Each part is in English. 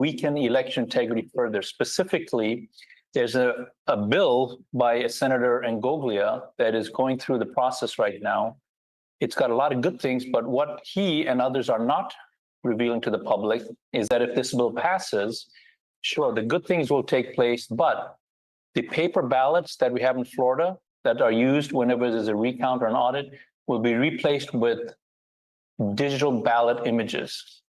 weaken election integrity further. Specifically, there's a bill by a Senator Ngoglia that is going through the process right now. It's got a lot of good things, but what he and others are not revealing to the public is that if this bill passes, sure, the good things will take place, but the paper ballots that we have in Florida that are used whenever there's a recount or an audit will be replaced with digital ballot images.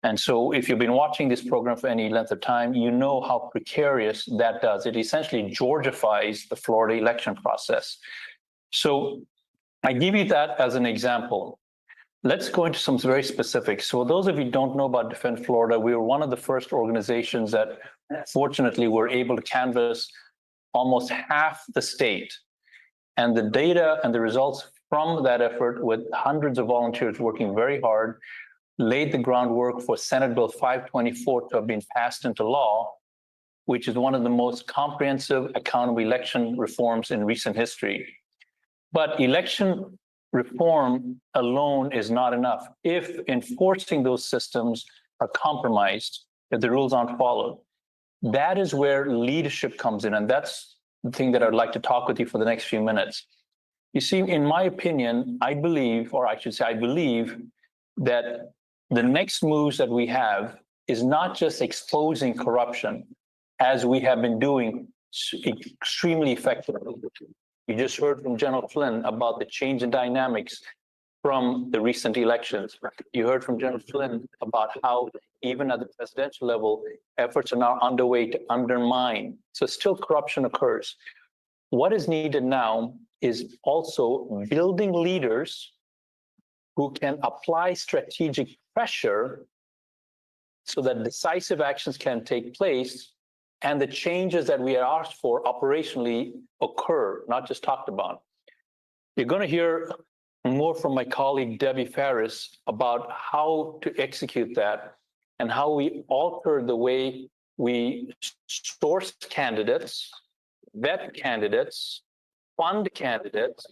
And so if you've been watching this program for any length of time, you know how precarious that does. It essentially Georgifies the Florida election process. So I give you that as an example. Let's go into some very specifics. So those of you who don't know about Defend Florida, we were one of the first organizations that fortunately were able to canvass almost half the state. And the data and the results from that effort, with hundreds of volunteers working very hard, laid the groundwork for Senate Bill 524 to have been passed into law, which is one of the most comprehensive accountable election reforms in recent history. But election reform alone is not enough. If enforcing those systems are compromised, if the rules aren't followed, that is where leadership comes in. And that's the thing that I'd like to talk with you for the next few minutes. You see, in my opinion, I believe that the next moves that we have is not just exposing corruption, as we have been doing extremely effectively. You just heard from General Flynn about the change in dynamics from the recent elections. You heard from General Flynn about how even at the presidential level, efforts are now underway to undermine. So still corruption occurs. What is needed now is also building leaders who can apply strategic pressure so that decisive actions can take place and the changes that we are asked for operationally occur, not just talked about. You're going to hear more from my colleague Debbie Ferris about how to execute that and how we alter the way we source candidates, vet candidates, fund candidates,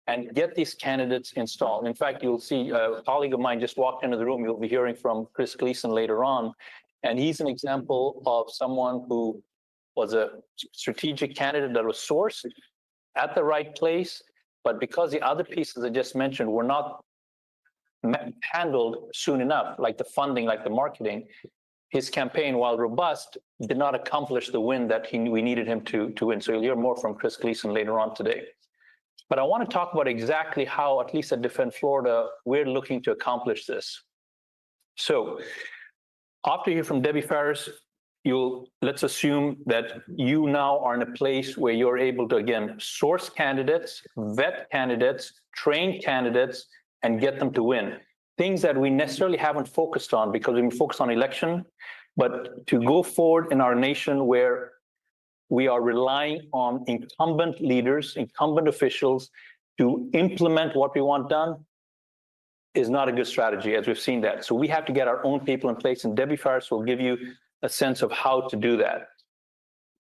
and get these candidates installed. In fact, you'll see a colleague of mine just walked into the room. You'll be hearing from Chris Gleason later on. And he's an example of someone who was a strategic candidate that was sourced at the right place, but because the other pieces I just mentioned were not handled soon enough, like the funding, like the marketing, his campaign, while robust, did not accomplish the win that we needed him to win. So you'll hear more from Chris Gleason later on today. But I want to talk about exactly how, at least at Defend Florida, we're looking to accomplish this. So after you hear from Debbie Ferris, let's assume that you now are in a place where you're able to, again, source candidates, vet candidates, train candidates, and get them to win. Things that we necessarily haven't focused on because we've been focused on election, but to go forward in our nation where we are relying on incumbent leaders, incumbent officials to implement what we want done is not a good strategy, as we've seen that. So we have to get our own people in place, and Debbie Ferris will give you a sense of how to do that.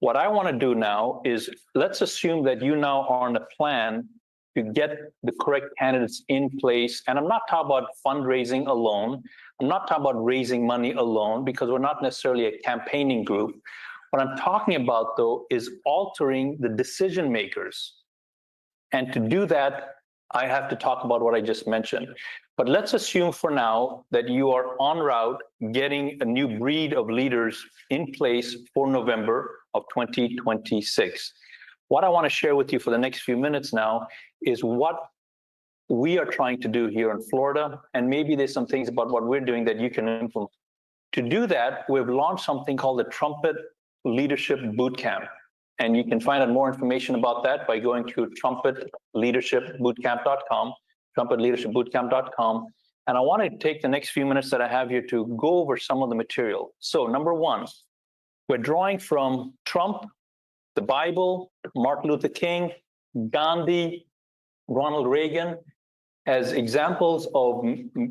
What I want to do now is, let's assume that you now are on a plan to get the correct candidates in place. And I'm not talking about fundraising alone. I'm not talking about raising money alone, because we're not necessarily a campaigning group. What I'm talking about, though, is altering the decision makers. And to do that, I have to talk about what I just mentioned. But let's assume for now that you are en route getting a new breed of leaders in place for November of 2026. What I want to share with you for the next few minutes now is what we are trying to do here in Florida, and maybe there's some things about what we're doing that you can implement. To do that, we've launched something called the Trumpet Leadership Bootcamp. And you can find out more information about that by going to trumpetleadershipbootcamp.com, trumpetleadershipbootcamp.com. And I want to take the next few minutes that I have here to go over some of the material. So number one, we're drawing from Trump, the Bible, Martin Luther King, Gandhi, Ronald Reagan, as examples of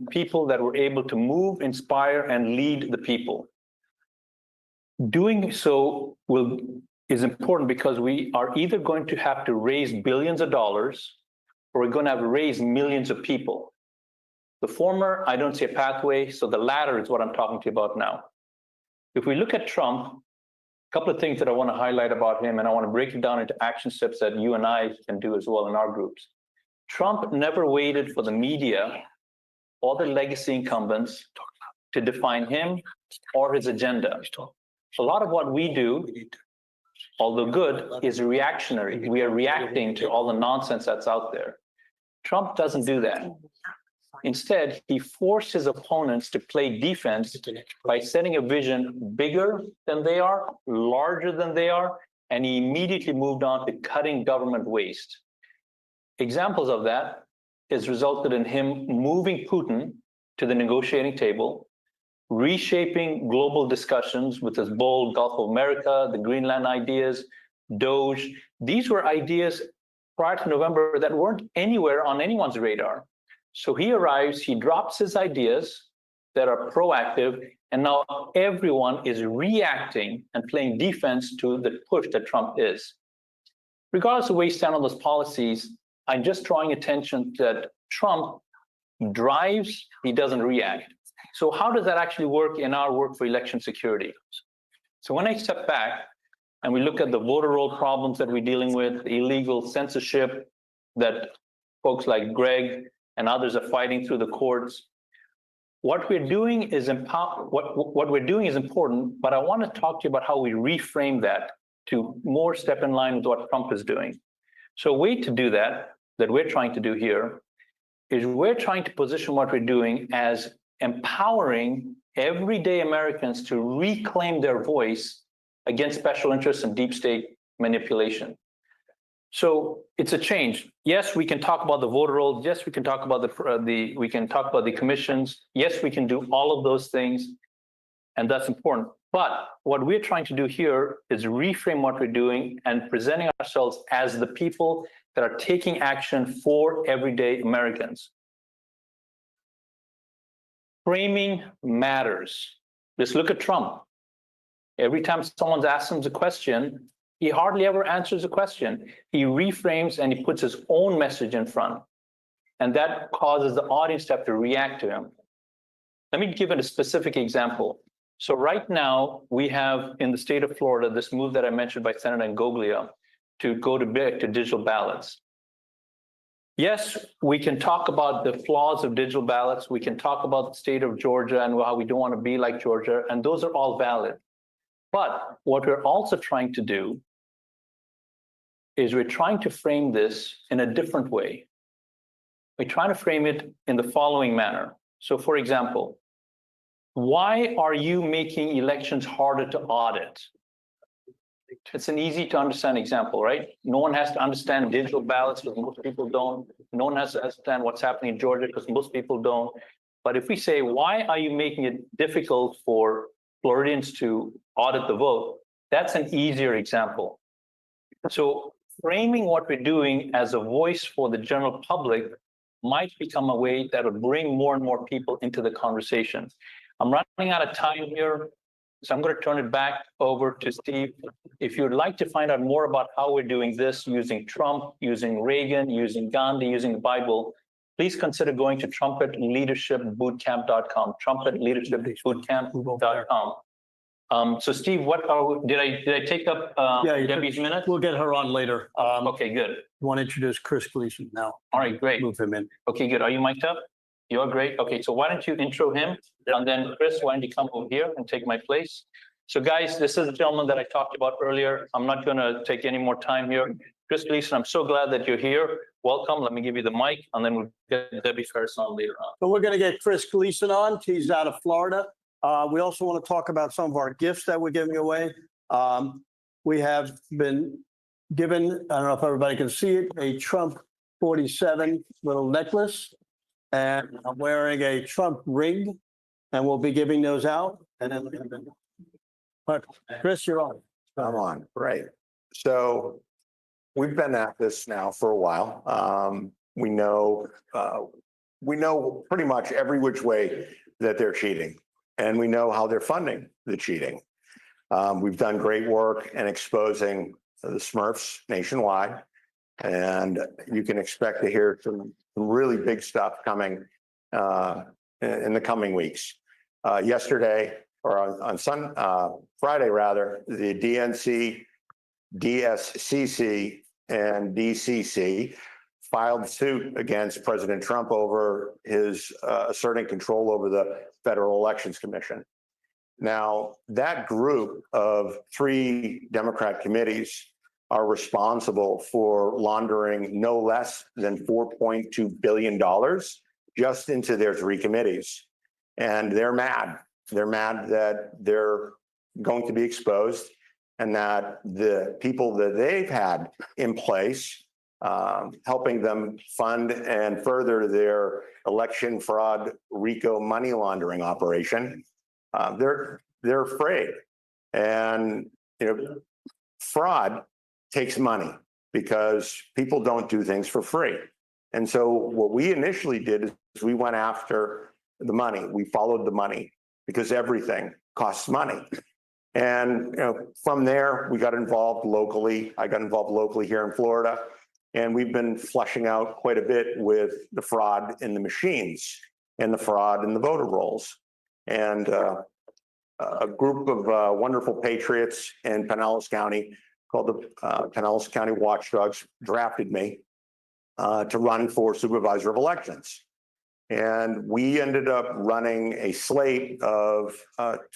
people that were able to move, inspire, and lead the people. Doing so is important because we are either going to have to raise billions of dollars or we're going to have to raise millions of people. The former, I don't see a pathway, so the latter is what I'm talking to you about now. If we look at Trump, a couple of things that I want to highlight about him, and I want to break it down into action steps that you and I can do as well in our groups. Trump never waited for the media or the legacy incumbents to define him or his agenda. A lot of what we do, although good, is reactionary. We are reacting to all the nonsense that's out there. Trump doesn't do that. Instead, he forced his opponents to play defense by setting a vision bigger than they are, larger than they are, and he immediately moved on to cutting government waste. Examples of that has resulted in him moving Putin to the negotiating table, reshaping global discussions with his bold Gulf of America, the Greenland ideas, Doge. These were ideas prior to November that weren't anywhere on anyone's radar. So he arrives, he drops his ideas that are proactive, and now everyone is reacting and playing defense to the push that Trump is. Regardless of where you stand on those policies, I'm just drawing attention that Trump drives, he doesn't react. So how does that actually work in our work for election security? So when I step back and we look at the voter roll problems that we're dealing with, the illegal censorship that folks like Greg and others are fighting through the courts, what we're doing is what we're doing is important, but I want to talk to you about how we reframe that to more step in line with what Trump is doing. So a way to do that we're trying to do here is we're trying to position what we're doing as empowering everyday Americans to reclaim their voice against special interests and deep state manipulation. So it's a change. Yes, we can talk about the voter roll. Yes, we can talk about the commissions. Yes, we can do all of those things, and that's important. But what we're trying to do here is reframe what we're doing and presenting ourselves as the people that are taking action for everyday Americans. Framing matters. Just look at Trump. Every time someone asks him a question, he hardly ever answers a question. He reframes and he puts his own message in front. And that causes the audience to have to react to him. Let me give it a specific example. So right now, we have in the state of Florida, this move that I mentioned by Senator Ngoglia to go to digital ballots. Yes, we can talk about the flaws of digital ballots. We can talk about the state of Georgia and how we don't want to be like Georgia, and those are all valid. But what we're also trying to do is we're trying to frame this in a different way. We're trying to frame it in the following manner. So for example, why are you making elections harder to audit? It's an easy to understand example, right? No one has to understand digital ballots because most people don't. No one has to understand what's happening in Georgia because most people don't. But if we say, why are you making it difficult for Floridians to audit the vote? That's an easier example. So framing what we're doing as a voice for the general public might become a way that would bring more and more people into the conversation. I'm running out of time here, so I'm going to turn it back over to Steve. If you'd like to find out more about how we're doing this using Trump, using Reagan, using Gandhi, using the Bible, please consider going to trumpetleadershipbootcamp.com, trumpetleadershipbootcamp.com. So Steve, did I take up Debbie's minute? We'll get her on later. Okay, good. You want to introduce Chris Gleason now? All right, great. Move him in. Okay, good. Are you mic'd up? You're great. Okay, so why don't you intro him? And then Chris, why don't you come over here and take my place? So guys, this is the gentleman that I talked about earlier. I'm not going to take any more time here. Chris Gleason, I'm so glad that you're here. Welcome. Let me give you the mic, and then we'll get Debbie Ferris on later on. So we're going to get Chris Gleason on. He's out of Florida. We also want to talk about some of our gifts that we're giving away. We have been given, I don't know if everybody can see it, a Trump 47 little necklace. And I'm wearing a Trump ring, and we'll be giving those out. And then, but Chris, you're on. I'm on, right. So we've been at this now for a while. We know pretty much every which way that they're cheating, and we know how they're funding the cheating. We've done great work in exposing the Smurfs nationwide, and you can expect to hear some really big stuff coming in the coming weeks. Yesterday, Friday rather, the DNC, DSCC, and DCC filed suit against President Trump over his asserting control over the Federal Elections Commission. Now, that group of 3 Democrat committees are responsible for laundering no less than $4.2 billion just into their 3 committees. And they're mad. They're mad that they're going to be exposed and that the people that they've had in place helping them fund and further their election fraud RICO money laundering operation, they're afraid. And fraud takes money because people don't do things for free. And so what we initially did is we went after the money. We followed the money because everything costs money. And from there, we got involved locally. I got involved locally here in Florida. And we've been fleshing out quite a bit with the fraud in the machines and the fraud in the voter rolls. And a group of wonderful patriots in Pinellas County called the Pinellas County Watchdogs drafted me to run for supervisor of elections. And we ended up running a slate of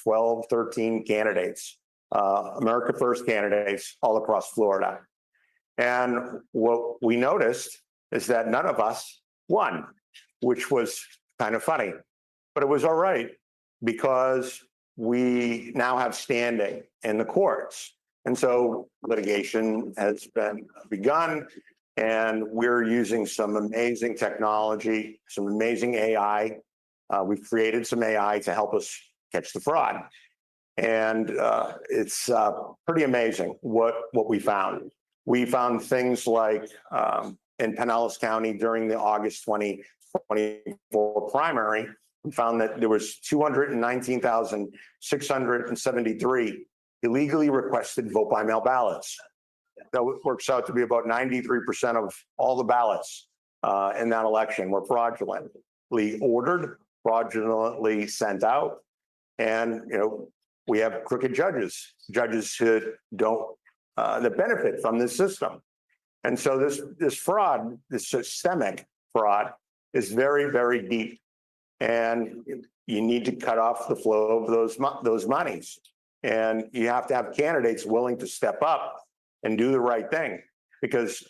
12, 13 candidates, America First candidates all across Florida. And what we noticed is that none of us won, which was kind of funny, but it was all right because we now have standing in the courts. And so litigation has been begun, and we're using some amazing technology, some amazing AI. We've created some AI to help us catch the fraud. And it's pretty amazing what we found. We found things like in Pinellas County during the August 2024 primary, we found that there was 219,673 illegally requested vote by mail ballots. That works out to be about 93% of all the ballots in that election were fraudulently ordered, fraudulently sent out. And, we have crooked judges who don't, that benefit from this system. And so this fraud, this systemic fraud is very, very deep. And you need to cut off the flow of those monies. And you have to have candidates willing to step up and do the right thing, because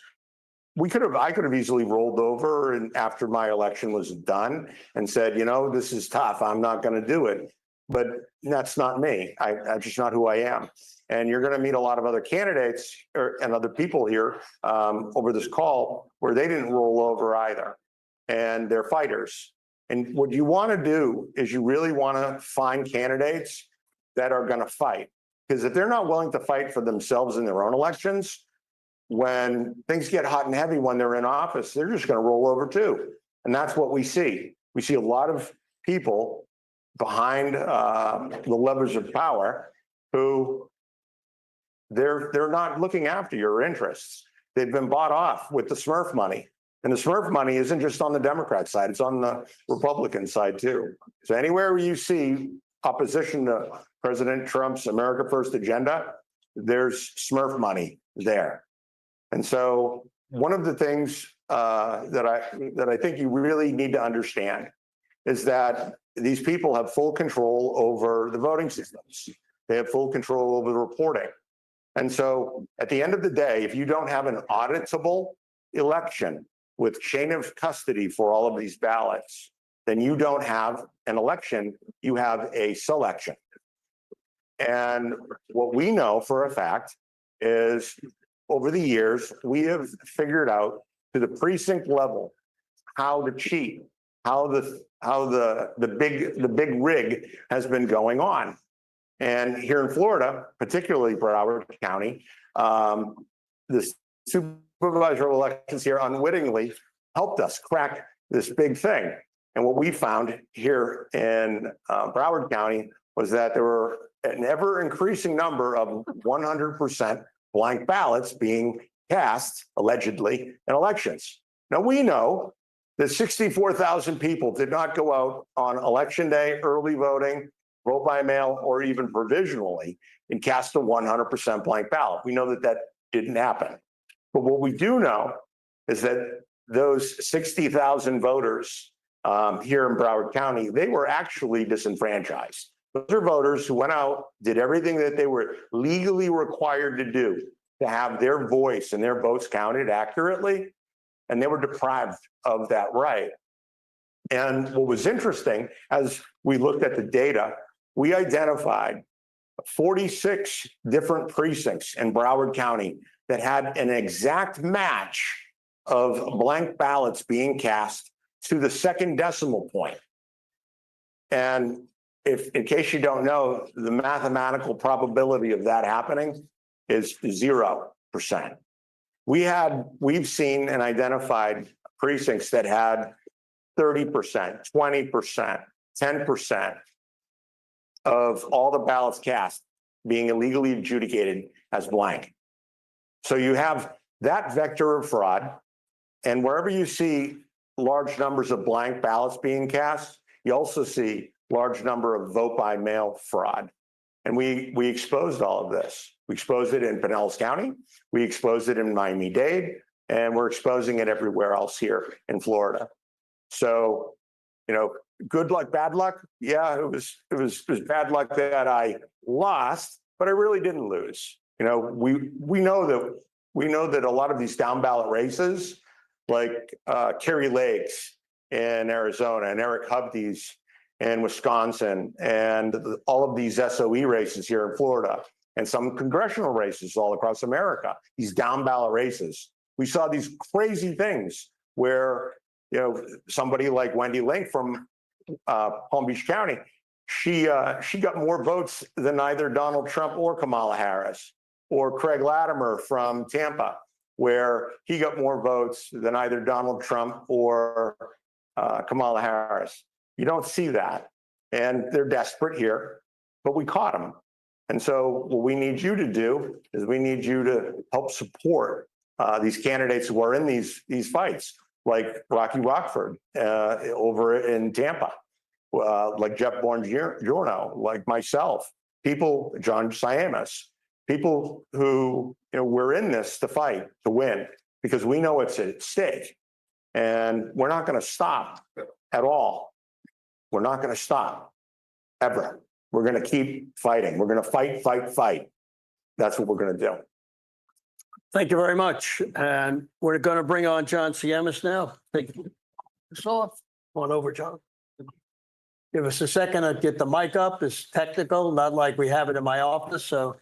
I could have easily rolled over and after my election was done and said, this is tough, I'm not going to do it. But that's not me. That's just not who I am. And you're going to meet a lot of other candidates and other people here over this call where they didn't roll over either. And they're fighters. And what you want to do is you really want to find candidates that are going to fight. Because if they're not willing to fight for themselves in their own elections, when things get hot and heavy when they're in office, they're just going to roll over too. And that's what we see. We see a lot of people behind the levers of power who they're not looking after your interests. They've been bought off with the Smurf money. And the Smurf money isn't just on the Democrat side, it's on the Republican side too. So anywhere you see opposition to President Trump's America First agenda, there's Smurf money there. And so one of the things that I think you really need to understand is that these people have full control over the voting systems. They have full control over the reporting. And so at the end of the day, if you don't have an auditable election with chain of custody for all of these ballots, then you don't have an election, you have a selection. And what we know for a fact is over the years, we have figured out to the precinct level how to cheat, how the big rig has been going on. And here in Florida, particularly Broward County, the supervisor of elections here unwittingly helped us crack this big thing. And what we found here in Broward County was that there were an ever increasing number of 100% blank ballots being cast, allegedly, in elections. Now we know that 64,000 people did not go out on election day, early voting, vote by mail, or even provisionally and cast a 100% blank ballot. We know that that didn't happen. But what we do know is that those 60,000 voters here in Broward County, they were actually disenfranchised. Those are voters who went out, did everything that they were legally required to do to have their voice and their votes counted accurately, and they were deprived of that right. And what was interesting, as we looked at the data, we identified 46 different precincts in Broward County that had an exact match of blank ballots being cast to the second decimal point. And if, in case you don't know, the mathematical probability of that happening is 0%. We've seen and identified precincts that had 30%, 20%, 10% of all the ballots cast being illegally adjudicated as blank. So you have that vector of fraud, and wherever you see large numbers of blank ballots being cast, you also see large number of vote by mail fraud. And we exposed all of this. We exposed it in Pinellas County, we exposed it in Miami-Dade, and we're exposing it everywhere else here in Florida. So, you know, good luck, bad luck. Yeah, it was bad luck that I lost, but I really didn't lose. You know, we know that a lot of these down ballot races, like Kerry Lakes in Arizona and Eric Hubdy's in Wisconsin, and all of these SOE races here in Florida, and some congressional races all across America, these down ballot races, we saw these crazy things where, you know, somebody like Wendy Link from Palm Beach County, she got more votes than either Donald Trump or Kamala Harris, or Craig Latimer from Tampa, where he got more votes than either Donald Trump or Kamala Harris. You don't see that, and they're desperate here, but we caught them. And so what we need you to do is we need you to help support these candidates who are in these fights, like Rocky Rockford over in Tampa, like Jeff Bongiorno, like myself, people, John Siamis, people who, you know, we're in this to fight, to win, because we know it's at stake. And we're not going to stop at all. We're not going to stop ever. We're going to keep fighting. We're going to fight, fight, fight. That's what we're going to do. Thank you very much. And we're going to bring on John Siamis now. Take this off. Come on over, John. Give us a second to get the mic up. It's technical, not like we have it in my office, so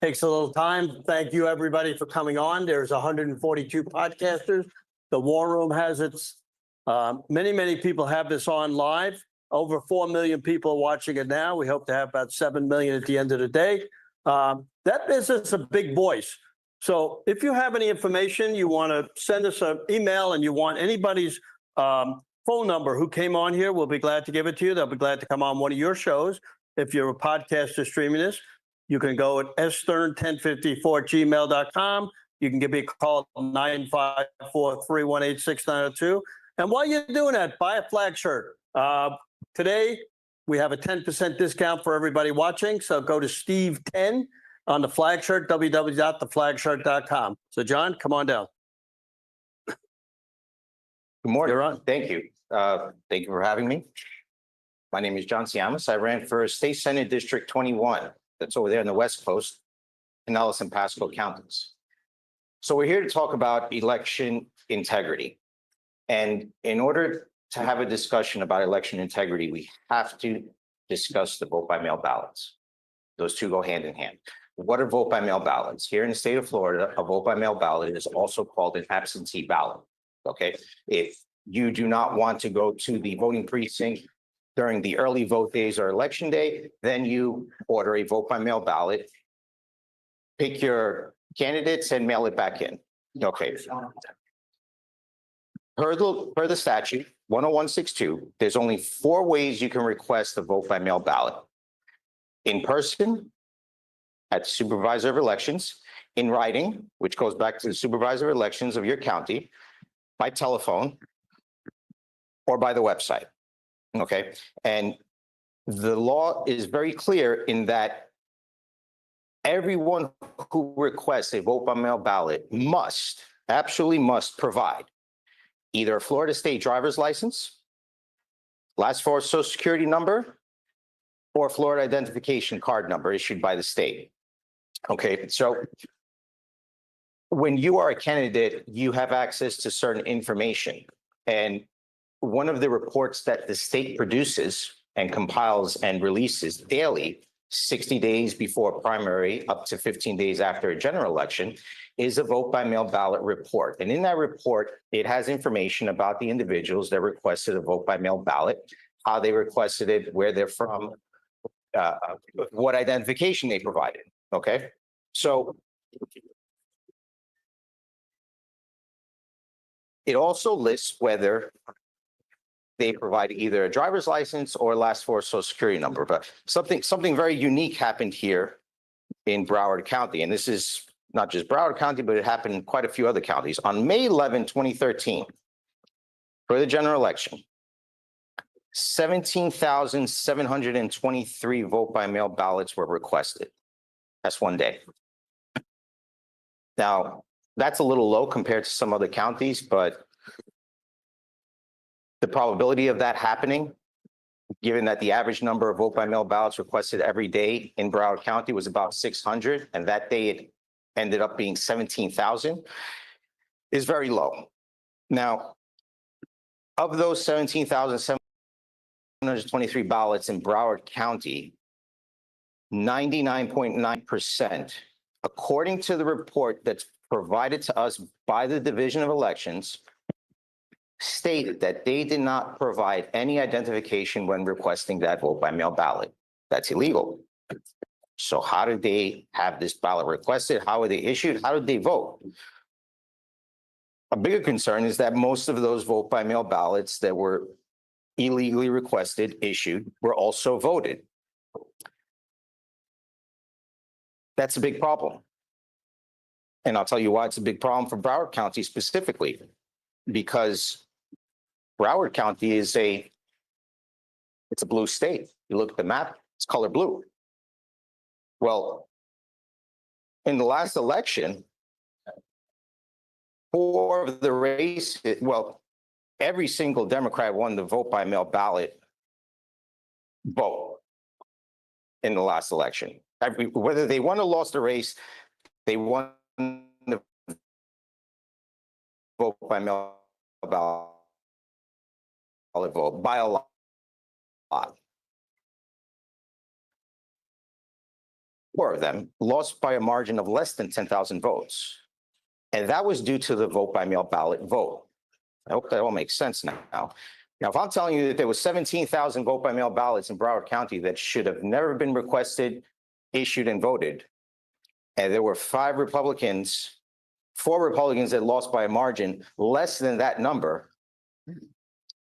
takes a little time. Thank you, everybody, for coming on. There's 142 podcasters. The War Room has its, many people have this on live. Over 4 million people watching it now. We hope to have about 7 million at the end of the day. That business is a big voice. So if you have any information, you want to send us an email, and you want anybody's phone number who came on here, we'll be glad to give it to you. They'll be glad to come on one of your shows. If you're a podcaster streaming this, you can go at stern1054@gmail.com. You can give me a call at 954-318-6902. And while you're doing that, buy a flag shirt. Today, we have a 10% discount for everybody watching. So go to Steve 10 on the flag shirt, www.theflagshirt.com. So John, come on down. Good morning. You're on. Thank you. Thank you for having me. My name is John Siamis. I ran for State Senate District 21. That's over there on the West Coast, Pinellas and Pasco counties. So we're here to talk about election integrity. And in order to have a discussion about election integrity, we have to discuss the vote by mail ballots. Those two go hand in hand. What are vote by mail ballots? Here in the state of Florida, a vote by mail ballot is also called an absentee ballot. Okay. If you do not want to go to the voting precinct during the early vote days or election day, then you order a vote by mail ballot, pick your candidates and mail it back in. Okay. Per the statute 10162, there's only 4 ways you can request a vote by mail ballot: in person, at the supervisor of elections, in writing, which goes back to the supervisor of elections of your county, by telephone, or by the website. Okay. And the law is very clear in that everyone who requests a vote by mail ballot must, absolutely must provide either a Florida state driver's license, last four social security number, or Florida identification card number issued by the state. Okay, so when you are a candidate, you have access to certain information. And one of the reports that the state produces and compiles and releases daily, 60 days before primary, up to 15 days after a general election, is a vote by mail ballot report. And in that report, it has information about the individuals that requested a vote by mail ballot, how they requested it, where they're from, what identification they provided. Okay, so it also lists whether they provide either a driver's license or last four social security number. But something very unique happened here in Broward County. And this is not just Broward County, but it happened in quite a few other counties. On May 11, 2013, for the general election, 17,723 vote by mail ballots were requested. That's one day. Now, that's a little low compared to some other counties, but the probability of that happening, given that the average number of vote by mail ballots requested every day in Broward County was about 600, and that day it ended up being 17,000, is very low. Now, of those 17,723 ballots in Broward County, 99.9%, according to the report that's provided to us by the Division of Elections, stated that they did not provide any identification when requesting that vote by mail ballot. That's illegal. So how did they have this ballot requested? How were they issued? How did they vote? A bigger concern is that most of those vote by mail ballots that were illegally requested, issued, were also voted. That's a big problem. And I'll tell you why it's a big problem for Broward County specifically, because Broward County is it's a blue state. You look at the map, it's color blue. Well, in the last election, four of the race, every single Democrat won the vote by mail ballot vote in the last election. Whether they won or lost the race, they won the vote by mail ballot vote by a lot. Four of them lost by a margin of less than 10,000 votes. And that was due to the vote by mail ballot vote. I hope that all makes sense now. Now, if I'm telling you that there was 17,000 vote by mail ballots in Broward County that should have never been requested, issued, and voted, and there were four Republicans that lost by a margin less than that number,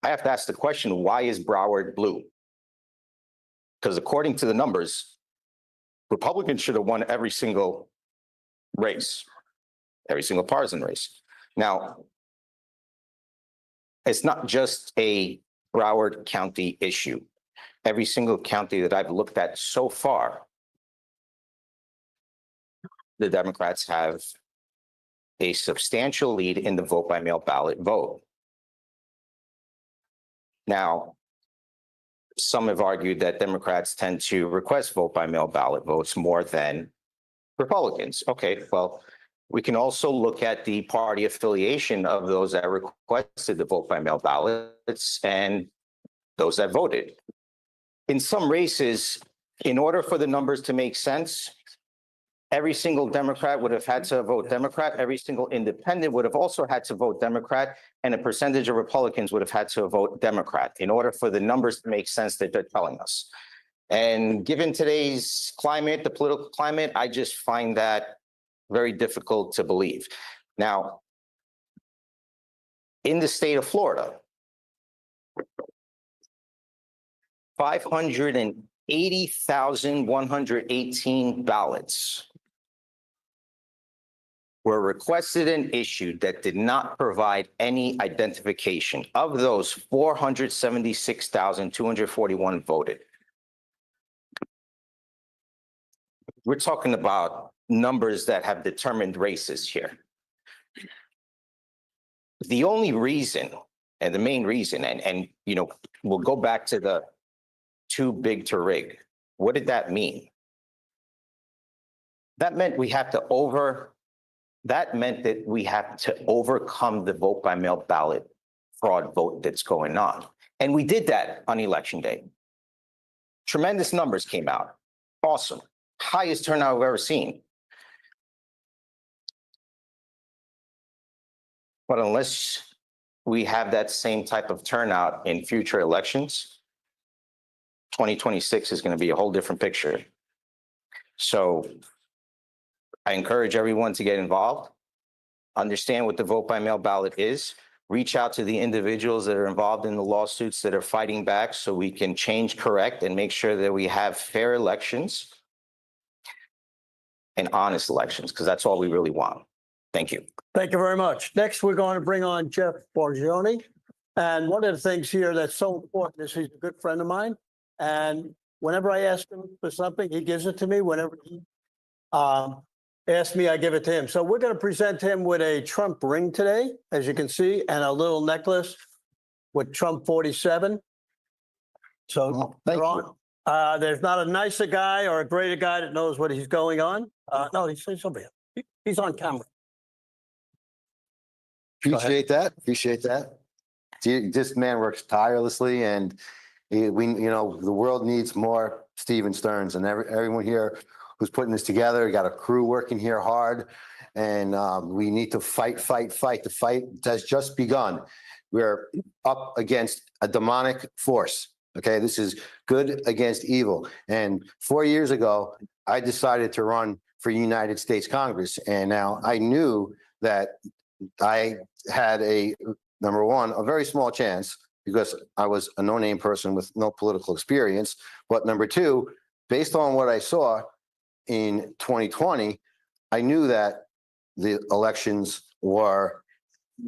I have to ask the question, why is Broward blue? Because according to the numbers, Republicans should have won every single race, every single partisan race. Now, it's not just a Broward County issue. Every single county that I've looked at so far, the Democrats have a substantial lead in the vote by mail ballot vote. Now, some have argued that Democrats tend to request vote by mail ballot votes more than Republicans. Okay, well, we can also look at the party affiliation of those that requested the vote by mail ballots and those that voted. In some races, in order for the numbers to make sense, every single Democrat would have had to vote Democrat, every single independent would have also had to vote Democrat, and a percentage of Republicans would have had to vote Democrat in order for the numbers to make sense that they're telling us. And given today's climate, the political climate, I just find that very difficult to believe. Now, in the state of Florida, 580,118 ballots were requested and issued that did not provide any identification. Of those, 476,241 voted. we're talking about numbers that have determined races here. The only reason and the main reason, and you know, we'll go back to the too big to rig. What did that mean? That meant we had to overcome the vote by mail ballot fraud vote that's going on. And we did that on election day. Tremendous numbers came out. Awesome. Highest turnout I've ever seen. But unless we have that same type of turnout in future elections, 2026 is going to be a whole different picture. So I encourage everyone to get involved, understand what the vote by mail ballot is, reach out to the individuals that are involved in the lawsuits that are fighting back so we can change, correct, and make sure that we have fair elections and honest elections, because that's all we really want. Thank you. Thank you very much. Next, we're going to bring on Jeff Borgioni. And one of the things here that's so important is he's a good friend of mine. And whenever I ask him for something, he gives it to me. Whenever he asks me, I give it to him. So we're going to present him with a Trump ring today, as you can see, and a little necklace with Trump 47. So there's not a nicer guy or a greater guy that knows what he's going on. No, he's over here. He's on camera. Appreciate that. Appreciate that. This man works tirelessly, and the world needs more Stephen Stearns, and everyone here who's putting this together. We got a crew working here hard, and we need to fight. The fight has just begun. We're up against a demonic force. Okay, this is good against evil. And 4 years ago, I decided to run for United States Congress, and now I knew that I had number one, a very small chance because I was a no-name person with no political experience. But number two, based on what I saw in 2020, I knew that the elections were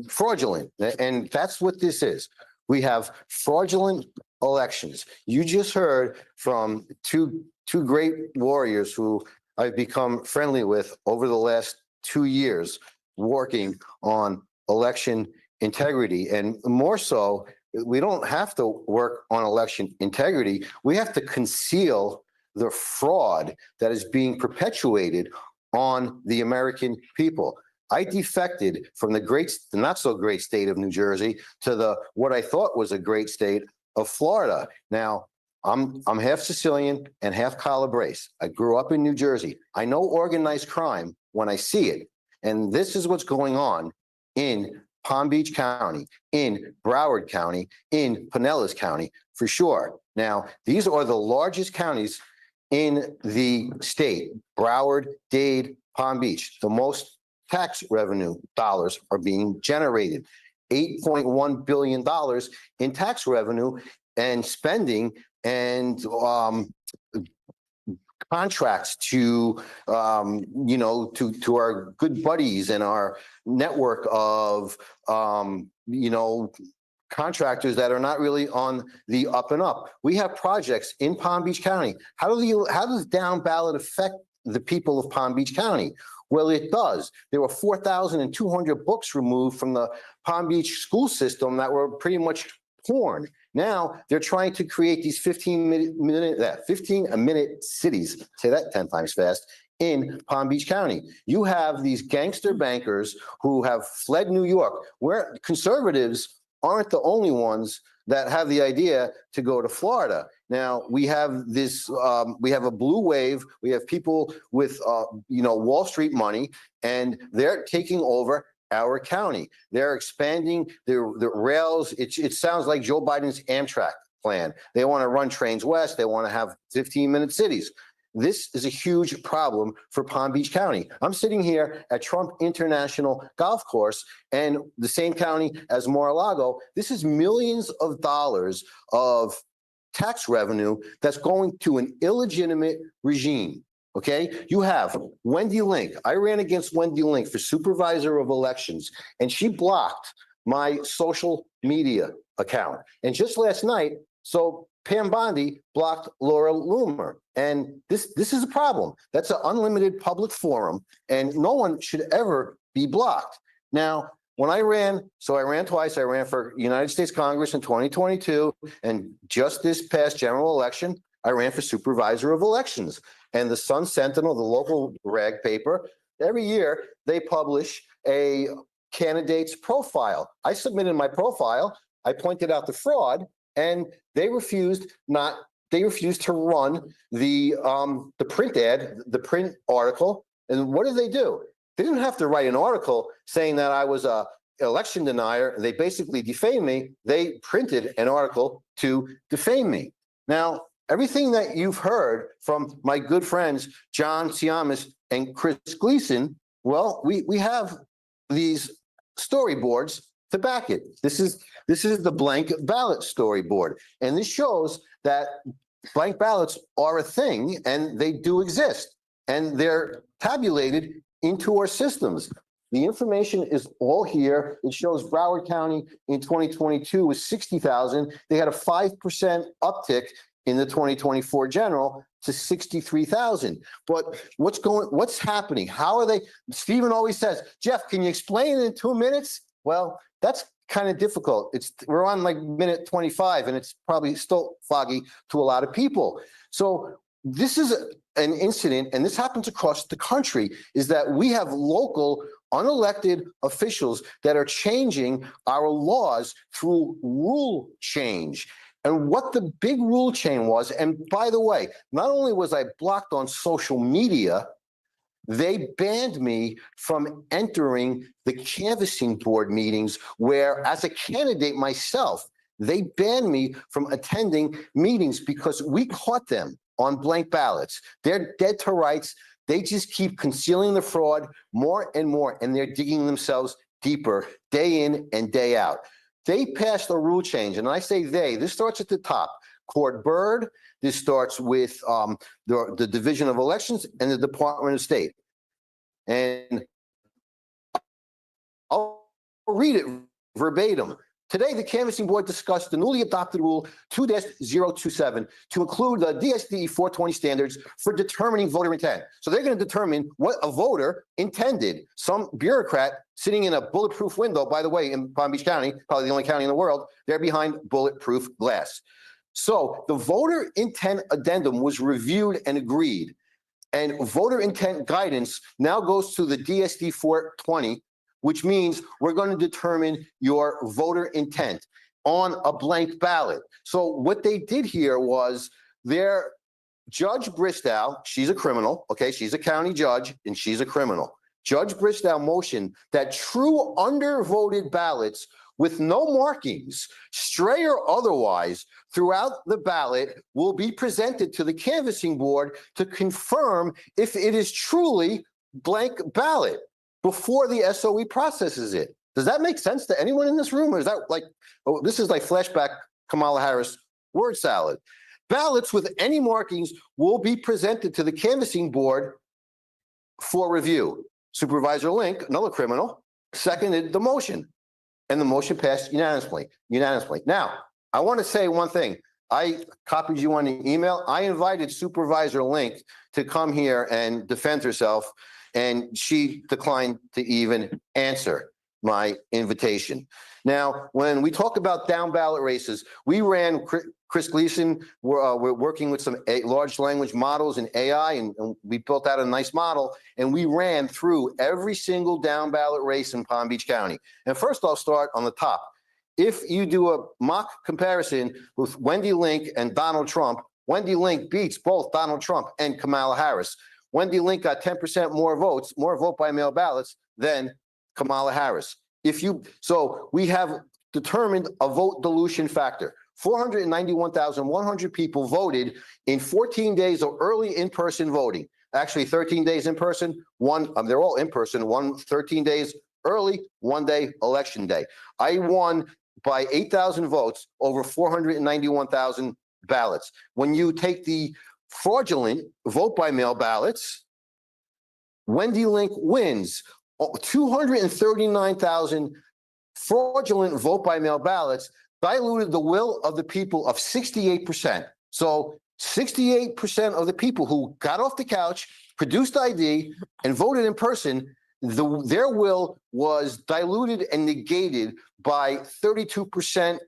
fraudulent. And that's what this is. We have fraudulent elections. You just heard from two great warriors who I've become friendly with over the last 2 years, working on election integrity. And more so, we don't have to work on election integrity. We have to conceal the fraud that is being perpetuated on the American people. I defected from the not so great state of New Jersey to what I thought was a great state of Florida. Now, I'm half Sicilian and half Calabrese. I grew up in New Jersey. I know organized crime when I see it. And this is what's going on in Palm Beach County, in Broward County, in Pinellas County, for sure. Now, these are the largest counties in the state: Broward, Dade, Palm Beach. The most tax revenue dollars are being generated. $8.1 billion in tax revenue and spending and contracts to our good buddies and our network of contractors that are not really on the up and up. We have projects in Palm Beach County. How does down ballot affect the people of Palm Beach County? Well, it does. There were 4,200 books removed from the Palm Beach school system that were pretty much porn. Now they're trying to create these 15-minute cities, say that 10 times fast, in Palm Beach County. You have these gangster bankers who have fled New York, where conservatives aren't the only ones that have the idea to go to Florida. Now we have this, we have a blue wave. We have people with, Wall Street money, and they're taking over our county. They're expanding the rails. It sounds like Joe Biden's Amtrak plan. They want to run trains west. They want to have 15-minute cities. This is a huge problem for Palm Beach County. I'm sitting here at Trump International Golf Course, and the same county as Mar-a-Lago. This is millions of dollars of tax revenue that's going to an illegitimate regime. Okay, you have Wendy Link. I ran against Wendy Link for supervisor of elections, and she blocked my social media account. And just last night, So Pam Bondi blocked Laura Loomer. And this is a problem. That's an unlimited public forum, and no one should ever be blocked. Now, when I ran twice. I ran for United States Congress in 2022, and just this past general election, I ran for supervisor of elections. And the Sun Sentinel, the local rag paper, every year they publish a candidate's profile. I submitted my profile. I pointed out the fraud, and they refused to run the print ad, the print article. And what did they do? They didn't have to write an article saying that I was a election denier. They basically defamed me. They printed an article to defame me. Now, everything that you've heard from my good friends, John Siamas and Chris Gleason, well, we have these storyboards to back it. This is the blank ballot storyboard. And this shows that blank ballots are a thing, and they do exist, and they're tabulated into our systems. The information is all here. It shows Broward County in 2022 was 60,000. They had a 5% uptick in the 2024 general to 63,000. But what's happening? How are they? Stephen always says, Jeff, can you explain it in 2 minutes? Well, that's kind of difficult. We're on like minute 25, and it's probably still foggy to a lot of people. So this is an incident, and this happens across the country, is that we have local unelected officials that are changing our laws through rule change. And what the big rule change was, and by the way, not only was I blocked on social media, they banned me from entering the canvassing board meetings where, as a candidate myself, they banned me from attending meetings because we caught them on blank ballots. They're dead to rights. They just keep concealing the fraud more and more, and they're digging themselves deeper day in and day out. They passed a rule change, and I say they. This starts at the top. Court Byrd. This starts with the Division of Elections and the Department of State. And I'll read it verbatim. Today, the canvassing board discussed the newly adopted Rule 2-027 to include the DSD 420 standards for determining voter intent. So they're going to determine what a voter intended. Some bureaucrat sitting in a bulletproof window, by the way, in Palm Beach County, probably the only county in the world, they're behind bulletproof glass. So the voter intent addendum was reviewed and agreed. And voter intent guidance now goes to the DSD 420, which means we're going to determine your voter intent on a blank ballot. So what they did here was their Judge Bristow, she's a criminal, okay? She's a county judge, and she's a criminal. Judge Bristow motioned that true undervoted ballots with no markings, stray or otherwise, throughout the ballot will be presented to the canvassing board to confirm if it is truly blank ballot before the SOE processes it. Does that make sense to anyone in this room? Or is that like, oh, this is like flashback Kamala Harris word salad. Ballots with any markings will be presented to the canvassing board for review. Supervisor Link, another criminal, seconded the motion, and the motion passed unanimously. Now, I want to say one thing. I copied you on the email. I invited Supervisor Link to come here and defend herself, and she declined to even answer my invitation. Now, when we talk about down ballot races, we ran, Chris Gleason, we're working with some large language models and AI, and we built out a nice model, and we ran through every single down ballot race in Palm Beach County. And first, I'll start on the top. If you do a mock comparison with Wendy Link and Donald Trump, Wendy Link beats both Donald Trump and Kamala Harris. Wendy Link got 10% more votes, more vote by mail ballots than Kamala Harris. So we have determined a vote dilution factor. 491,100 people voted in 14 days of early in-person voting. Actually, 13 days in person, they're all in person, 13 days early, 1 day election day. I won by 8,000 votes over 491,000 ballots. When you take the fraudulent vote by mail ballots, Wendy Link wins 239,000 fraudulent vote by mail ballots diluted the will of the people of 68%. So 68% of the people who got off the couch, produced ID, and voted in person, their will was diluted and negated by 32%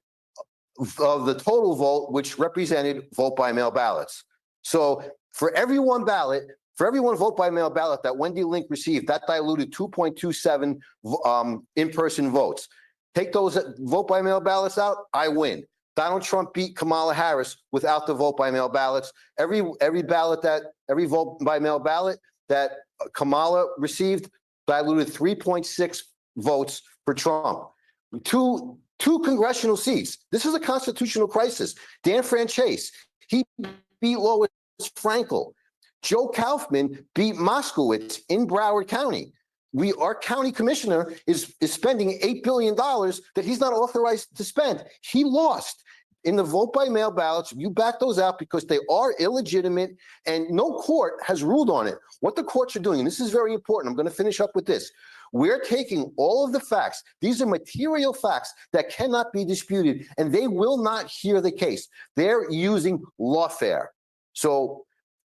of the total vote, which represented vote by mail ballots. So for every one vote by mail ballot that Wendy Link received, that diluted 2.27 in-person votes. Take those vote by mail ballots out, I win. Donald Trump beat Kamala Harris without the vote by mail ballots. Every vote by mail ballot that Kamala received diluted 3.6 votes for Trump. Two congressional seats. This is a constitutional crisis. Dan Franchese, he beat Lois Frankel. Joe Kaufman beat Moskowitz in Broward County. Our county commissioner is spending $8 billion that he's not authorized to spend. He lost in the vote by mail ballots. You back those out because they are illegitimate and no court has ruled on it. What the courts are doing, and this is very important, I'm going to finish up with this. We're taking all of the facts. These are material facts that cannot be disputed, and they will not hear the case. They're using lawfare. So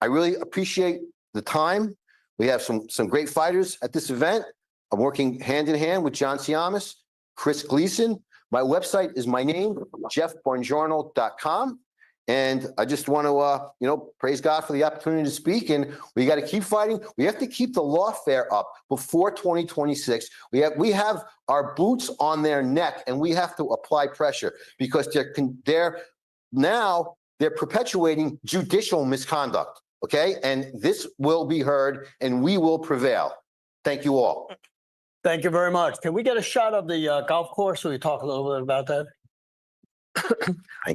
I really appreciate the time. We have some great fighters at this event. I'm working hand in hand with John Siamas, Chris Gleason. My website is my name, jeffbongiorno.com. And I just want to, praise God for the opportunity to speak. And we got to keep fighting. We have to keep the lawfare up before 2026. We have our boots on their neck, and we have to apply pressure because they're perpetuating judicial misconduct. Okay, and this will be heard, and we will prevail. Thank you all. Thank you very much. Can we get a shot of the golf course so we talk a little bit about that?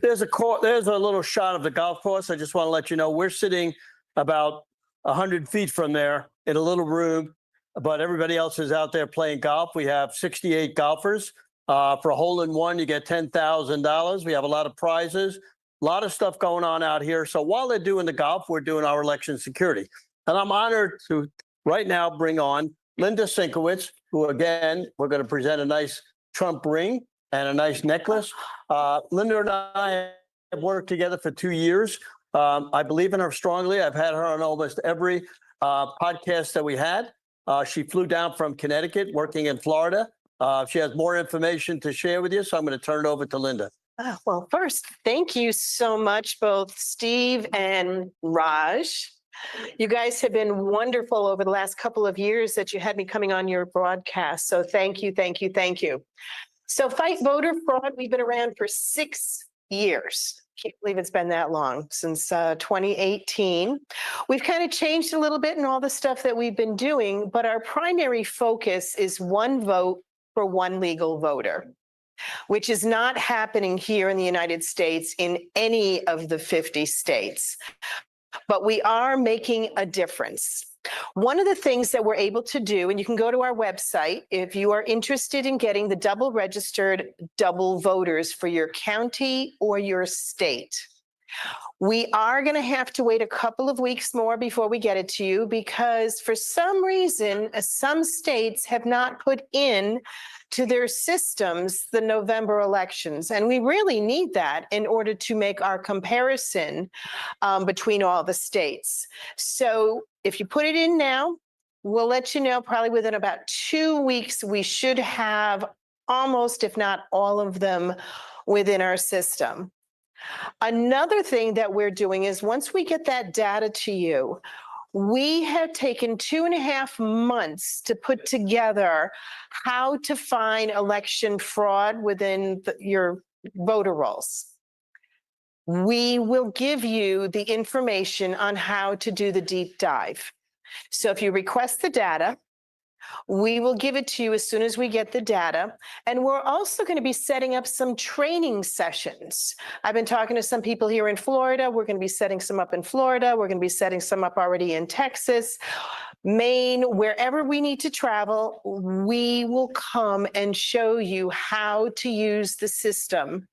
There's a little shot of the golf course. I just want to let you know we're sitting about 100 feet from there in a little room, but everybody else is out there playing golf. We have 68 golfers. For a hole-in-one, you get $10,000. We have a lot of prizes. A lot of stuff going on out here. So while they're doing the golf, we're doing our election security. And I'm honored to right now bring on Linda Sinkowitz, who, again, we're going to present a nice Trump ring and a nice necklace. Linda and I have worked together for 2 years. I believe in her strongly. I've had her on almost every podcast that we had. She flew down from Connecticut, working in Florida. She has more information to share with you, so I'm going to turn it over to Linda. Well, first, thank you so much, both Steve and Raj. You guys have been wonderful over the last couple of years that you had me coming on your broadcast. So thank you, thank you, thank you. So Fight Voter Fraud, we've been around for 6 years. Can't believe it's been that long, since 2018. We've kind of changed a little bit in all the stuff that we've been doing, but our primary focus is one vote for one legal voter, which is not happening here in the United States in any of the 50 states. But we are making a difference. One of the things that we're able to do, and you can go to our website if you are interested in getting the double registered double voters for your county or your state. We are going to have to wait a couple of weeks more before we get it to you because for some reason, some states have not put in to their systems the November elections. And we really need that in order to make our comparison between all the states. So if you put it in now, we'll let you know probably within about 2 weeks, we should have almost, if not all of them within our system. Another thing that we're doing is once we get that data to you, we have taken 2.5 months to put together how to find election fraud within your voter rolls. We will give you the information on how to do the deep dive. So if you request the data, we will give it to you as soon as we get the data. And we're also going to be setting up some training sessions. I've been talking to some people here in Florida. We're going to be setting some up in Florida. We're going to be setting some up already in Texas, Maine, wherever we need to travel. We will come and show you how to use the system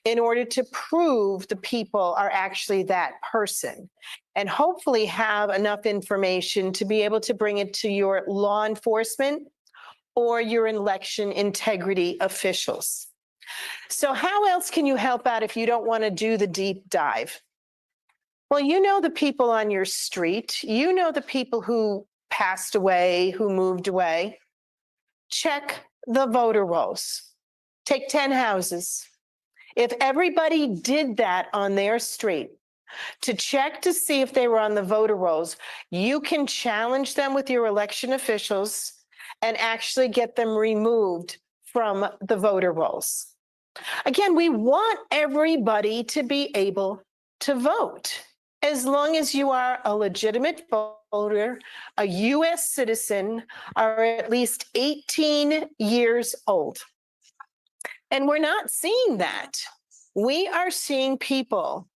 in order to prove the people are actually that person, and hopefully have enough information to be able to bring it to your law enforcement or your election integrity officials. So how else can you help out if you don't want to do the deep dive? Well, you know the people on your street, you know the people who passed away, who moved away. Check the voter rolls. Take 10 houses. If everybody did that on their street, to check to see if they were on the voter rolls, you can challenge them with your election officials and actually get them removed from the voter rolls. Again, we want everybody to be able to vote, as long as you are a legitimate voter, a US citizen, or at least 18 years old. And we're not seeing that. We are seeing people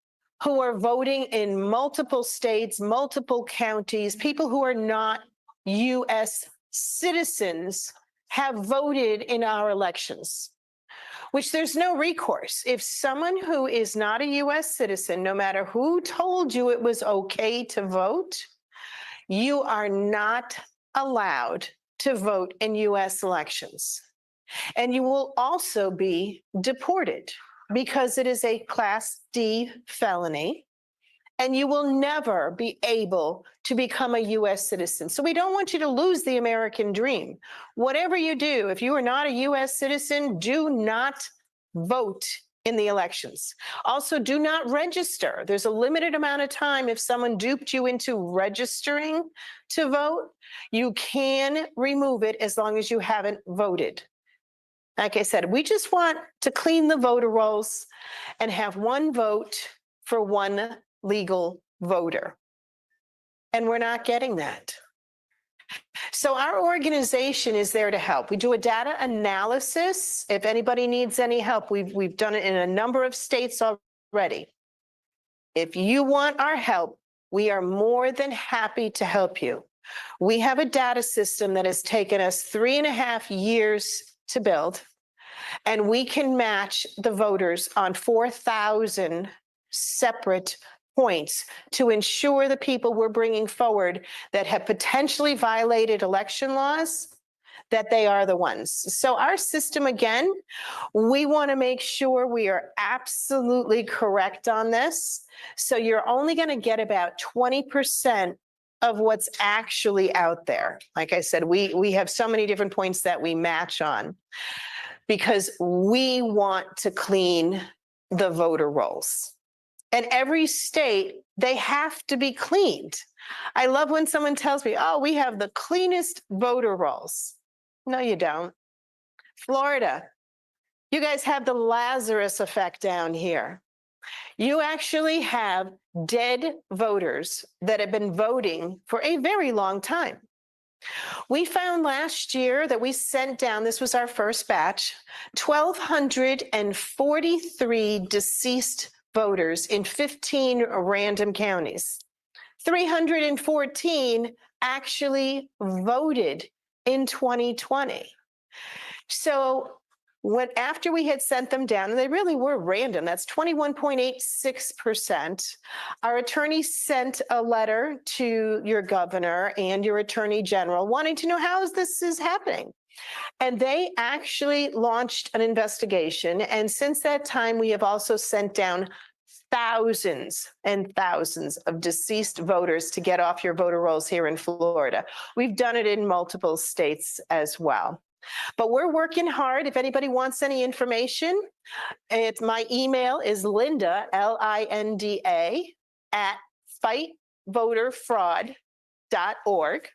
who are voting in multiple states, multiple counties, people who are not US citizens have voted in our elections, which there's no recourse. If someone who is not a US citizen, no matter who told you it was okay to vote, you are not allowed to vote in US elections. And you will also be deported because it is a Class D felony, and you will never be able to become a US citizen. So we don't want you to lose the American dream. Whatever you do, if you are not a US citizen, do not vote in the elections. Also, do not register. There's a limited amount of time. If someone duped you into registering to vote, you can remove it as long as you haven't voted. Like I said, we just want to clean the voter rolls and have one vote for one legal voter. And we're not getting that. So our organization is there to help. We do a data analysis. If anybody needs any help, we've done it in a number of states already. If you want our help, we are more than happy to help you. We have a data system that has taken us 3.5 years to build, and we can match the voters on 4,000 separate points to ensure the people we're bringing forward that have potentially violated election laws, that they are the ones. So our system, again, we want to make sure we are absolutely correct on this. So you're only going to get about 20% of what's actually out there. Like I said, we have so many different points that we match on, because we want to clean the voter rolls. And every state, they have to be cleaned. I love when someone tells me, oh, we have the cleanest voter rolls. No, you don't. Florida, you guys have the Lazarus effect down here. You actually have dead voters that have been voting for a very long time. We found last year that we sent down, this was our first batch, 1,243 deceased voters in 15 random counties. 314 actually voted in 2020. So after we had sent them down, and they really were random, that's 21.86%. Our attorney sent a letter to your governor and your attorney general wanting to know how this is happening. And they actually launched an investigation. And since that time, we have also sent down thousands and thousands of deceased voters to get off your voter rolls here in Florida. We've done it in multiple states as well. But we're working hard. If anybody wants any information, my email is Linda, Linda, at fightvoterfraud.org.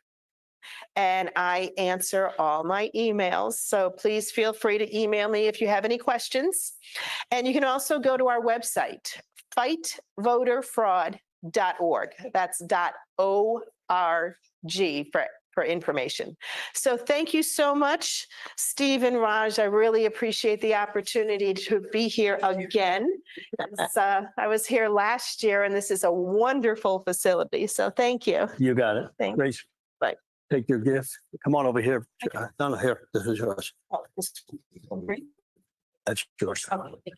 And I answer all my emails. So please feel free to email me if you have any questions. And you can also go to our website, fightvoterfraud.org. That's .org for information. So thank you so much, Steve and Raj. I really appreciate the opportunity to be here again. I was here last year, and this is a wonderful facility. So thank you. You got it. Thank you. Grace, Bye. take your gift. Come on over here. No, here. This is yours. Oh, this is great. That's yours. Oh, thank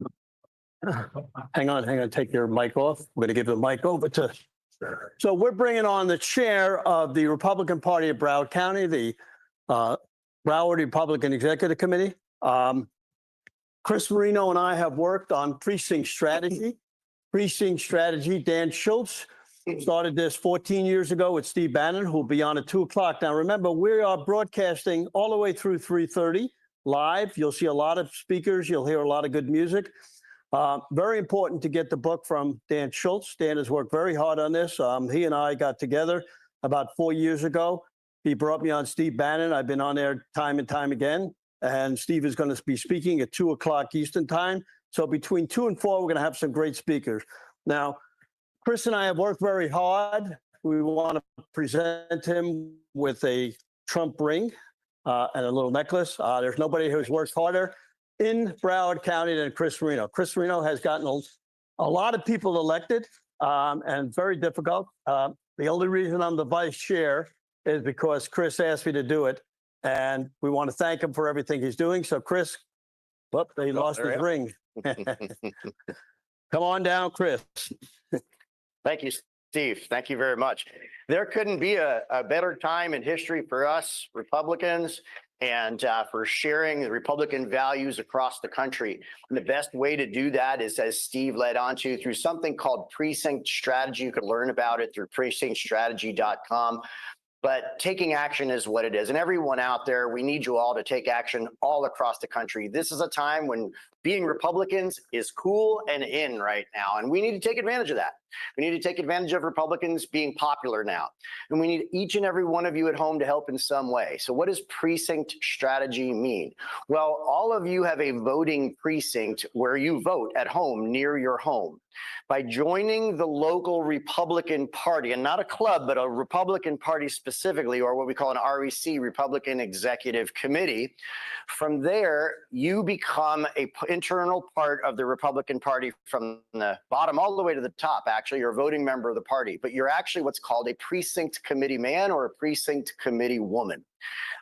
you. Hang on. Take your mic off. We're going to give the mic over to. So we're bringing on the chair of the Republican Party of Broward County, the Broward Republican Executive Committee. Chris Marino and I have worked on precinct strategy. Precinct strategy, Dan Schultz started this 14 years ago with Steve Bannon, who'll be on at 2 o'clock. Now, remember, we are broadcasting all the way through 3:30 live. You'll see a lot of speakers. You'll hear a lot of good music. Very important to get the book from Dan Schultz. Dan has worked very hard on this. He and I got together about 4 years ago. He brought me on Steve Bannon. I've been on there time and time again. And Steve is going to be speaking at 2 o'clock Eastern time. So between 2 and 4, we're going to have some great speakers. Now, Chris and I have worked very hard. We want to present him with a Trump ring and a little necklace. There's nobody who's worked harder in Broward County than Chris Marino. Chris Marino has gotten a lot of people elected and very difficult. The only reason I'm the vice chair is because Chris asked me to do it. And we want to thank him for everything he's doing. So Chris, they lost his ring. Come on down, Chris. Thank you, Steve. Thank you very much. There couldn't be a better time in history for us Republicans and for sharing the Republican values across the country. And the best way to do that is, as Steve led on to, through something called Precinct Strategy. You can learn about it through precinctstrategy.com. But taking action is what it is. And everyone out there, we need you all to take action all across the country. This is a time when being Republicans is cool and in right now. And we need to take advantage of that. We need to take advantage of Republicans being popular now. And we need each and every one of you at home to help in some way. So what does precinct strategy mean? Well, all of you have a voting precinct where you vote at home near your home. By joining the local Republican Party, and not a club, but a Republican Party specifically, or what we call an REC, Republican Executive Committee, from there, you become an internal part of the Republican Party from the bottom all the way to the top. Actually, you're a voting member of the party, but you're actually what's called a precinct committee man or a precinct committee woman.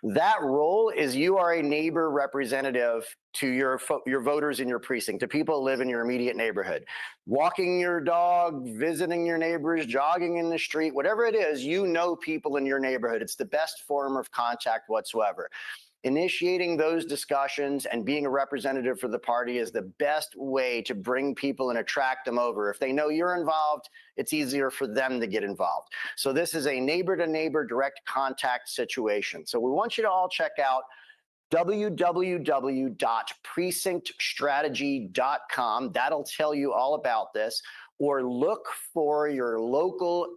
That role is you are a neighbor representative to your voters in your precinct, to people who live in your immediate neighborhood. Walking your dog, visiting your neighbors, jogging in the street, whatever it is, you know people in your neighborhood. It's the best form of contact whatsoever. Initiating those discussions and being a representative for the party is the best way to bring people and attract them over. If they know you're involved, it's easier for them to get involved. So this is a neighbor-to-neighbor direct contact situation. So we want you to all check out www.precinctstrategy.com. That'll tell you all about this. Or look for your local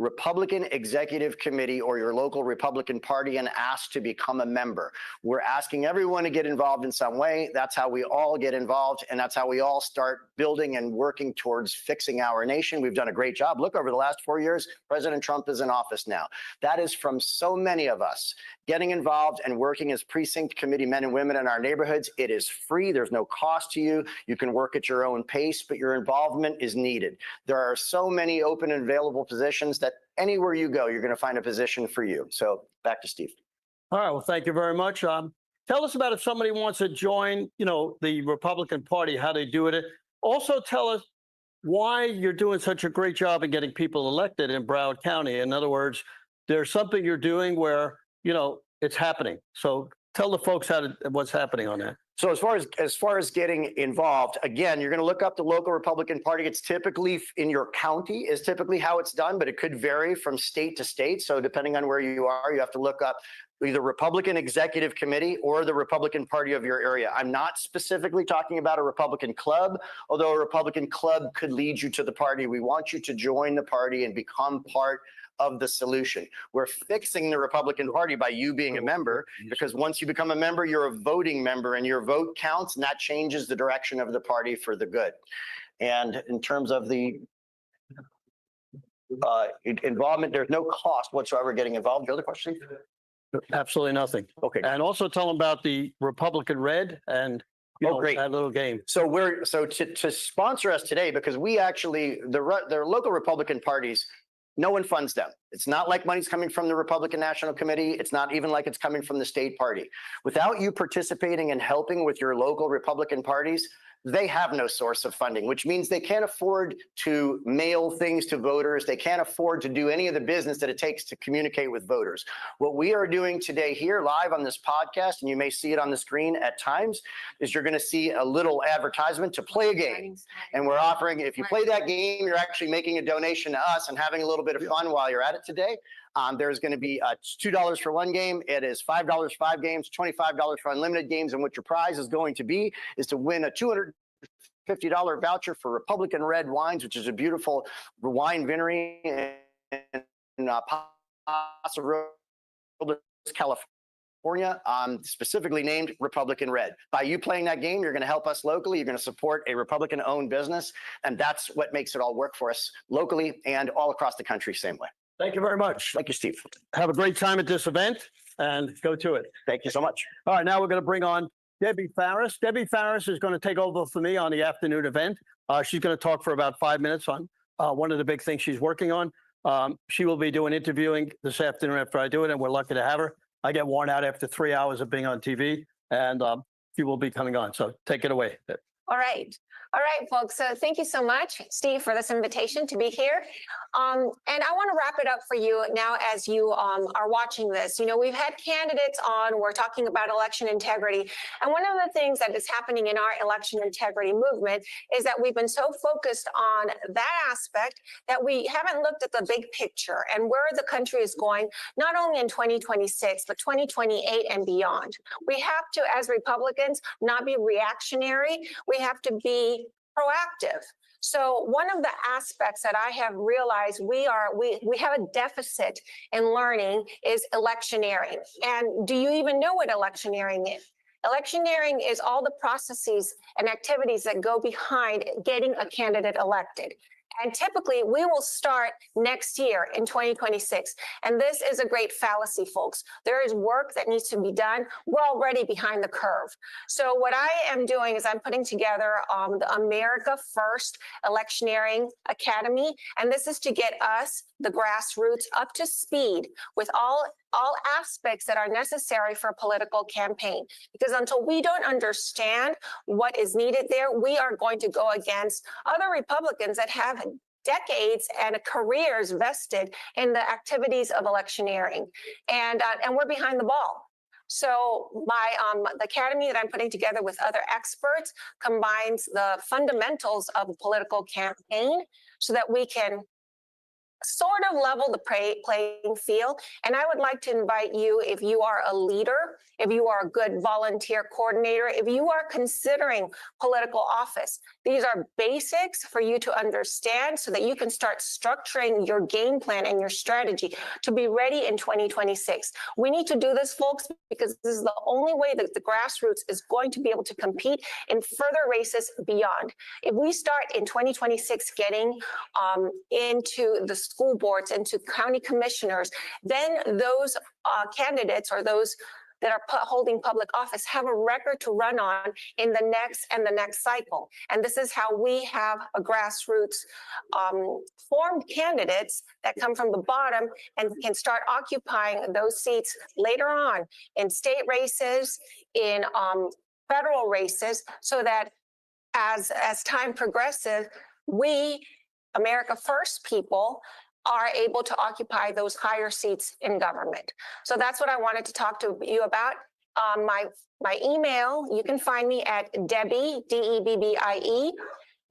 Republican Executive Committee or your local Republican Party and ask to become a member. We're asking everyone to get involved in some way. That's how we all get involved, and that's how we all start building and working towards fixing our nation. We've done a great job. Look, over the last 4 years, President Trump is in office now. That is from so many of us getting involved and working as precinct committee men and women in our neighborhoods. It is free. There's no cost to you. You can work at your own pace, but your involvement is needed. There are so many open and available positions that anywhere you go, you're going to find a position for you. So back to Steve. All right. Well, thank you very much. Tell us about if somebody wants to join, the Republican Party, how they do it. Also tell us why you're doing such a great job in getting people elected in Broward County. In other words, there's something you're doing where, it's happening. So tell the folks what's happening on that. So as far as getting involved, again, you're going to look up the local Republican Party. It's typically in your county is typically how it's done, but it could vary from state to state. So depending on where you are, you have to look up either Republican Executive Committee or the Republican Party of your area. I'm not specifically talking about a Republican club, although a Republican club could lead you to the party. We want you to join the party and become part of the solution. We're fixing the Republican Party by you being a member, because once you become a member, you're a voting member and your vote counts, and that changes the direction of the party for the good. And in terms of the involvement, there's no cost whatsoever getting involved. Your other question? Absolutely nothing. Okay. And also tell them about the Republican Red and great. That little game. So to sponsor us today, because we actually, the local Republican parties, no one funds them. It's not like money's coming from the Republican National Committee. It's not even like it's coming from the state party. Without you participating and helping with your local Republican parties, they have no source of funding, which means they can't afford to mail things to voters. They can't afford to do any of the business that it takes to communicate with voters. What we are doing today here live on this podcast, and you may see it on the screen at times, is you're going to see a little advertisement to play a game. And we're offering, if you play that game, you're actually making a donation to us and having a little bit of fun while you're at it today. There's going to be $2 for one game. It is $5 for 5 games, $25 for unlimited games. And what your prize is going to be is to win a $250 voucher for Republican Red Wines, which is a beautiful wine winery in Paso Robles, California, specifically named Republican Red. By you playing that game, you're going to help us locally. You're going to support a Republican-owned business. And that's what makes it all work for us locally and all across the country, same way. Thank you very much. Thank you, Steve. Have a great time at this event and go to it. Thank you so much. All right, now we're going to bring on Debbie Farris. Debbie Farris is going to take over for me on the afternoon event. She's going to talk for about 5 minutes on one of the big things she's working on. She will be doing interviewing this afternoon after I do it, and we're lucky to have her. I get worn out after 3 hours of being on TV, and she will be coming on. So take it away. All right. All right, folks. So thank you so much, Steve, for this invitation to be here. And I want to wrap it up for you now as you are watching this. You know, we've had candidates on, we're talking about election integrity. And one of the things that is happening in our election integrity movement is that we've been so focused on that aspect that we haven't looked at the big picture and where the country is going, not only in 2026, but 2028 and beyond. We have to, as Republicans, not be reactionary. We have to be proactive. So one of the aspects that I have realized we have a deficit in learning is electioneering. And do you even know what electioneering is? Electioneering is all the processes and activities that go behind getting a candidate elected. And typically, we will start next year in 2026. And this is a great fallacy, folks. There is work that needs to be done. We're already behind the curve. So what I am doing is I'm putting together the America First Electioneering Academy. And this is to get us, the grassroots, up to speed with all aspects that are necessary for a political campaign. Because until we don't understand what is needed there, we are going to go against other Republicans that have decades and careers vested in the activities of electioneering. And we're behind the ball. So the academy that I'm putting together with other experts combines the fundamentals of a political campaign so that we can sort of level the playing field. And I would like to invite you, if you are a leader, if you are a good volunteer coordinator, if you are considering political office, these are basics for you to understand so that you can start structuring your game plan and your strategy to be ready in 2026. We need to do this, folks, because this is the only way that the grassroots is going to be able to compete in further races beyond. If we start in 2026 getting into the school boards, into county commissioners, then those candidates or those that are holding public office have a record to run on in the next cycle. And this is how we have a grassroots formed candidates that come from the bottom and can start occupying those seats later on in state races, in federal races, so that as time progresses, we, America First people, are able to occupy those higher seats in government. So that's what I wanted to talk to you about. My email, you can find me at Debbie, D-E-B-B-I-E,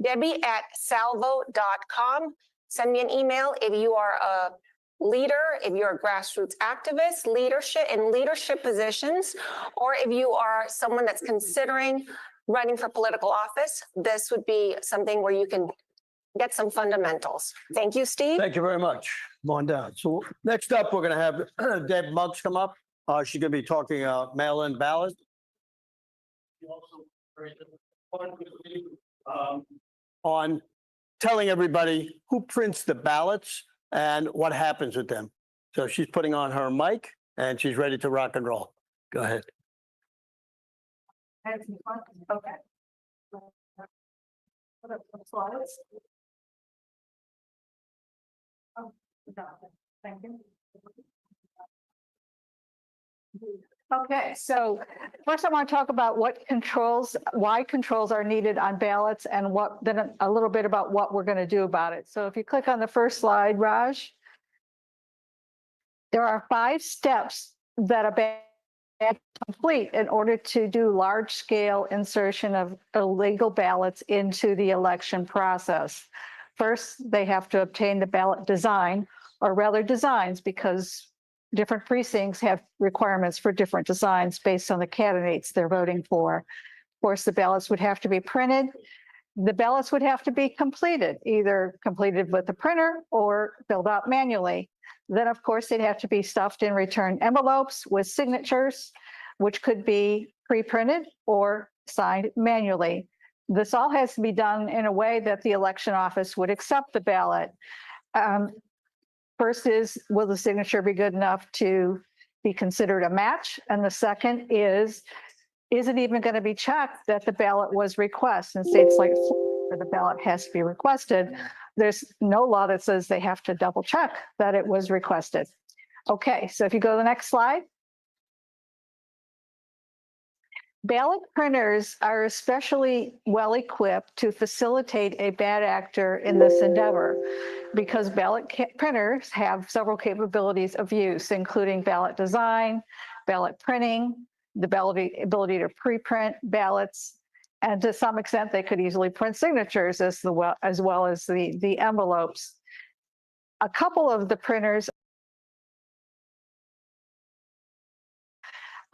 Debbie@salvo.com. Send me an email if you are a leader, if you're a grassroots activist, leadership positions, or if you are someone that's considering running for political office. This would be something where you can get some fundamentals. Thank you, Steve. Thank you very much. Come on down. So next up, we're going to have Deb Muggs come up. She's going to be talking mail-in ballot. On telling everybody who prints the ballots and what happens with them. So she's putting on her mic and she's ready to rock and roll. Go ahead. Okay. Slides. Oh, thank you. Okay, so first I want to talk about what controls, why controls are needed on ballots and then a little bit about what we're going to do about it. So if you click on the first slide, Raj, there are 5 steps that a ballot complete in order to do large scale insertion of illegal ballots into the election process. First, they have to obtain the ballot design, or rather designs, because different precincts have requirements for different designs based on the candidates they're voting for. Of course, the ballots would have to be printed. The ballots would have to be completed, either completed with the printer or filled out manually. Then, of course, they'd have to be stuffed in return envelopes with signatures, which could be pre-printed or signed manually. This all has to be done in a way that the election office would accept the ballot. First is, will the signature be good enough to be considered a match? And the second is it even going to be checked that the ballot was requested? In states like Florida, where the ballot has to be requested, there's no law that says they have to double check that it was requested. Okay, so if you go to the next slide. Ballot printers are especially well equipped to facilitate a bad actor in this endeavor, because ballot printers have several capabilities of use, including ballot design, ballot printing, the ability to pre-print ballots, and to some extent they could easily print signatures as well as the envelopes. A couple of the printers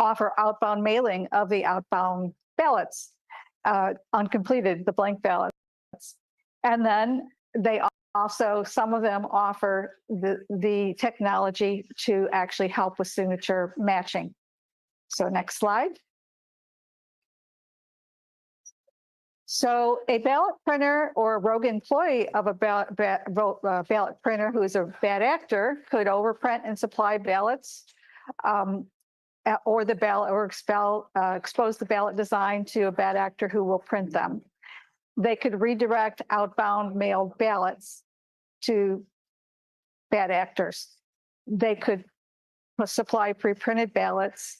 offer outbound mailing of the outbound ballots, uncompleted, the blank ballots. And then they also, some of them offer the technology to actually help with signature matching. So next slide. So a ballot printer or a rogue employee of a ballot printer who is a bad actor could overprint and supply ballots, or the ballot, or expose the ballot design to a bad actor who will print them. They could redirect outbound mailed ballots to bad actors. They could supply pre-printed ballots,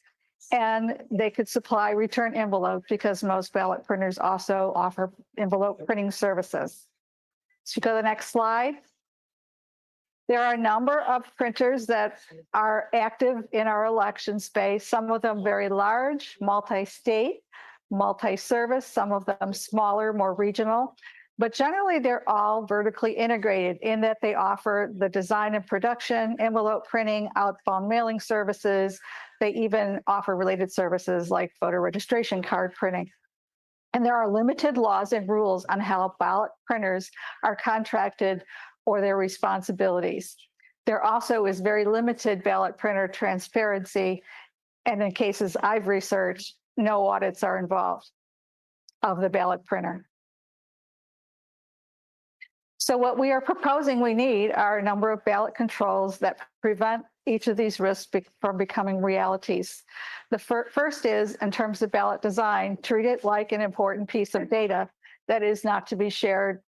and they could supply return envelopes, because most ballot printers also offer envelope printing services. So you go to the next slide. There are a number of printers that are active in our election space, some of them very large, multi-state, multi-service, some of them smaller, more regional, but generally they're all vertically integrated in that they offer the design and production, envelope printing, outbound mailing services. They even offer related services like voter registration card printing. And there are limited laws and rules on how ballot printers are contracted or their responsibilities. There also is very limited ballot printer transparency, and in cases I've researched, no audits are involved of the ballot printer. So what we are proposing we need are a number of ballot controls that prevent each of these risks from becoming realities. The first is, in terms of ballot design, treat it like an important piece of data that is not to be shared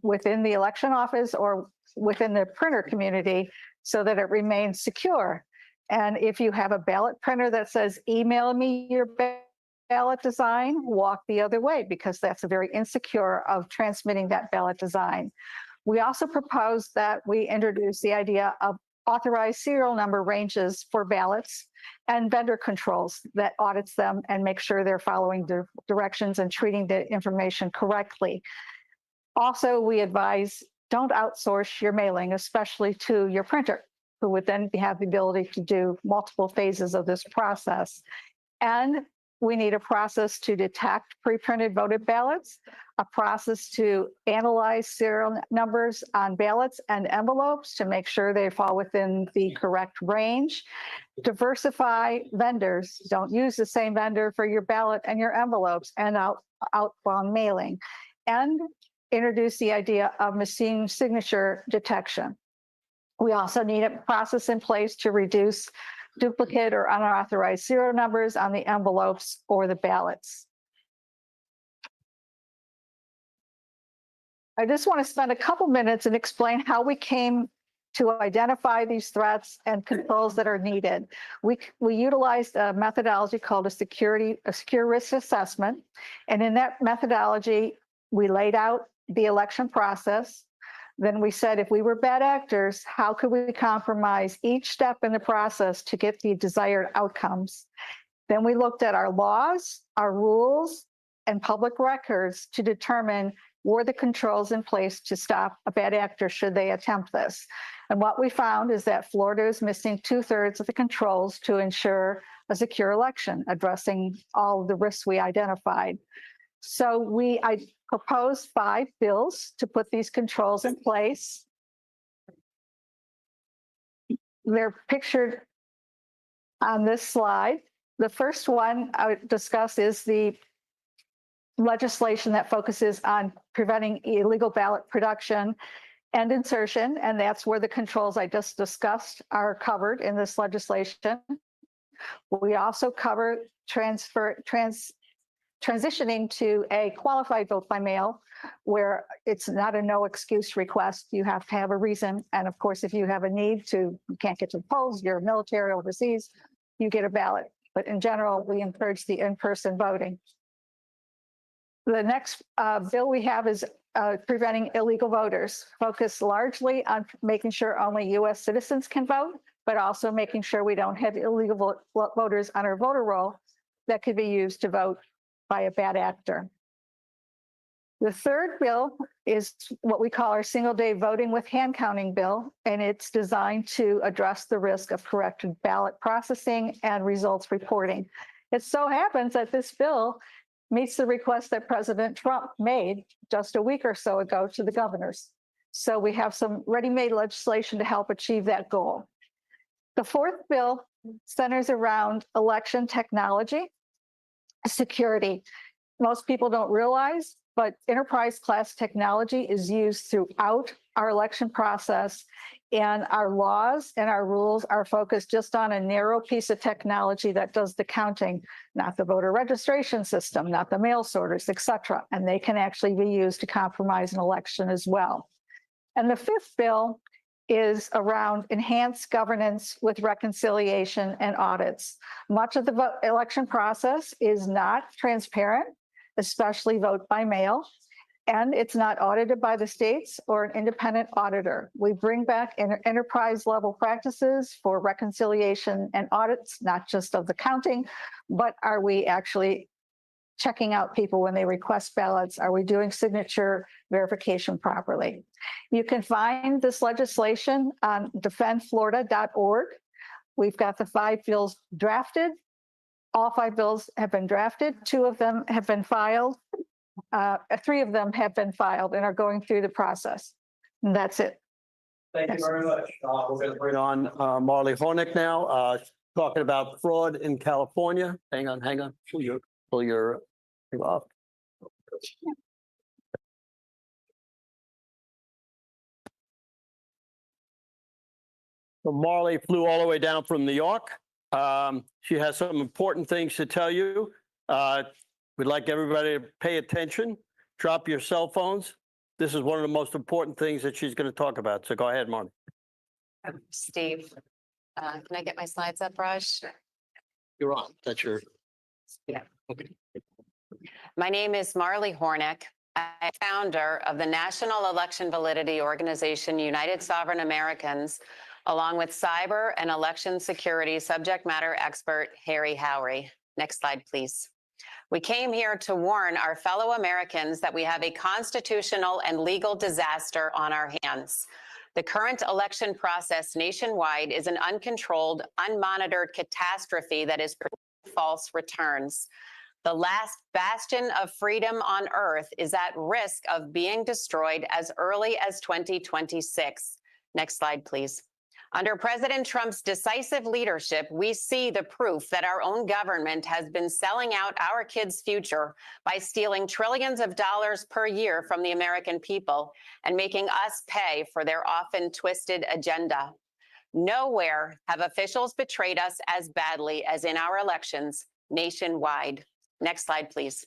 within the election office or within the printer community, so that it remains secure. And if you have a ballot printer that says, email me your ballot design, walk the other way, because that's a very insecure of transmitting that ballot design. We also propose that we introduce the idea of authorized serial number ranges for ballots and vendor controls that audits them and make sure they're following the directions and treating the information correctly. Also, we advise, don't outsource your mailing, especially to your printer, who would then have the ability to do multiple phases of this process. And we need a process to detect pre-printed voted ballots, a process to analyze serial numbers on ballots and envelopes to make sure they fall within the correct range. Diversify vendors. Don't use the same vendor for your ballot and your envelopes and outbound mailing. And introduce the idea of machine signature detection. We also need a process in place to reduce duplicate or unauthorized serial numbers on the envelopes or the ballots. I just want to spend a couple minutes and explain how we came to identify these threats and controls that are needed. We utilized a methodology called a secure risk assessment. And in that methodology, we laid out the election process. Then we said, if we were bad actors, how could we compromise each step in the process to get the desired outcomes? Then we looked at our laws, our rules, and public records to determine were the controls in place to stop a bad actor should they attempt this. And what we found is that Florida is missing 2/3 of the controls to ensure a secure election, addressing all of the risks we identified. So I proposed 5 bills to put these controls in place. They're pictured on this slide. The first one I would discuss is the legislation that focuses on preventing illegal ballot production and insertion, and that's where the controls I just discussed are covered in this legislation. We also cover transitioning to a qualified vote by mail, where it's not a no excuse request. You have to have a reason. And of course, if you have a need you can't get to the polls, you're military overseas, you get a ballot. But in general, we encourage the in-person voting. The next bill we have is preventing illegal voters, focused largely on making sure only U.S. citizens can vote, but also making sure we don't have illegal voters on our voter roll that could be used to vote by a bad actor. The third bill is what we call our single-day voting with hand counting bill, and it's designed to address the risk of corrected ballot processing and results reporting. It so happens that this bill meets the request that President Trump made just a week or so ago to the governors. So we have some ready-made legislation to help achieve that goal. The fourth bill centers around election technology security. Most people don't realize, but enterprise class technology is used throughout our election process, and our laws and our rules are focused just on a narrow piece of technology that does the counting, not the voter registration system, not the mail sorters, et cetera. And they can actually be used to compromise an election as well. And the fifth bill is around enhanced governance with reconciliation and audits. Much of the election process is not transparent, especially vote by mail, and it's not audited by the states or an independent auditor. We bring back enterprise level practices for reconciliation and audits, not just of the counting, but are we actually checking out people when they request ballots? Are we doing signature verification properly? You can find this legislation on defendflorida.org. We've got the 5 bills drafted. All 5 bills have been drafted. 2 of them have been filed. 3 of them have been filed and are going through the process. And that's it. Thank you very much. We're going to bring on Marley Hornick now, talking about fraud in California. Hang on. Pull your thing off. So Marley flew all the way down from New York. She has some important things to tell you. We'd like everybody to pay attention. Drop your cell phones. This is one of the most important things that she's going to talk about. So go ahead, Marley. Steve, can I get my slides up, Raj? You're on. That's your. Yeah. Okay. My name is Marley Hornick. I'm founder of the National Election Validity Organization, United Sovereign Americans, along with cyber and election security subject matter expert, Harry Howry. Next slide, please. We came here to warn our fellow Americans that we have a constitutional and legal disaster on our hands. The current election process nationwide is an uncontrolled, unmonitored catastrophe that is producing false returns. The last bastion of freedom on earth is at risk of being destroyed as early as 2026. Next slide, please. Under President Trump's decisive leadership, we see the proof that our own government has been selling out our kids' future by stealing trillions of dollars per year from the American people and making us pay for their often twisted agenda. Nowhere have officials betrayed us as badly as in our elections nationwide. Next slide, please.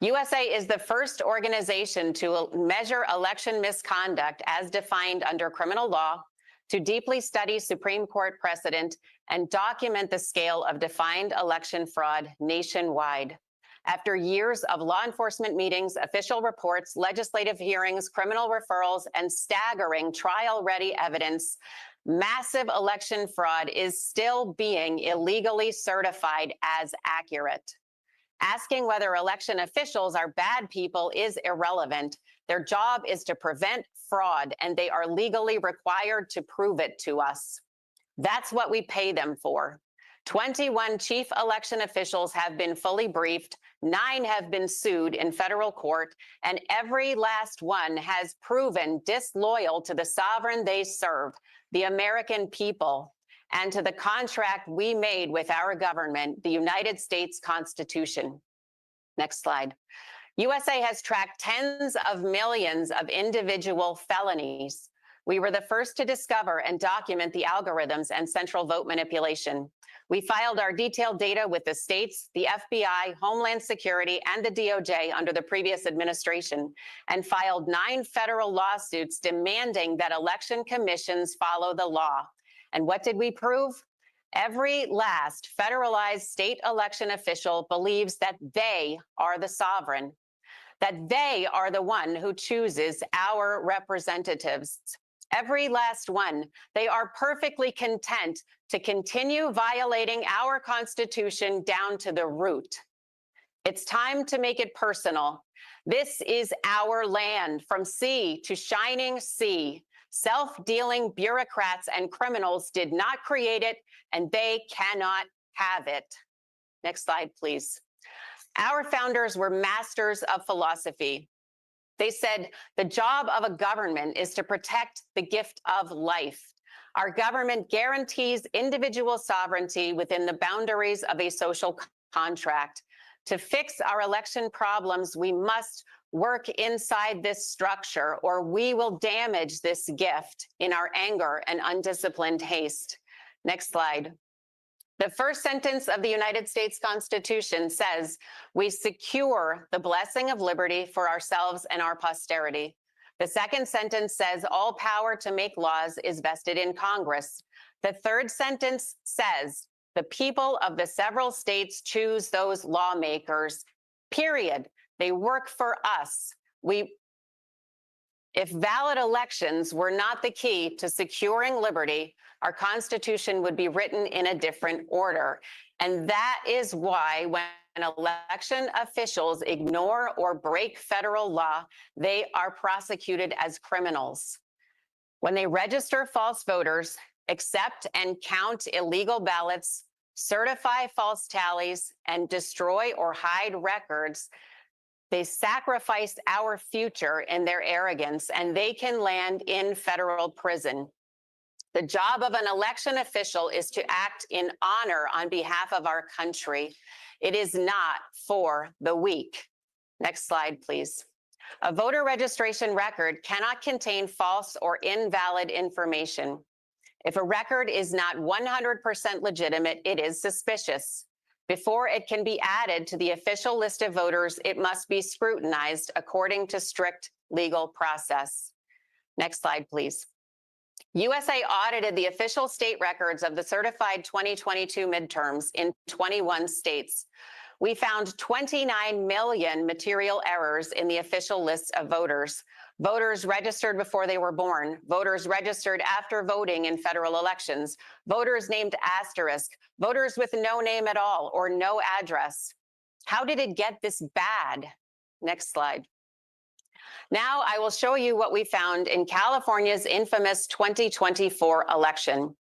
USA is the first organization to measure election misconduct as defined under criminal law, to deeply study Supreme Court precedent, and document the scale of defined election fraud nationwide. After years of law enforcement meetings, official reports, legislative hearings, criminal referrals, and staggering trial-ready evidence, massive election fraud is still being illegally certified as accurate. Asking whether election officials are bad people is irrelevant. Their job is to prevent fraud, and they are legally required to prove it to us. That's what we pay them for. 21 chief election officials have been fully briefed, 9 have been sued in federal court, and every last one has proven disloyal to the sovereign they serve, the American people, and to the contract we made with our government, the United States Constitution. Next slide. USA has tracked tens of millions of individual felonies. We were the first to discover and document the algorithms and central vote manipulation. We filed our detailed data with the states, the FBI, Homeland Security, and the DOJ under the previous administration, and filed 9 federal lawsuits demanding that election commissions follow the law. And what did we prove? Every last federalized state election official believes that they are the sovereign, that they are the one who chooses our representatives. Every last one. They are perfectly content to continue violating our Constitution down to the root. It's time to make it personal. This is our land, from sea to shining sea. Self-dealing bureaucrats and criminals did not create it, and they cannot have it. Next slide, please. Our founders were masters of philosophy. They said the job of a government is to protect the gift of life. Our government guarantees individual sovereignty within the boundaries of a social contract. To fix our election problems, we must work inside this structure, or we will damage this gift in our anger and undisciplined haste. Next slide. The first sentence of the United States Constitution says, we secure the blessing of liberty for ourselves and our posterity. The second sentence says, all power to make laws is vested in Congress. The third sentence says, the people of the several states choose those lawmakers, period. They work for us. If valid elections were not the key to securing liberty, our Constitution would be written in a different order. And that is why when election officials ignore or break federal law, they are prosecuted as criminals. When they register false voters, accept and count illegal ballots, certify false tallies, and destroy or hide records, they sacrifice our future in their arrogance, and they can land in federal prison. The job of an election official is to act in honor on behalf of our country. It is not for the weak. Next slide, please. A voter registration record cannot contain false or invalid information. If a record is not 100% legitimate, it is suspicious. Before it can be added to the official list of voters, it must be scrutinized according to strict legal process. Next slide, please. USA audited the official state records of the certified 2022 midterms in 21 states. We found 29 million material errors in the official lists of voters. Voters registered before they were born, voters registered after voting in federal elections, voters named asterisk, voters with no name at all or no address. How did it get this bad? Next slide. Now I will show you what we found in California's infamous 2024 election.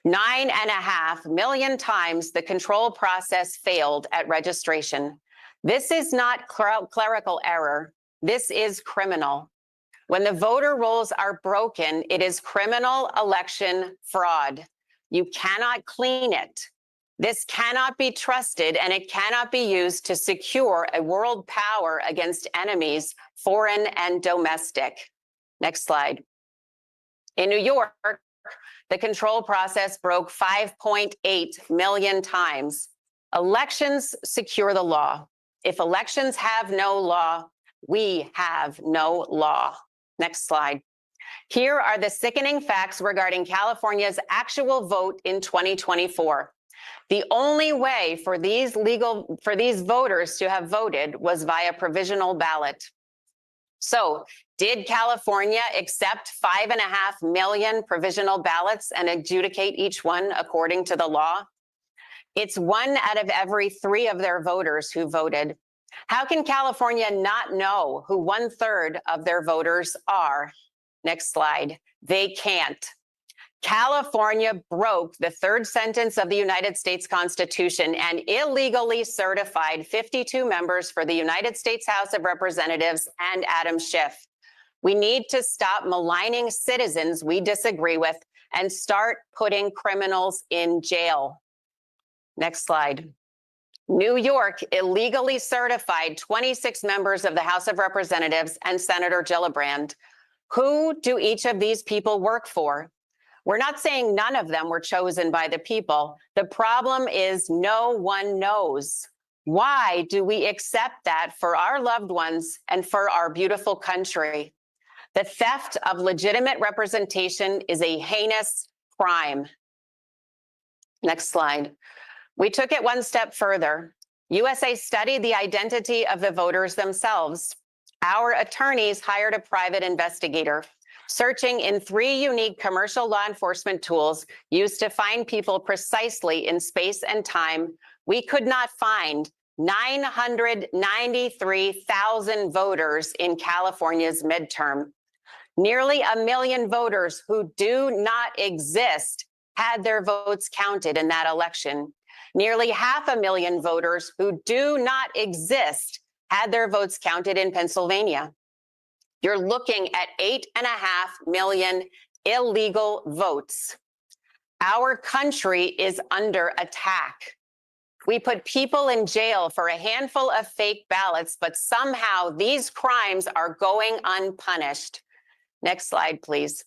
9.5 million times the control process failed at registration. This is not clerical error. This is criminal. When the voter rolls are broken, it is criminal election fraud. You cannot clean it. This cannot be trusted, and it cannot be used to secure a world power against enemies, foreign and domestic. Next slide. In New York, the control process broke 5.8 million times. Elections secure the law. If elections have no law, we have no law. Next slide. Here are the sickening facts regarding California's actual vote in 2024. The only way for these voters to have voted was via provisional ballot. So, did California accept 5.5 million provisional ballots and adjudicate each one according to the law? It's 1 out of every 3 of their voters who voted. How can California not know who 1/3 of their voters are? Next slide. They can't. California broke the 3rd sentence of the United States Constitution and illegally certified 52 members for the United States House of Representatives and Adam Schiff. We need to stop maligning citizens we disagree with and start putting criminals in jail. Next slide. New York illegally certified 26 members of the House of Representatives and Senator Gillibrand. Who do each of these people work for? We're not saying none of them were chosen by the people. The problem is no one knows. Why do we accept that for our loved ones and for our beautiful country? The theft of legitimate representation is a heinous crime. Next slide. We took it one step further. USA studied the identity of the voters themselves. Our attorneys hired a private investigator, searching in 3 unique commercial law enforcement tools used to find people precisely in space and time. We could not find 993,000 voters in California's midterm. Nearly 1 million voters who do not exist had their votes counted in that election. Nearly 500,000 voters who do not exist had their votes counted in Pennsylvania. You're looking at 8.5 million illegal votes. Our country is under attack. We put people in jail for a handful of fake ballots, but somehow these crimes are going unpunished. Next slide, please.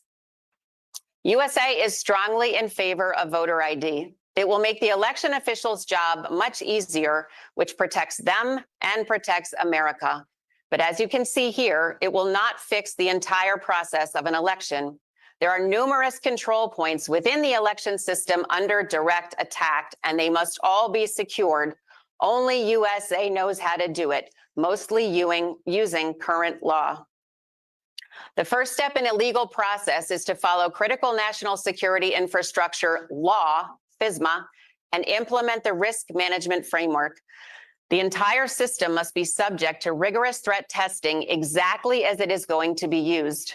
USA is strongly in favor of voter ID. It will make the election officials' job much easier, which protects them and protects America. But as you can see here, it will not fix the entire process of an election. There are numerous control points within the election system under direct attack, and they must all be secured. Only USA knows how to do it, mostly using current law. The first step in a legal process is to follow critical national security infrastructure law, FISMA, and implement the risk management framework. The entire system must be subject to rigorous threat testing exactly as it is going to be used.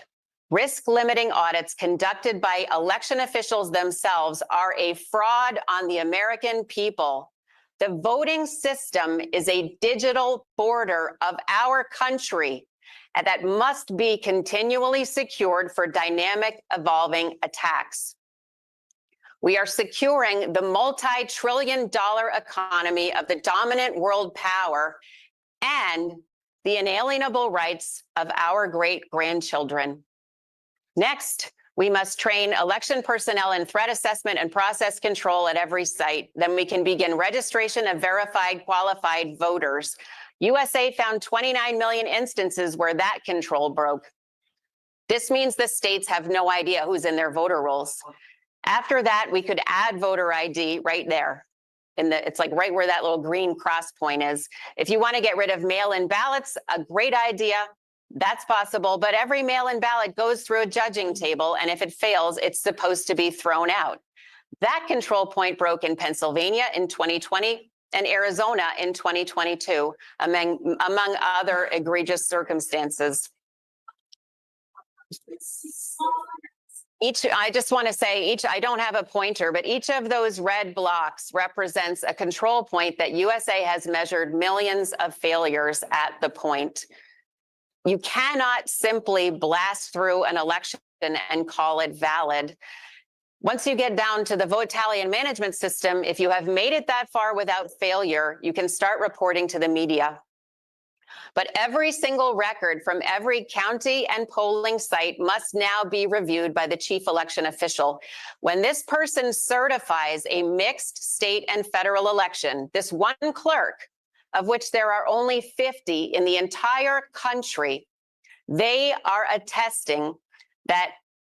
Risk limiting audits conducted by election officials themselves are a fraud on the American people. The voting system is a digital border of our country, and that must be continually secured for dynamic, evolving attacks. We are securing the multi-trillion-dollar economy of the dominant world power and the inalienable rights of our great-grandchildren. Next, we must train election personnel in threat assessment and process control at every site. Then we can begin registration of verified, qualified voters. USA found 29 million instances where that control broke. This means the states have no idea who's in their voter rolls. After that, we could add voter ID right there. It's like right where that little green cross point is. If you want to get rid of mail-in ballots, a great idea. That's possible, but every mail-in ballot goes through a judging table, and if it fails, it's supposed to be thrown out. That control point broke in Pennsylvania in 2020 and Arizona in 2022, among other egregious circumstances. I just want to say I don't have a pointer, but each of those red blocks represents a control point that USA has measured millions of failures at the point. You cannot simply blast through an election and call it valid. Once you get down to the vote tally and management system, if you have made it that far without failure, you can start reporting to the media. But every single record from every county and polling site must now be reviewed by the chief election official. When this person certifies a mixed state and federal election, this one clerk of which there are only 50 in the entire country, they are attesting that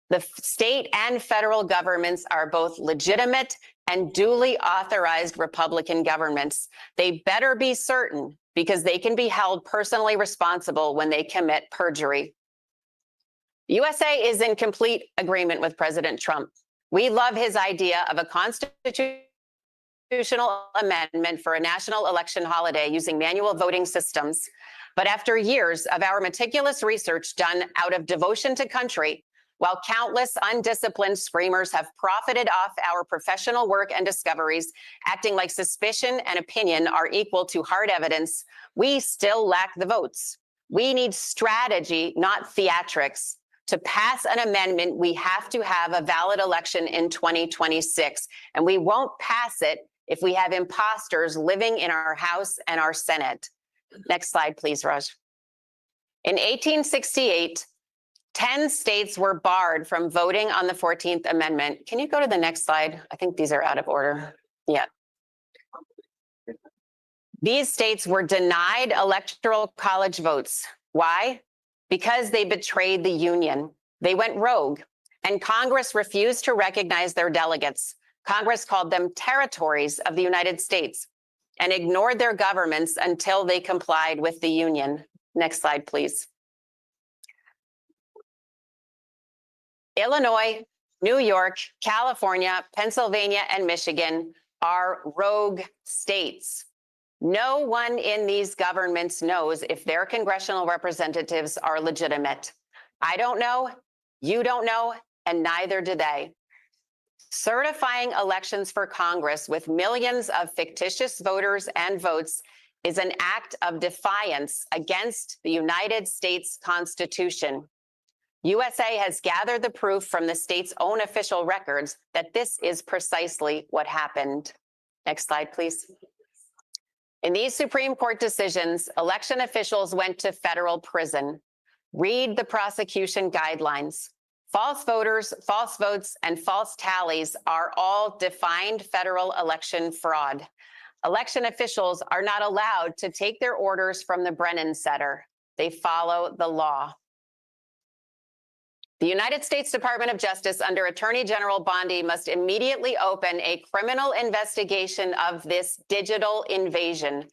the state and federal governments are both legitimate and duly authorized Republican governments. They better be certain, because they can be held personally responsible when they commit perjury. USA is in complete agreement with President Trump. We love his idea of a constitutional amendment for a national election holiday using manual voting systems. But after years of our meticulous research done out of devotion to country, while countless undisciplined screamers have profited off our professional work and discoveries, acting like suspicion and opinion are equal to hard evidence, we still lack the votes. We need strategy, not theatrics. To pass an amendment, we have to have a valid election in 2026, and we won't pass it if we have imposters living in our House and our Senate. Next slide, please, Raj. In 1868, 10 states were barred from voting on the 14th Amendment. Can you go to the next slide? I think these are out of order. Yeah. These states were denied electoral college votes. Why? Because they betrayed the Union. They went rogue, and Congress refused to recognize their delegates. Congress called them territories of the United States and ignored their governments until they complied with the Union. Next slide, please. Illinois, New York, California, Pennsylvania, and Michigan are rogue states. No one in these governments knows if their congressional representatives are legitimate. I don't know, you don't know, and neither do they. Certifying elections for Congress with millions of fictitious voters and votes is an act of defiance against the United States Constitution. USA has gathered the proof from the state's own official records that this is precisely what happened. Next slide, please. In these Supreme Court decisions, election officials went to federal prison. Read the prosecution guidelines. False voters, false votes, and false tallies are all defined federal election fraud. Election officials are not allowed to take their orders from the Brennan Center. They follow the law. The United States Department of Justice under Attorney General Bondi must immediately open a criminal investigation of this digital invasion,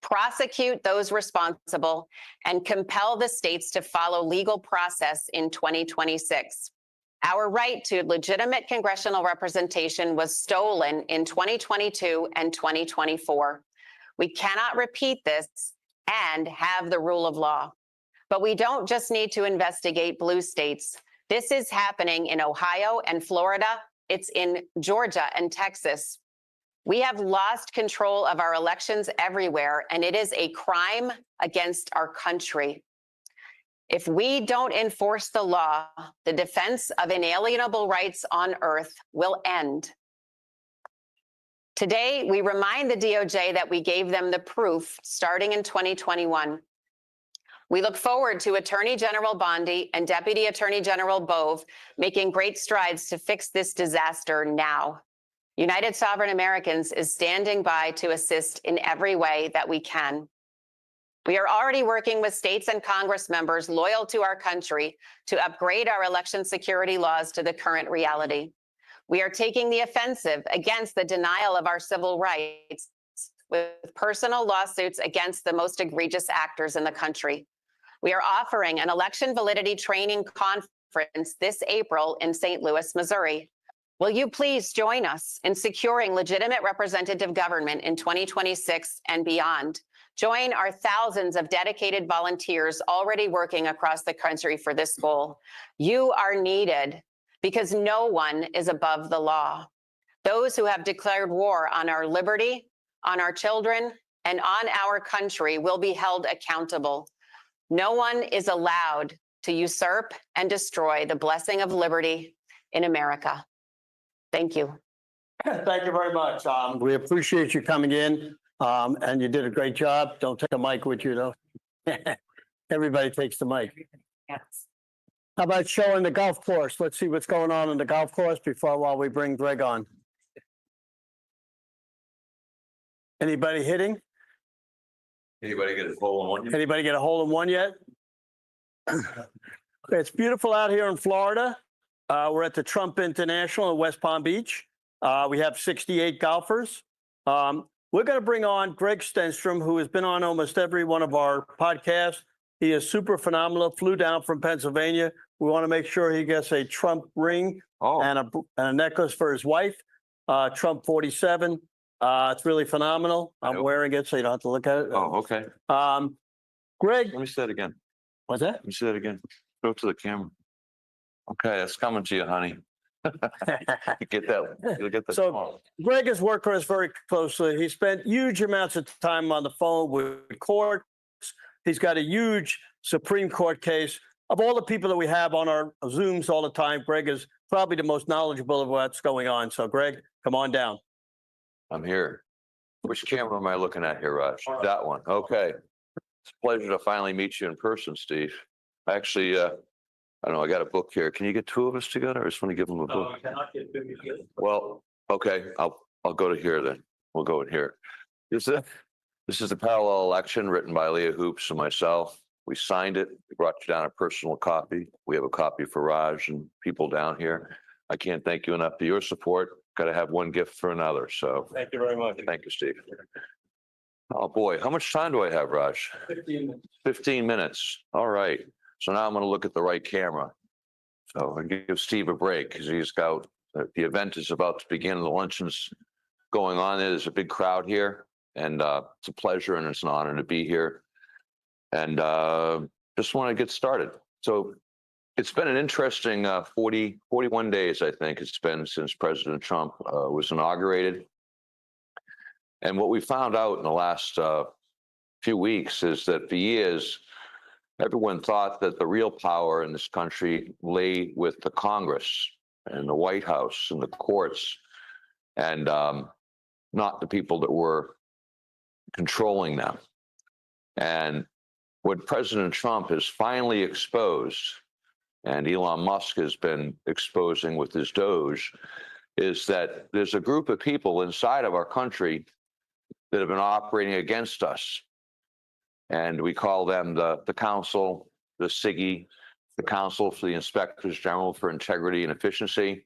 prosecute those responsible, and compel the states to follow legal process in 2026. Our right to legitimate congressional representation was stolen in 2022 and 2024. We cannot repeat this and have the rule of law. But we don't just need to investigate blue states. This is happening in Ohio and Florida. It's in Georgia and Texas. We have lost control of our elections everywhere, and it is a crime against our country. If we don't enforce the law, the defense of inalienable rights on earth will end. Today, we remind the DOJ that we gave them the proof starting in 2021. We look forward to Attorney General Bondi and Deputy Attorney General Bove making great strides to fix this disaster now. United Sovereign Americans is standing by to assist in every way that we can. We are already working with states and Congress members loyal to our country to upgrade our election security laws to the current reality. We are taking the offensive against the denial of our civil rights with personal lawsuits against the most egregious actors in the country. We are offering an election validity training conference this April in St. Louis, Missouri. Will you please join us in securing legitimate representative government in 2026 and beyond? Join our thousands of dedicated volunteers already working across the country for this goal. You are needed because no one is above the law. Those who have declared war on our liberty, on our children, and on our country will be held accountable. No one is allowed to usurp and destroy the blessing of liberty in America. Thank you. Thank you very much. We appreciate you coming in, and you did a great job. Don't take a mic with you, though. Everybody takes the mic. Yes. How about showing the golf course? Let's see what's going on in the golf course while we bring Greg on. Anybody hitting? Anybody get a hole in one? Anybody get a hole in one yet? It's beautiful out here in Florida. We're at the Trump International in West Palm Beach. We have 68 golfers. We're going to bring on Greg Stenstrom, who has been on almost every one of our podcasts. He is super phenomenal, flew down from Pennsylvania. We want to make sure he gets a Trump ring and a necklace for his wife, Trump 47. It's really phenomenal. I'm wearing it, so you don't have to look at it. Oh, okay. Greg, Let me say that again. what's that? Let me say that again. Go to the camera. Okay, it's coming to you, honey. Get that. You'll get the. So Greg has worked with us very closely. He spent huge amounts of time on the phone with courts. He's got a huge Supreme Court case. Of all the people that we have on our Zooms all the time, Greg is probably the most knowledgeable of what's going on. So Greg, come on down. I'm here. Which camera am I looking at here, Raj? That one. Okay. It's a pleasure to finally meet you in person, Steve. Actually, I don't know, I got a book here. Can you get two of us together? I just want to give them a book. Well, okay, I'll go to here then. We'll go in here. This is the parallel election written by Leah Hoops and myself. We signed it. We brought you down a personal copy. We have a copy for Raj and people down here. I can't thank you enough for your support. Got to have one gift for another. So Thank you very much. thank you, Steve. Oh boy, how much time do I have, Raj? 15 minutes. 15 minutes. All right. So now I'm going to look at the right camera. So I give Steve a break because he's got the event is about to begin. The luncheon's going on. There's a big crowd here, and it's a pleasure and it's an honor to be here. And just want to get started. So it's been an interesting 41 days, I think it's been since President Trump was inaugurated. And what we found out in the last few weeks is that for years, everyone thought that the real power in this country lay with the Congress and the White House and the courts, and not the people that were controlling them. And what President Trump has finally exposed, and Elon Musk has been exposing with his Doge, is that there's a group of people inside of our country that have been operating against us. And we call them the Council, the SIGI, the Council for the Inspectors General for Integrity and Efficiency.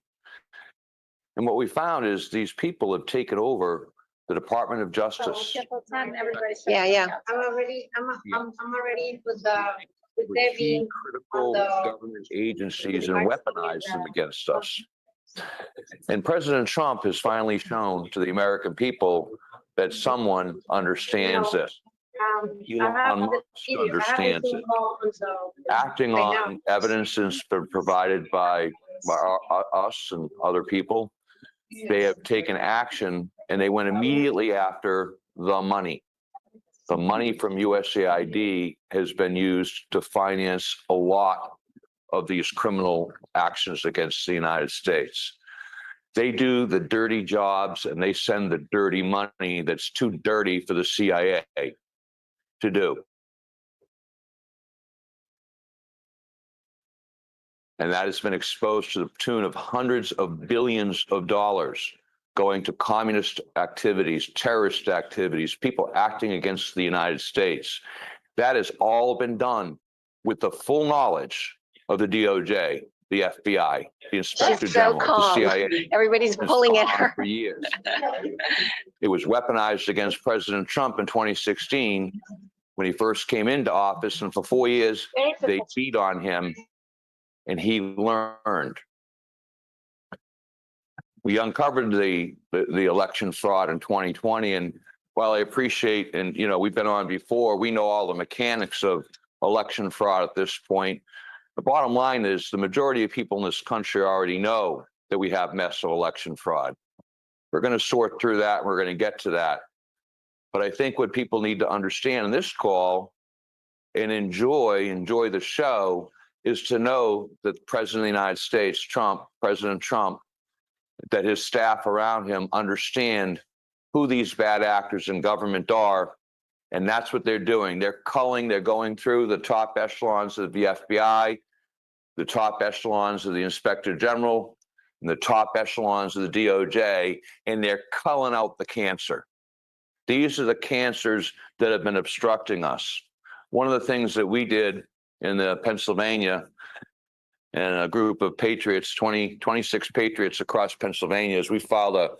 And what we found is these people have taken over the Department of Justice. Yeah. I'm already with Debbie. Critical government agencies and weaponize them against us. And President Trump has finally shown to the American people that someone understands this. Elon Musk understands it. Acting on evidence that's been provided by us and other people, they have taken action and they went immediately after the money. The money from USAID has been used to finance a lot of these criminal actions against the United States. They do the dirty jobs and they send the dirty money that's too dirty for the CIA to do. And that has been exposed to the tune of hundreds of billions of dollars going to communist activities, terrorist activities, people acting against the United States. That has all been done with the full knowledge of the DOJ, the FBI, the Inspector She's so General, the calm. CIA. Everybody's It's pulling at gone her. for years. It was weaponized against President Trump in 2016 when he first came into office, and for 4 years, they beat on him, and he learned. We uncovered the election fraud in 2020, and while I appreciate, and we've been on before, we know all the mechanics of election fraud at this point. The bottom line is the majority of people in this country already know that we have massive election fraud. We're going to sort through that, and we're going to get to that. But I think what people need to understand in this call and enjoy the show is to know that the President of the United States, President Trump, that his staff around him understand who these bad actors in government are. And that's what they're doing. They're going through the top echelons of the FBI, the top echelons of the Inspector General, and the top echelons of the DOJ, and they're culling out the cancer. These are the cancers that have been obstructing us. One of the things that we did in the Pennsylvania and a group of patriots, 26 patriots across Pennsylvania, is we filed a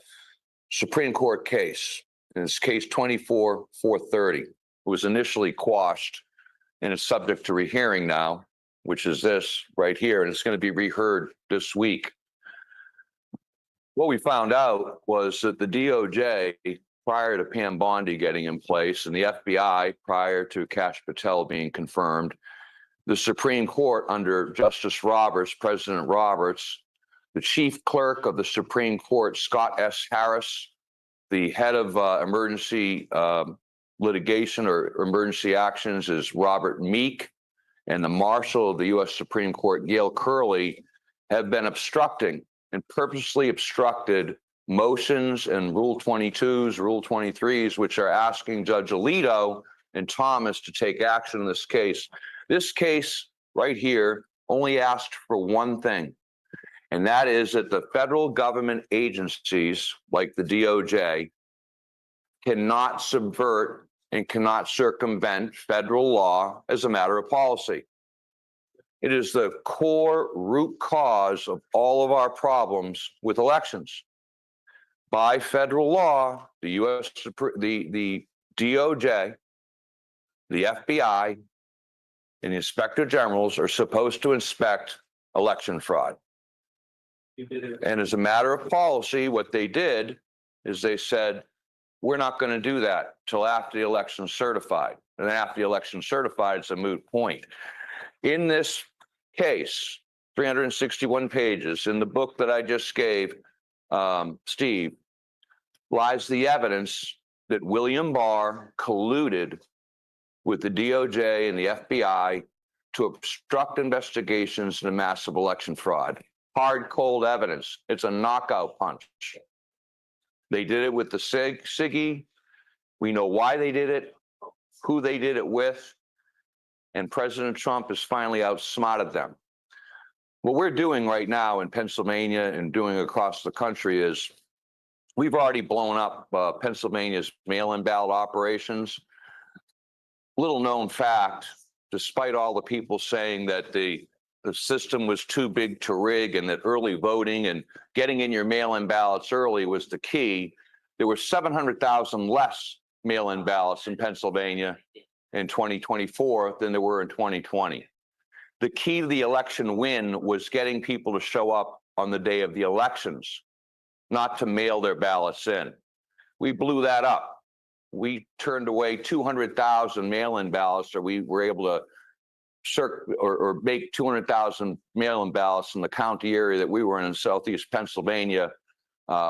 Supreme Court case. And it's case 24-430. It was initially quashed and it's subject to rehearing now, which is this right here. And it's going to be reheard this week. What we found out was that the DOJ, prior to Pam Bondi getting in place, and the FBI, prior to Kash Patel being confirmed, the Supreme Court under Justice Roberts, President Roberts, the chief clerk of the Supreme Court, Scott S. Harris, the head of emergency litigation or emergency actions is Robert Meek, and the marshal of the U.S. Supreme Court, Gail Curley, have been obstructing and purposely obstructed motions and Rule 22s, Rule 23s, which are asking Judge Alito and Thomas to take action in this case. This case right here only asked for one thing, and that is that the federal government agencies like the DOJ cannot subvert and cannot circumvent federal law as a matter of policy. It is the core root cause of all of our problems with elections. By federal law, the U.S. the DOJ, the FBI, and the Inspector Generals are supposed to inspect election fraud. And as a matter of policy, what they did is they said, we're not going to do that till after the election's certified. And after the election's certified, it's a moot point. In this case, 361 pages, in the book that I just gave, Steve, lies the evidence that William Barr colluded with the DOJ and the FBI to obstruct investigations into massive election fraud. Hard, cold evidence. It's a knockout punch. They did it with the SIGI. We know why they did it, who they did it with, and President Trump has finally outsmarted them. What we're doing right now in Pennsylvania and doing across the country is we've already blown up Pennsylvania's mail-in ballot operations. Little known fact, despite all the people saying that the system was too big to rig and that early voting and getting in your mail-in ballots early was the key, there were 700,000 less mail-in ballots in Pennsylvania in 2024 than there were in 2020. The key to the election win was getting people to show up on the day of the elections, not to mail their ballots in. We blew that up. We turned away 200,000 mail-in ballots, or we were able to make 200,000 mail-in ballots in the county area that we were in Southeast Pennsylvania,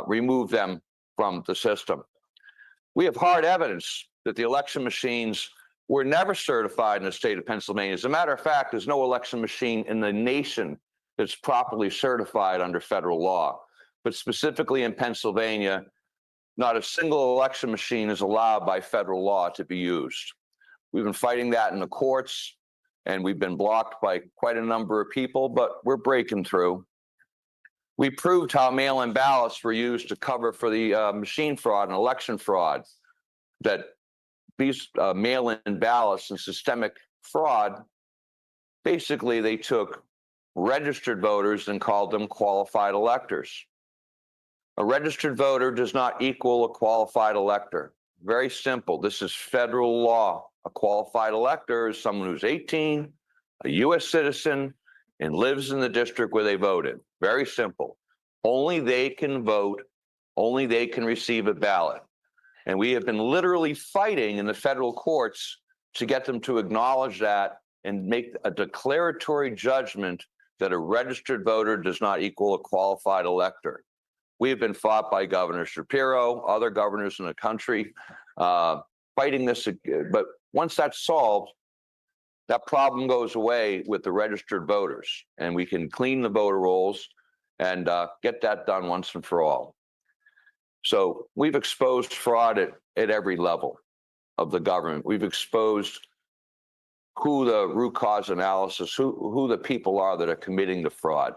remove them from the system. We have hard evidence that the election machines were never certified in the state of Pennsylvania. As a matter of fact, there's no election machine in the nation that's properly certified under federal law. But specifically in Pennsylvania, not a single election machine is allowed by federal law to be used. We've been fighting that in the courts, and we've been blocked by quite a number of people, but we're breaking through. We proved how mail-in ballots were used to cover for the machine fraud and election fraud, that these mail-in ballots and systemic fraud, basically they took registered voters and called them qualified electors. A registered voter does not equal a qualified elector. Very simple. This is federal law. A qualified elector is someone who's 18, a U.S. citizen, and lives in the district where they voted. Very simple. Only they can vote. Only they can receive a ballot. And we have been literally fighting in the federal courts to get them to acknowledge that and make a declaratory judgment that a registered voter does not equal a qualified elector. We have been fought by Governor Shapiro, other governors in the country, fighting this. But once that's solved, that problem goes away with the registered voters, and we can clean the voter rolls and get that done once and for all. So we've exposed fraud at every level of the government. We've exposed who the root cause analysis, who the people are that are committing the fraud.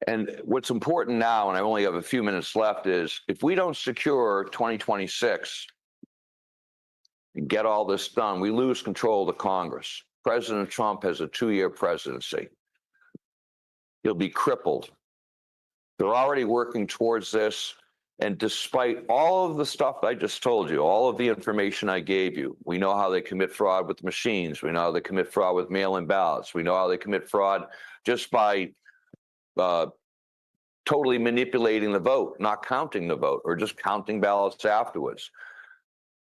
And what's important now, and I only have a few minutes left, is if we don't secure 2026 and get all this done, we lose control of the Congress. President Trump has a 2-year presidency. He'll be crippled. They're already working towards this. And despite all of the stuff I just told you, all of the information I gave you, we know how they commit fraud with machines. We know how they commit fraud with mail-in ballots. We know how they commit fraud just by totally manipulating the vote, not counting the vote, or just counting ballots afterwards.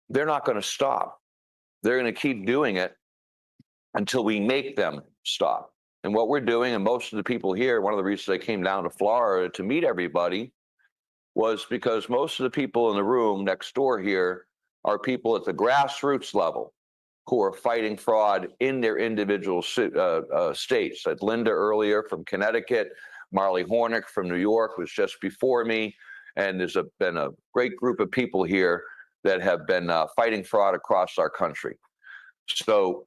They're not going to stop. They're going to keep doing it until we make them stop. And what we're doing, and most of the people here, one of the reasons I came down to Florida to meet everybody was because most of the people in the room next door here are people at the grassroots level who are fighting fraud in their individual states. Like Linda earlier from Connecticut, Marley Hornick from New York was just before me, and there's been a great group of people here that have been fighting fraud across our country. So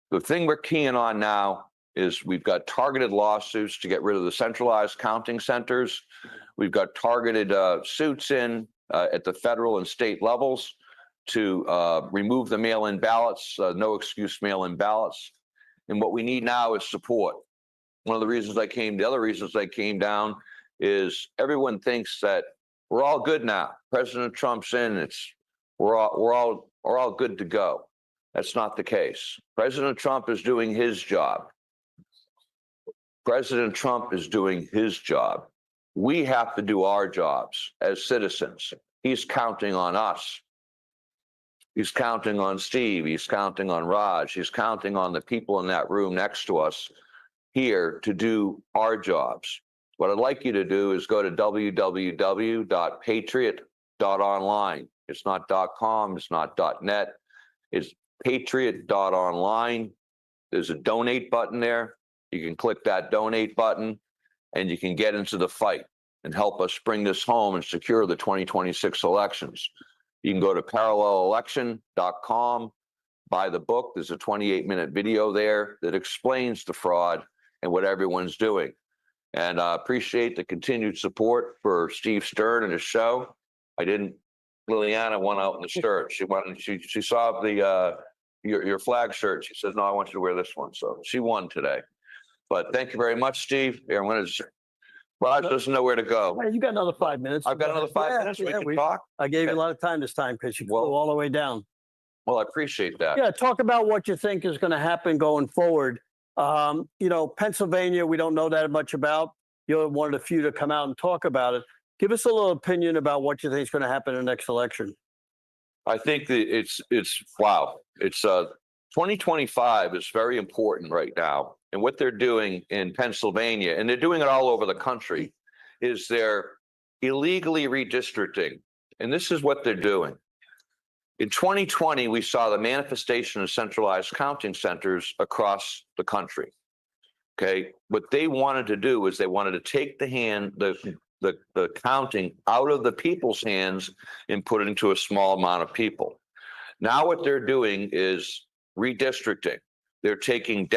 the thing we're keying on now is we've got targeted lawsuits to get rid of the centralized counting centers. We've got targeted suits in at the federal and state levels to remove the mail-in ballots, no excuse mail-in ballots. And what we need now is support. One of the reasons the other reasons I came down is everyone thinks that we're all good now. President Trump's in, we're all good to go. That's not the case. President Trump is doing his job. President Trump is doing his job. We have to do our jobs as citizens. He's counting on us. He's counting on Steve. He's counting on Raj. He's counting on the people in that room next to us here to do our jobs. What I'd like you to do is go to www.patriot.online. It's not .com, it's not .net, it's patriot.online. There's a donate button there. You can click that donate button and you can get into the fight and help us bring this home and secure the 2026 elections. You can go to parallelelection.com, buy the book. There's a 28-minute video there that explains the fraud and what everyone's doing. And I appreciate the continued support for Steve Stern and his show. Liliana went out in the shirt. She saw your flag shirt. She says, no, I want you to wear this one. So she won today. But thank you very much, Steve. Raj doesn't know where to go. Hey, you got another 5 minutes. I've got another 5 minutes. We can talk. I gave you a lot of time this time because you flew all the way down. Well, I appreciate that. Yeah, talk about what you think is going to happen going forward. Pennsylvania, we don't know that much about. You're one of the few to come out and talk about it. Give us a little opinion about what you think is going to happen in the next election. I think that it's wow. It's 2025 is very important right now. And what they're doing in Pennsylvania, and they're doing it all over the country, is they're illegally redistricting. And this is what they're doing. In 2020, we saw the manifestation of centralized counting centers across the country. Okay, what they wanted to do is they wanted to take the counting out of the people's hands and put it into a small amount of people. Now what they're doing is redistricting. They're taking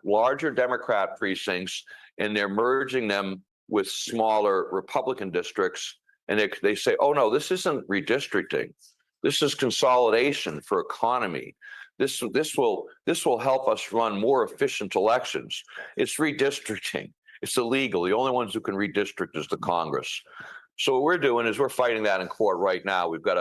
larger Democrat precincts, and they're merging them with smaller Republican districts. And they say, oh no, this isn't redistricting. This is consolidation for economy. This will help us run more efficient elections. It's redistricting. It's illegal. The only ones who can redistrict is the Congress. So what we're doing is we're fighting that in court right now. We've got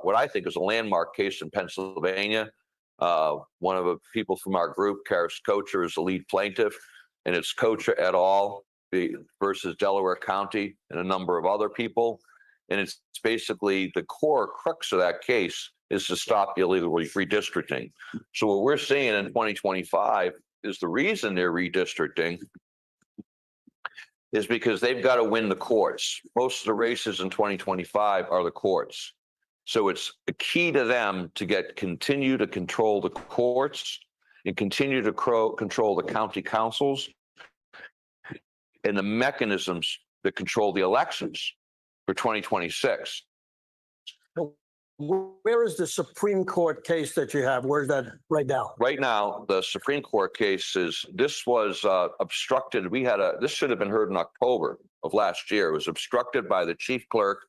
what I think is a landmark case in Pennsylvania. One of the people from our group, Karis Kocher, is the lead plaintiff, and it's Kocher et al. Versus Delaware County and a number of other people. And it's basically the core crux of that case is to stop illegal redistricting. So what we're seeing in 2025 is the reason they're redistricting is because they've got to win the courts. Most of the races in 2025 are the courts. So it's a key to them to continue to control the courts and continue to control the county councils and the mechanisms that control the elections for 2026. Where is the Supreme Court case that you have? Where's that right now? Right now, the Supreme Court case this was obstructed. This should have been heard in October of last year. It was obstructed by the chief clerk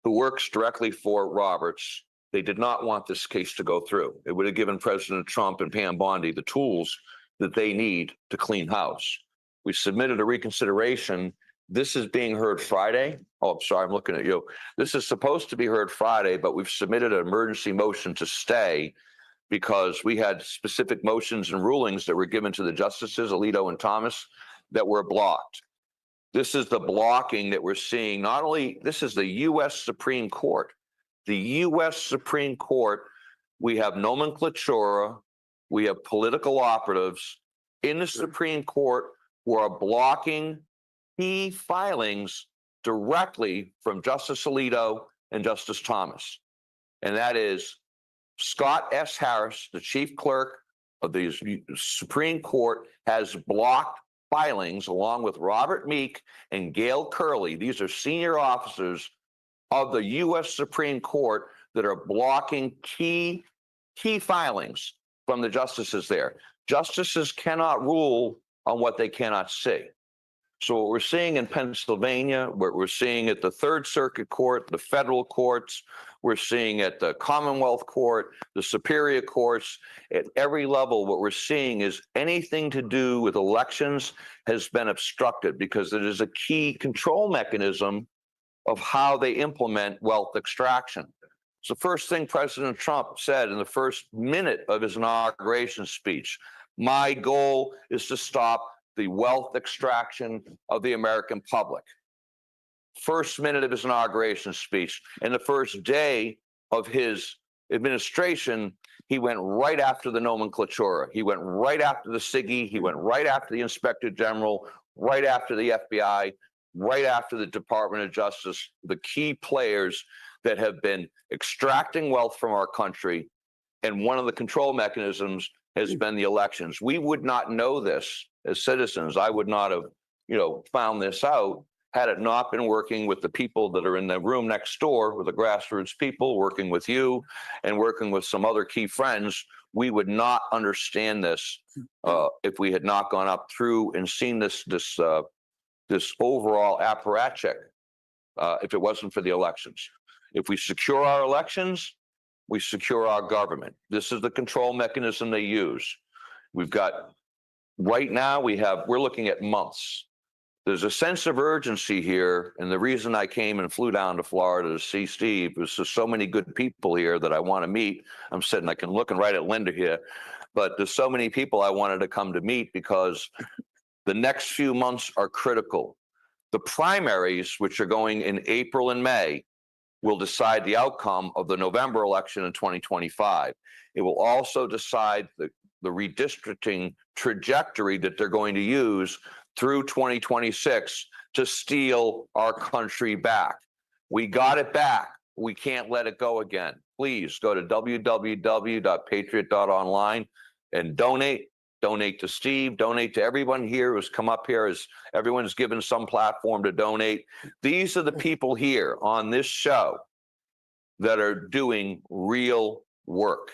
who works directly for Roberts. They did not want this case to go through. It would have given President Trump and Pam Bondi the tools that they need to clean house. We submitted a reconsideration. This is being heard Friday. Oh, I'm sorry, I'm looking at you. This is supposed to be heard Friday, but we've submitted an emergency motion to stay because we had specific motions and rulings that were given to the justices, Alito and Thomas, that were blocked. This is the blocking that we're seeing. Not only, this is the U.S. Supreme Court. The U.S. Supreme Court, we have nomenclatura, we have political operatives in the Supreme Court who are blocking key filings directly from Justice Alito and Justice Thomas. And that is Scott S. Harris, the chief clerk of the Supreme Court, has blocked filings along with Robert Meek and Gail Curley. These are senior officers of the U.S. Supreme Court that are blocking key filings from the justices there. Justices cannot rule on what they cannot see. So what we're seeing in Pennsylvania, what we're seeing at the Third Circuit Court, the federal courts, we're seeing at the Commonwealth Court, the Superior Courts, at every level, what we're seeing is anything to do with elections has been obstructed because it is a key control mechanism of how they implement wealth extraction. It's the first thing President Trump said in the first minute of his inauguration speech. My goal is to stop the wealth extraction of the American public. First minute of his inauguration speech. And the first day of his administration, he went right after the nomenclatura. He went right after the SIGI. He went right after the Inspector General, right after the FBI, right after the Department of Justice, the key players that have been extracting wealth from our country. And one of the control mechanisms has been the elections. We would not know this as citizens. I would not have, found this out had it not been working with the people that are in the room next door, with the grassroots people, working with you and working with some other key friends. We would not understand this if we had not gone up through and seen this overall apparatchik if it wasn't for the elections. If we secure our elections, we secure our government. This is the control mechanism they use. We've got, right now, we're looking at months. There's a sense of urgency here, and the reason I came and flew down to Florida to see Steve is there's so many good people here that I want to meet. I'm looking right at Linda here, but there's so many people I wanted to come to meet because the next few months are critical. The primaries, which are going in April and May, will decide the outcome of the November election in 2025. It will also decide the redistricting trajectory that they're going to use through 2026 to steal our country back. We got it back. We can't let it go again. Please go to www.patriot.online and donate. Donate to Steve, donate to everyone here who's come up here, as everyone's given some platform to donate. These are the people here on this show that are doing real work.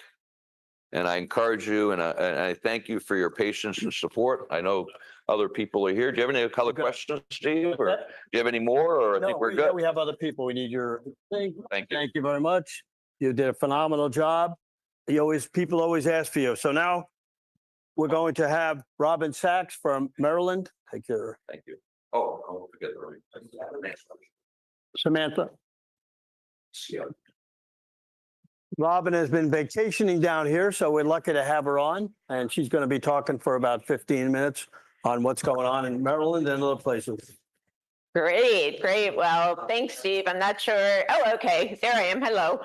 And I encourage you and I thank you for your patience and support. I know other people are here. Do you have any other questions, Steve? Or do you have any more? Or I think we're good. We have other people. We need your thing. Thank you. Thank you very much. You did a phenomenal job. People always ask for you. So now we're going to have Robin Sachs from Maryland. Take care. Thank you. Oh, I won't forget the Samantha. Robin has been vacationing down here, so we're lucky to have her on. And she's going to be talking for about 15 minutes on what's going on in Maryland and other places. Great, great. Well, thanks, Steve. I'm not sure. Oh, okay. There I am. Hello.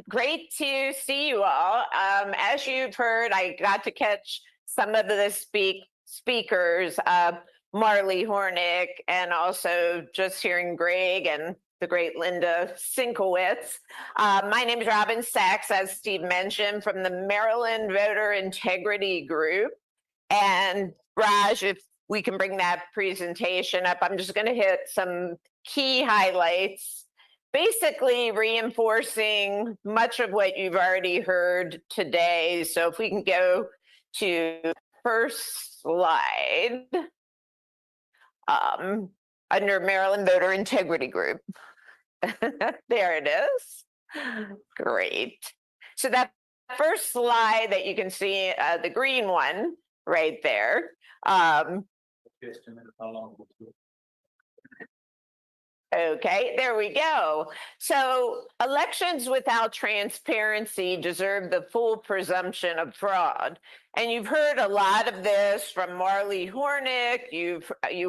Great to see you all. As you've heard, I got to catch some of the speakers, Marlee Hornick, and also just hearing Greg and the great Linda Sinkowitz. My name is Robin Sachs, as Steve mentioned, from the Maryland Voter Integrity Group. And Raj, if we can bring that presentation up, I'm just going to hit some key highlights, basically reinforcing much of what you've already heard today. So if we can go to the first slide, under Maryland Voter Integrity Group. There it is. Great. So that first slide that you can see, the green one right there. Okay, there we go. So elections without transparency deserve the full presumption of fraud. And you've heard a lot of this from Marlee Hornick, you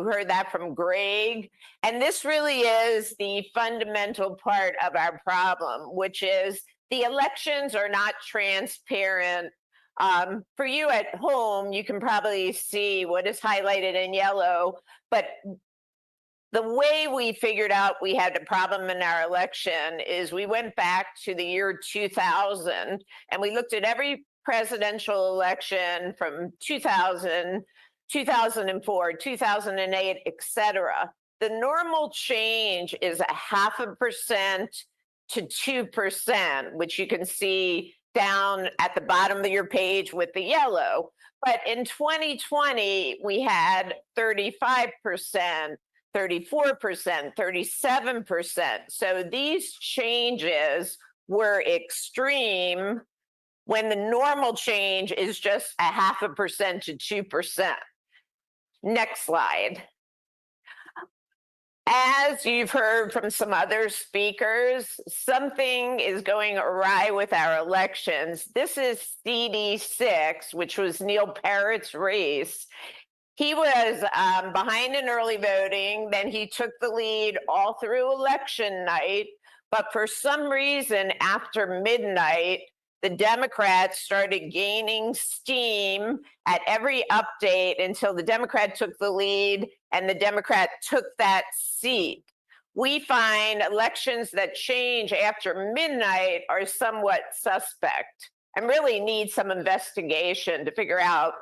heard that from Greg. And this really is the fundamental part of our problem, which is the elections are not transparent. For you at home, you can probably see what is highlighted in yellow, but the way we figured out we had a problem in our election is we went back to the year 2000 and we looked at every presidential election from 2000, 2004, 2008, et cetera. The normal change is 0.5% to 2%, which you can see down at the bottom of your page with the yellow. But in 2020, we had 35%. 34%, 37%. So these changes were extreme when the normal change is just 0.5% to 2%. Next slide. As you've heard from some other speakers, something is going awry with our elections. This is CD6, which was Neil Parrott's race. He was behind in early voting, then he took the lead all through election night, but for some reason after midnight, the Democrats started gaining steam at every update until the Democrat took the lead and the Democrat took that seat. We find elections that change after midnight are somewhat suspect and really need some investigation to figure out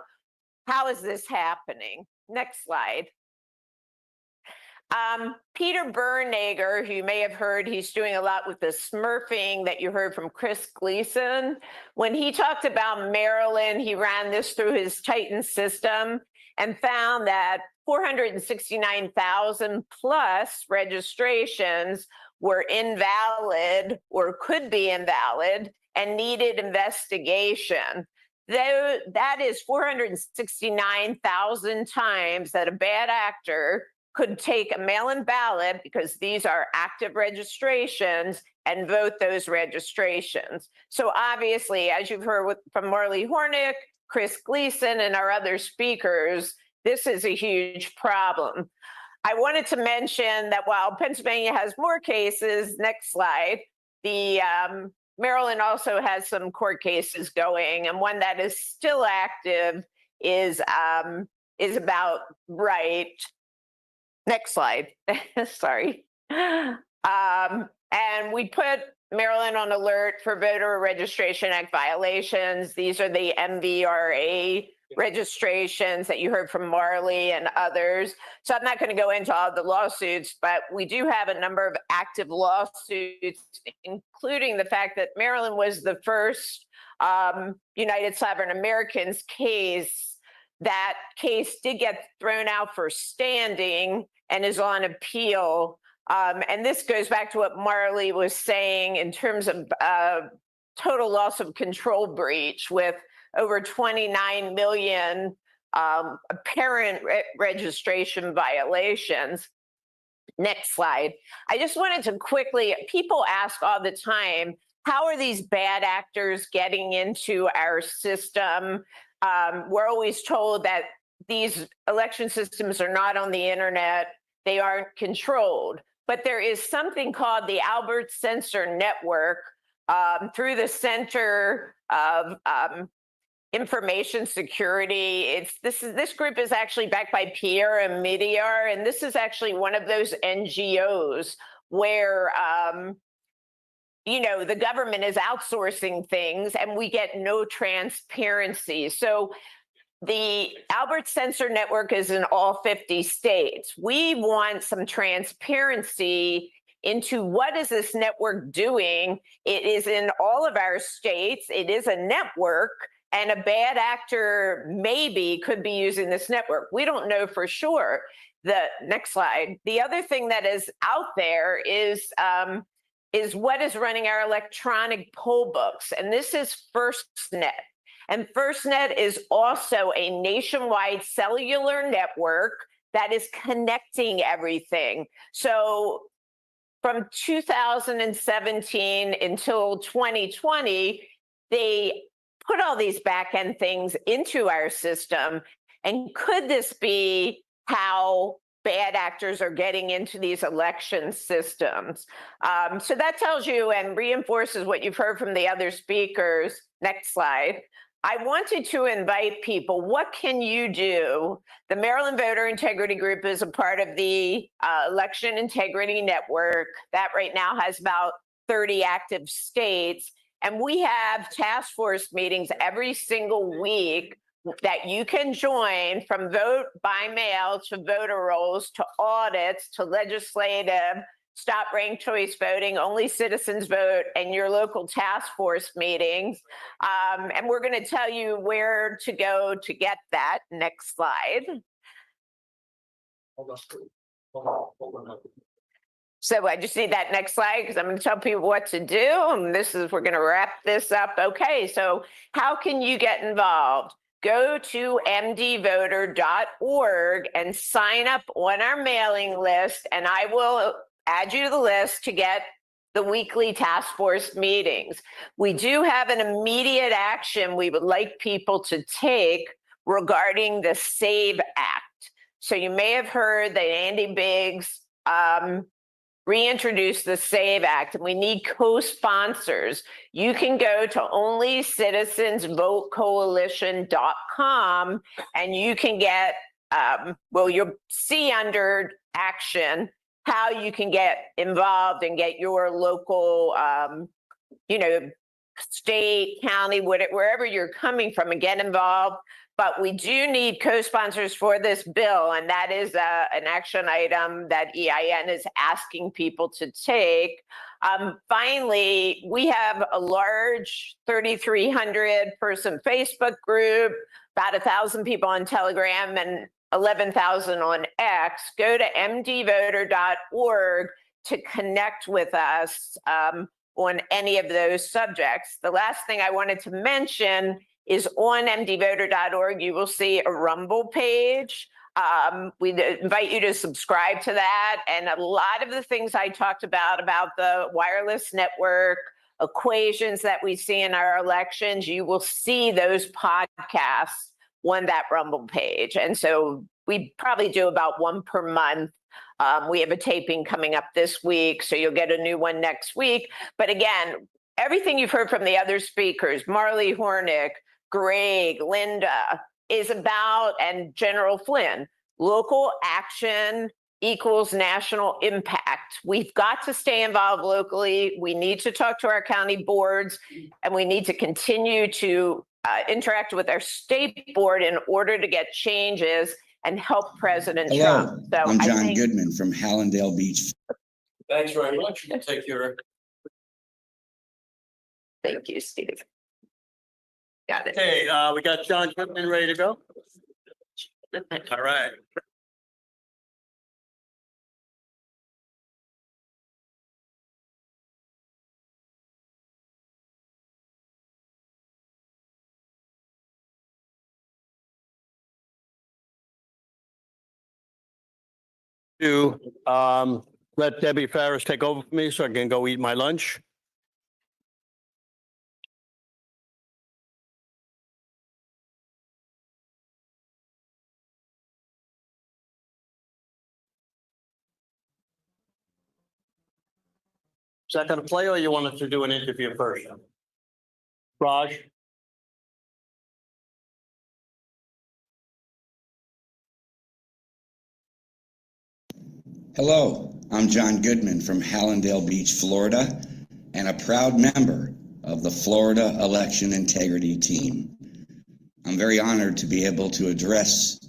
how is this happening? Next slide. Peter Bernagher, who you may have heard, he's doing a lot with the smurfing that you heard from Chris Gleason. When he talked about Maryland, he ran this through his Titan system and found that 469,000 plus registrations were invalid or could be invalid and needed investigation. Though that is 469,000 times that a bad actor could take a mail-in ballot, because these are active registrations, and vote those registrations. So obviously, as you've heard from Marlee Hornick, Chris Gleason, and our other speakers, this is a huge problem. I wanted to mention that while Pennsylvania has more cases, next slide, the Maryland also has some court cases going, and one that is still active is about right. Next slide. Sorry. And we put Maryland on alert for Voter Registration Act violations. These are the MVRA registrations that you heard from Marlee and others. So I'm not going to go into all the lawsuits, but we do have a number of active lawsuits, including the fact that Maryland was the first United Sovereign Americans case. That case did get thrown out for standing and is on appeal. And this goes back to what Marlee was saying in terms of total loss of control breach, with over 29 million apparent registration violations. Next slide. I just wanted to quickly, people ask all the time, how are these bad actors getting into our system? We're always told that these election systems are not on the internet, they aren't controlled. But there is something called the Albert Sensor Network through the Center of Information Security. This group is actually backed by Pierre and Meteor, and this is actually one of those NGOs where the government is outsourcing things and we get no transparency. So the Albert Sensor Network is in all 50 states. We want some transparency into what is this network doing. It is in all of our states. It is a network, and a bad actor maybe could be using this network. We don't know for sure. The next slide. The other thing that is out there is is what is running our electronic poll books. And this is FirstNet. And FirstNet is also a nationwide cellular network that is connecting everything. So from 2017 until 2020, they put all these back-end things into our system. And could this be how bad actors are getting into these election systems? So that tells you and reinforces what you've heard from the other speakers. Next slide. I wanted to invite people, what can you do? The Maryland Voter Integrity Group is a part of the Election Integrity Network that right now has about 30 active states. And we have task force meetings every single week that you can join, from vote by mail to voter rolls to audits to legislative, stop ranked choice voting, only citizens vote, and your local task force meetings. And we're going to tell you where to go to get that. Next slide. So I just need that next slide because I'm going to tell people what to do. And we're going to wrap this up. Okay, so how can you get involved? Go to mdvoter.org and sign up on our mailing list, and I will add you to the list to get the weekly task force meetings. We do have an immediate action we would like people to take regarding the SAVE Act. So you may have heard that Andy Biggs reintroduced the SAVE Act, and we need co-sponsors. You can go to onlycitizensvotecoalition.com and you can get, you'll see under action how you can get involved and get your local, state, county, wherever you're coming from, and get involved. But we do need co-sponsors for this bill, and that is an action item that EIN is asking people to take. Finally, we have a large 3,300 person Facebook group, about 1,000 people on Telegram, and 11,000 on X. Go to mdvoter.org to connect with us on any of those subjects. The last thing I wanted to mention is on mdvoter.org, you will see a Rumble page. We invite you to subscribe to that. And a lot of the things I talked about the wireless network, equations that we see in our elections, you will see those podcasts on that Rumble page. And so we probably do about one per month. We have a taping coming up this week, so you'll get a new one next week. But again, everything you've heard from the other speakers, Marley Hornick, Greg, Linda, is about, and General Flynn, local action equals national impact. We've got to stay involved locally. We need to talk to our county boards, and we need to continue to interact with our state board in order to get changes and help President Trump. So I'm John Goodman from Hallandale Beach. Thanks very much. You take care. Thank you, Steve. Got it. Hey, we got John Goodman ready to go. All right. To let Debbie Farris take over for me so I can go eat my lunch. Is that going to play, or you want us to do an interview first? Raj? Hello, I'm John Goodman from Hallandale Beach, Florida, and a proud member of the Florida Election Integrity Team. I'm very honored to be able to address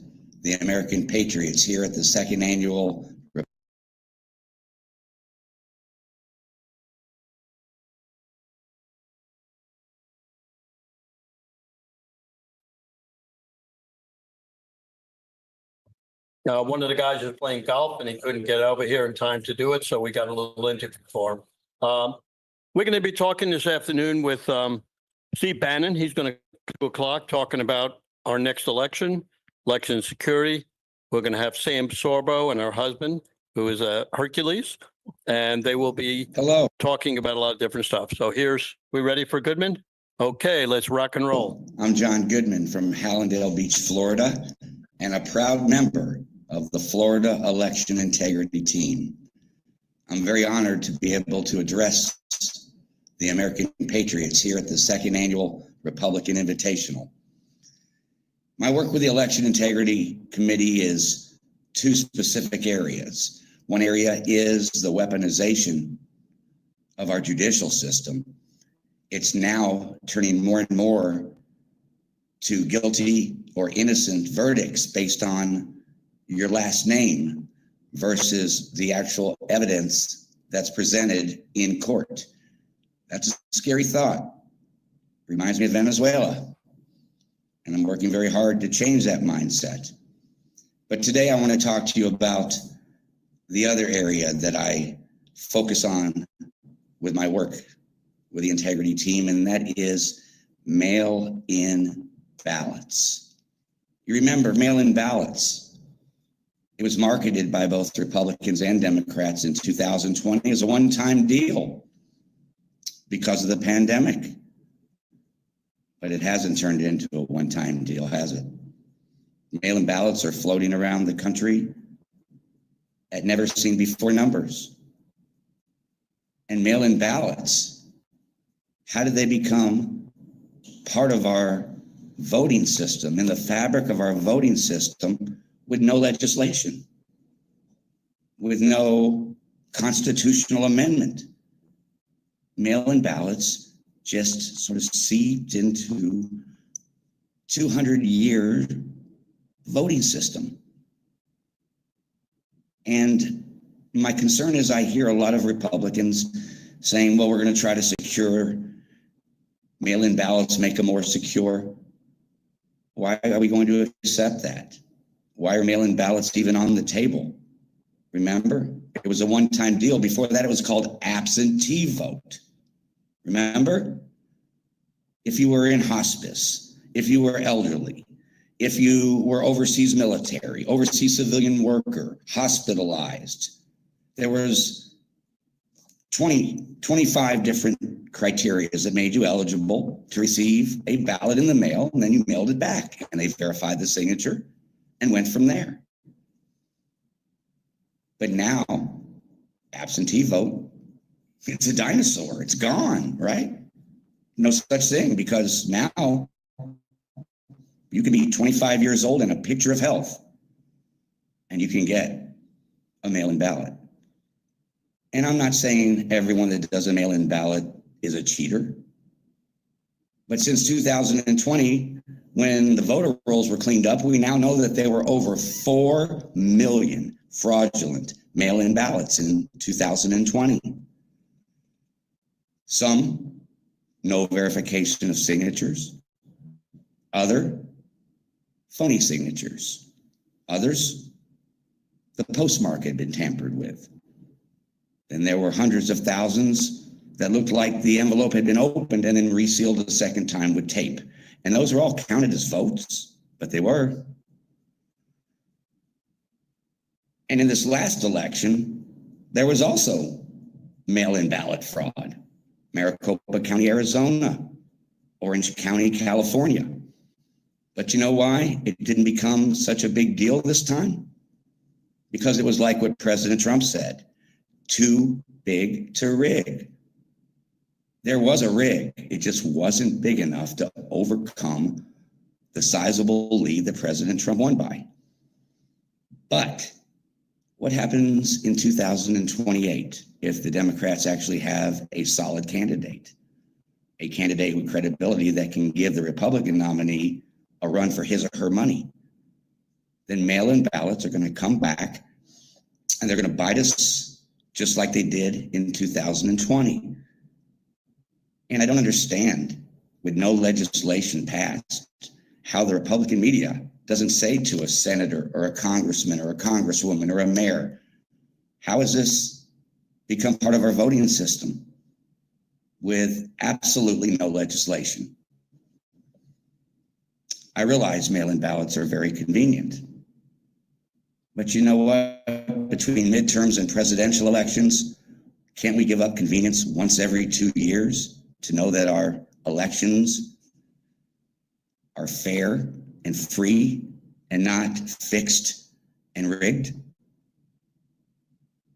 the American patriots here at the second annual One of the guys was playing golf and he couldn't get over here in time to do it, so we got a little interview for him. We're going to be talking this afternoon with Steve Bannon. He's going to 2:00 talking about our next election security. We're going to have Sam Sorbo and her husband, who is a Hercules, and they will be talking about a lot of different stuff. So we ready for Goodman? Okay, let's rock and roll. I'm John Goodman from Hallandale Beach, Florida, and a proud member of the Florida Election Integrity Team. I'm very honored to be able to address the American Patriots here at the second annual Republican Invitational. My work with the Election Integrity Committee is two specific areas. One area is the weaponization of our judicial system. It's now turning more and more to guilty or innocent verdicts based on your last name versus the actual evidence that's presented in court. That's a scary thought. Reminds me of Venezuela. And I'm working very hard to change that mindset. But today I want to talk to you about the other area that I focus on with my work with the integrity team, and that is mail-in ballots. You remember mail-in ballots. It was marketed by both Republicans and Democrats in 2020 as a one-time deal because of the pandemic. But it hasn't turned into a one-time deal, has it? Mail-in ballots are floating around the country at never seen before numbers. And mail-in ballots, how did they become part of our voting system, in the fabric of our voting system, with no legislation, with no constitutional amendment? Mail-in ballots just sort of seeped into 200-year voting system. And my concern is I hear a lot of Republicans saying, well, we're going to try to secure mail-in ballots, make them more secure. Why are we going to accept that? Why are mail-in ballots even on the table? Remember, it was a one-time deal. Before that, it was called absentee vote. Remember? If you were in hospice, if you were elderly, if you were overseas military, overseas civilian worker, hospitalized, there was 25 different criteria that made you eligible to receive a ballot in the mail, and then you mailed it back, and they verified the signature and went from there. But now, absentee vote, it's a dinosaur. It's gone, right? No such thing, because now you can be 25 years old and a picture of health, and you can get a mail-in ballot. And I'm not saying everyone that does a mail-in ballot is a cheater. But since 2020, when the voter rolls were cleaned up, we now know that there were over 4 million fraudulent mail-in ballots in 2020. Some, no verification of signatures. Other, phony signatures. Others, the postmark had been tampered with. And there were hundreds of thousands that looked like the envelope had been opened and then resealed a second time with tape. And those were all counted as votes, but they were. And in this last election, there was also mail-in ballot fraud. Maricopa County, Arizona, Orange County, California. But you know why it didn't become such a big deal this time? Because it was like what President Trump said, too big to rig. There was a rig. It just wasn't big enough to overcome the sizable lead that President Trump won by. But what happens in 2028 if the Democrats actually have a solid candidate, a candidate with credibility that can give the Republican nominee a run for his or her money? Then mail-in ballots are going to come back, and they're going to bite us just like they did in 2020. And I don't understand, with no legislation passed, how the Republican media doesn't say to a senator or a congressman or a congresswoman or a mayor, how has this become part of our voting system? with absolutely no legislation. I realize mail-in ballots are very convenient. But you know what? Between midterms and presidential elections, can't we give up convenience once every 2 years to know that our elections are fair and free and not fixed and rigged?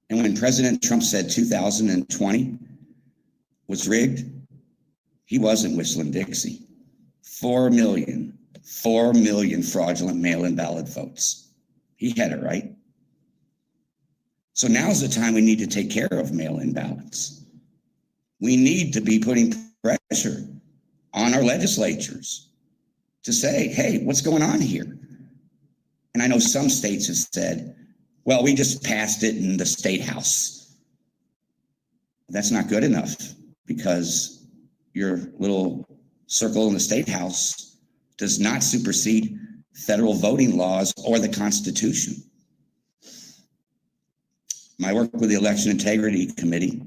And when President Trump said 2020 was rigged, he wasn't whistling Dixie. 4 million fraudulent mail-in ballot votes. He had it right. So now's the time we need to take care of mail-in ballots. We need to be putting pressure on our legislatures to say, hey, what's going on here? And I know some states have said, well, we just passed it in the state house. That's not good enough because your little circle in the state house does not supersede federal voting laws or the Constitution. My work with the Election Integrity Committee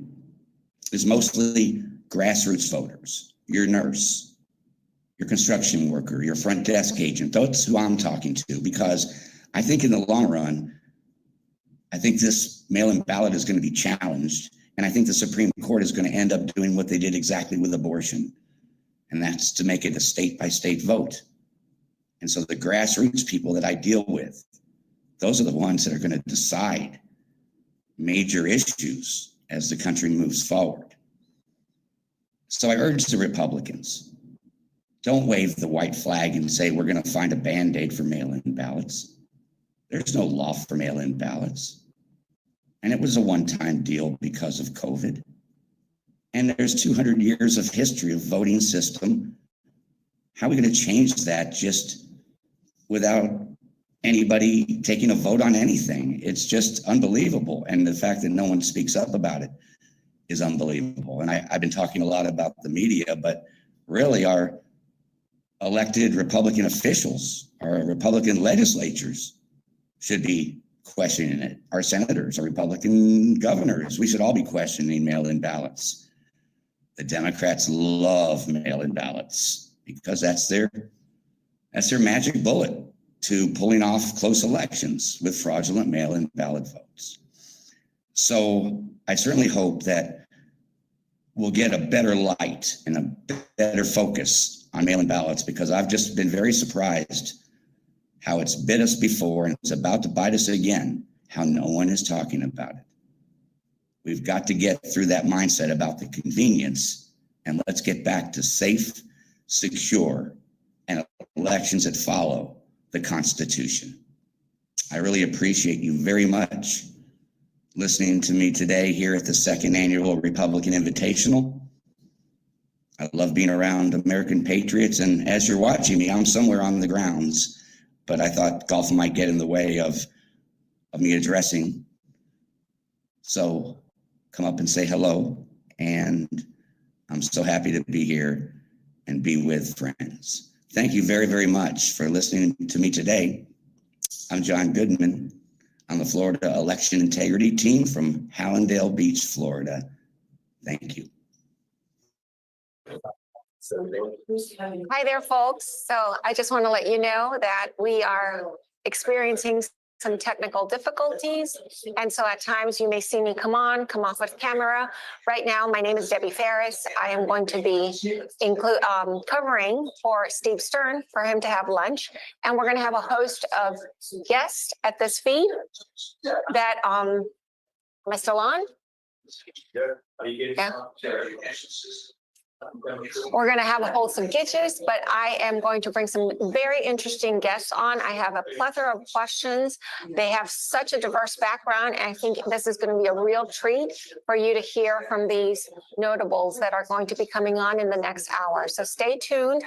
is mostly grassroots voters, your nurse, your construction worker, your front desk agent. That's who I'm talking to, because I think in the long run, I think this mail-in ballot is going to be challenged. And I think the Supreme Court is going to end up doing what they did exactly with abortion. And that's to make it a state-by-state vote. And so the grassroots people that I deal with, those are the ones that are going to decide major issues as the country moves forward. So I urge the Republicans, don't wave the white flag and say we're going to find a Band-Aid for mail-in ballots. There's no law for mail-in ballots. And it was a one-time deal because of COVID. And there's 200 years of history of voting system. How are we going to change that just without anybody taking a vote on anything? It's just unbelievable. And the fact that no one speaks up about it is unbelievable. And I've been talking a lot about the media, but really our elected Republican officials, our Republican legislatures should be questioning it. Our senators, our Republican governors, we should all be questioning mail-in ballots. The Democrats love mail-in ballots because that's their magic bullet to pulling off close elections with fraudulent mail-in ballot votes. So I certainly hope that we'll get a better light and a better focus on mail-in ballots, because I've just been very surprised how it's bit us before and it's about to bite us again, how no one is talking about it. We've got to get through that mindset about the convenience, and let's get back to safe, secure, and elections that follow the Constitution. I really appreciate you very much listening to me today here at the second annual Republican Invitational. I love being around American patriots, and as you're watching me, I'm somewhere on the grounds, but I thought golf might get in the way of me addressing. So come up and say hello, and I'm so happy to be here and be with friends. Thank you very, very much for listening to me today. I'm John Goodman on the Florida Election Integrity Team from Hallandale Beach, Florida. Thank you. Hi there, folks. So I just want to let you know that we are experiencing some technical difficulties. And so at times you may see me come off of camera. Right now, my name is Debbie Ferris. I am going to be covering for Steve Stern for him to have lunch. And we're going to have a host of guests at this feed that, am I still on? Yeah. We're going to have a wholesome gitches, but I am going to bring some very interesting guests on. I have a plethora of questions. They have such a diverse background, and I think this is going to be a real treat for you to hear from these notables that are going to be coming on in the next hour. So stay tuned.